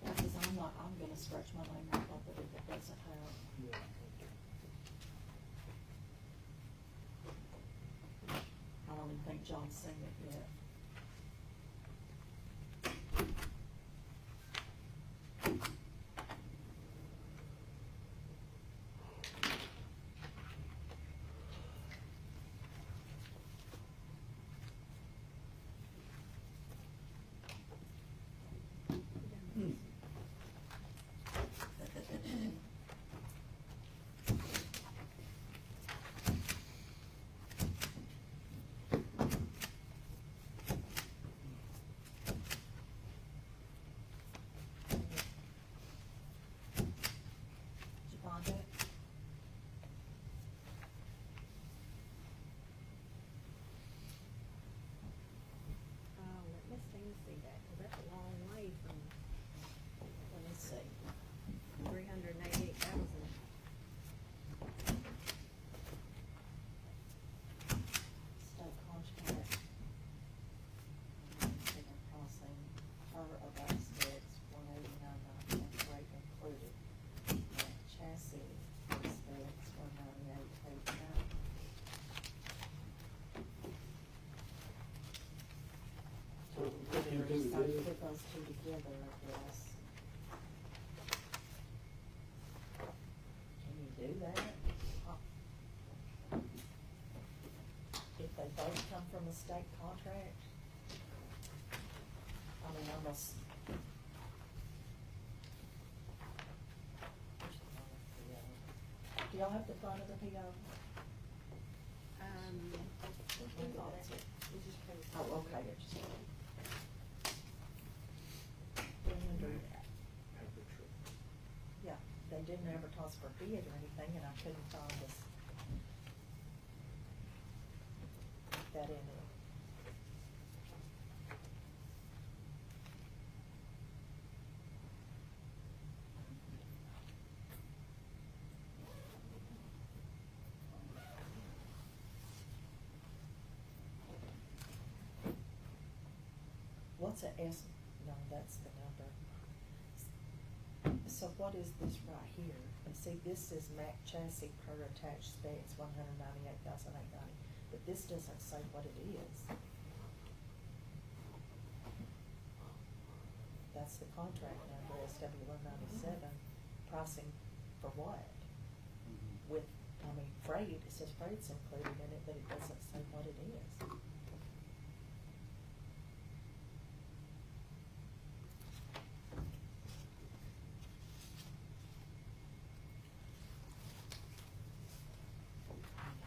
Because I'm gonna scratch my name right off of it if it doesn't have. Yeah. I don't even think John's seen it yet. Did you find it? Let Miss Tina see that, 'cause that's a long way from Let me see. 388,000. State contract. Signature crossing, her of aspects, 189.90, and freight included. And chassis specs, 198.89. So we put them two So together? put those two together, I guess. Can you do that? If they both come from a state contract? I mean, almost. Where's the front of the PO? Do y'all have the front of the PO? We got it. We just paid. Oh, okay, it's just. 300. Yeah, they didn't advertise for bid or anything, and I couldn't find this. That in it. What's a S? No, that's the number. So what is this right here? And see, this is Mac chassis per attached specs, 198,890, but this doesn't say what it is. That's the contract number, SW197, pricing for what? With, I mean, freight, it says freight's included in it, but it doesn't say what it is.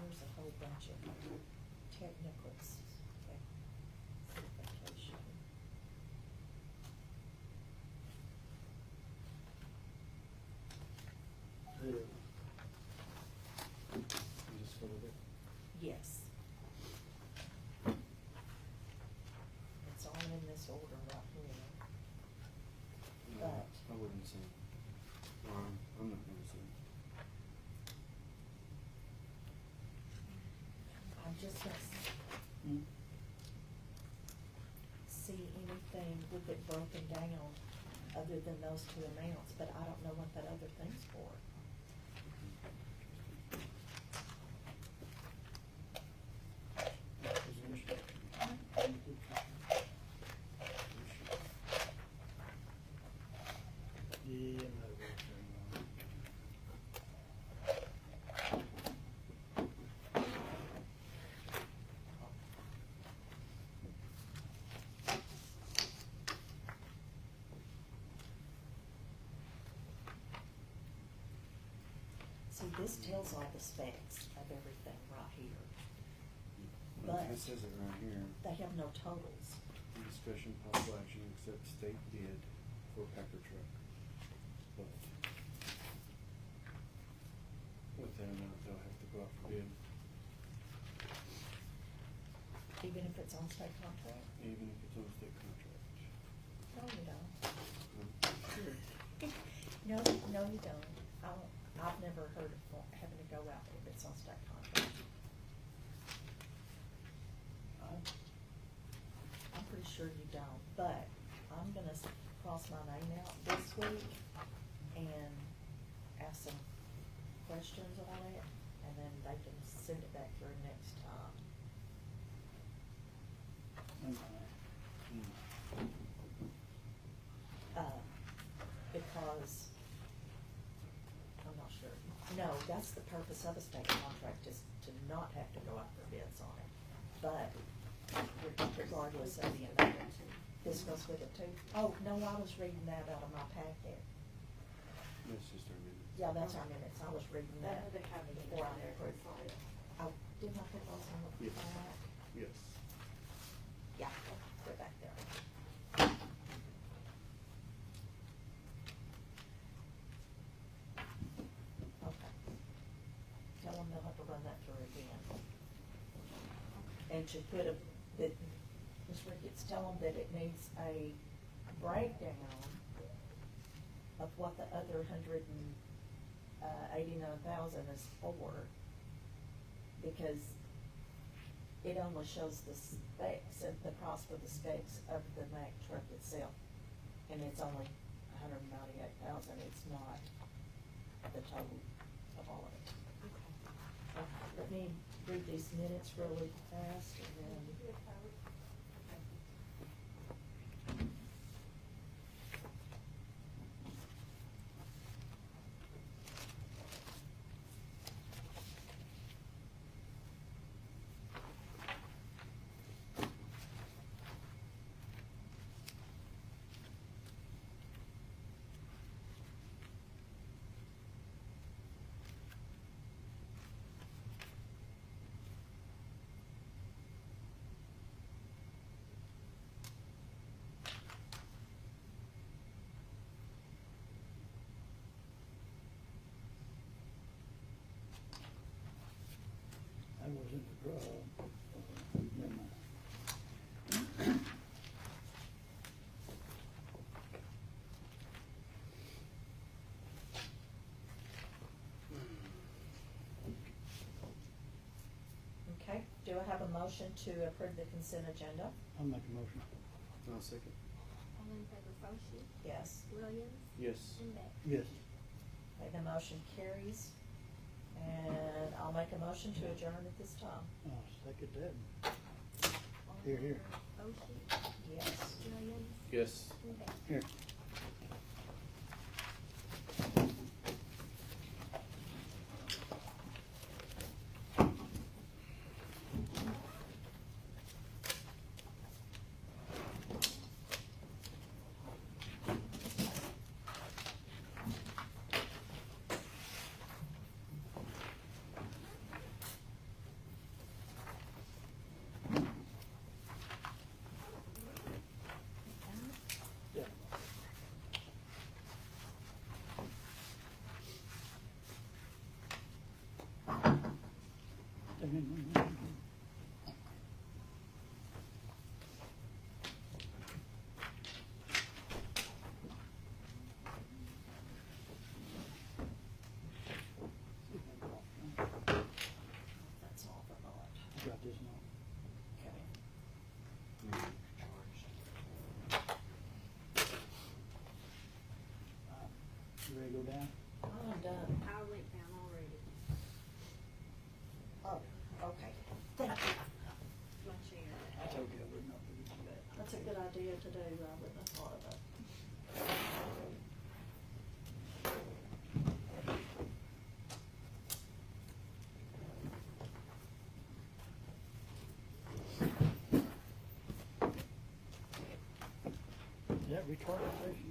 Here's a whole bunch of technical specification. Yeah. Just go with it. Yes. It's all in this order right here. No, But- I wouldn't say. I'm not gonna say. I'm just gonna see anything with it broken down other than those two amounts, but I don't know what that other thing's for. Yeah, See, this tells all the specs of everything right here, Well, but it says it right here. they have no totals. Discussion possible action accept state bid for Packer truck. But with that amount, they'll have to go out for bid, Even if it's on state contract? even if it's on a state contract. No, you don't. Sure. No, no, you don't. I've never heard of having to go out if it's on state contract. I'm pretty sure you don't, but I'm gonna cross my name out this week and ask some questions on it, and then they can send it back through next time. Because, I'm not sure. No, that's the purpose of a state contract, is to not have to go out for bids on it. But regardless of the amount, this goes with it too. Oh, no, I was reading that out of my packet. That's just our minutes. Yeah, that's our minutes. I was reading that They have it in before I there. approved it. Oh, didn't I put those on the Yes. back? Yes. Yeah, they're back there. Okay. Tell them they'll have to run that through again. And to put that, Ms. Ricketts, tell them that it needs a breakdown of what the other $189,000 is for, because it only shows the specs, and the price for the specs of the Mack truck itself, and it's only $198,000. It's not the total of all of it. Okay, let me read these minutes really fast, and then. I was in the draw. Never mind. Okay, do I have a motion to approve the consent agenda? I'll make a motion. I'll second. All in favor, Foshee, Yes. Williams, Yes. and Beck. Yes. Okay, the motion carries, and I'll make a motion to adjourn at this time. I'll second that. All in Here, here. favor, Foshee, Yes. Williams, Yes. and Beck. Here. Yeah. to do, I wouldn't have thought of it. Is that retarded station?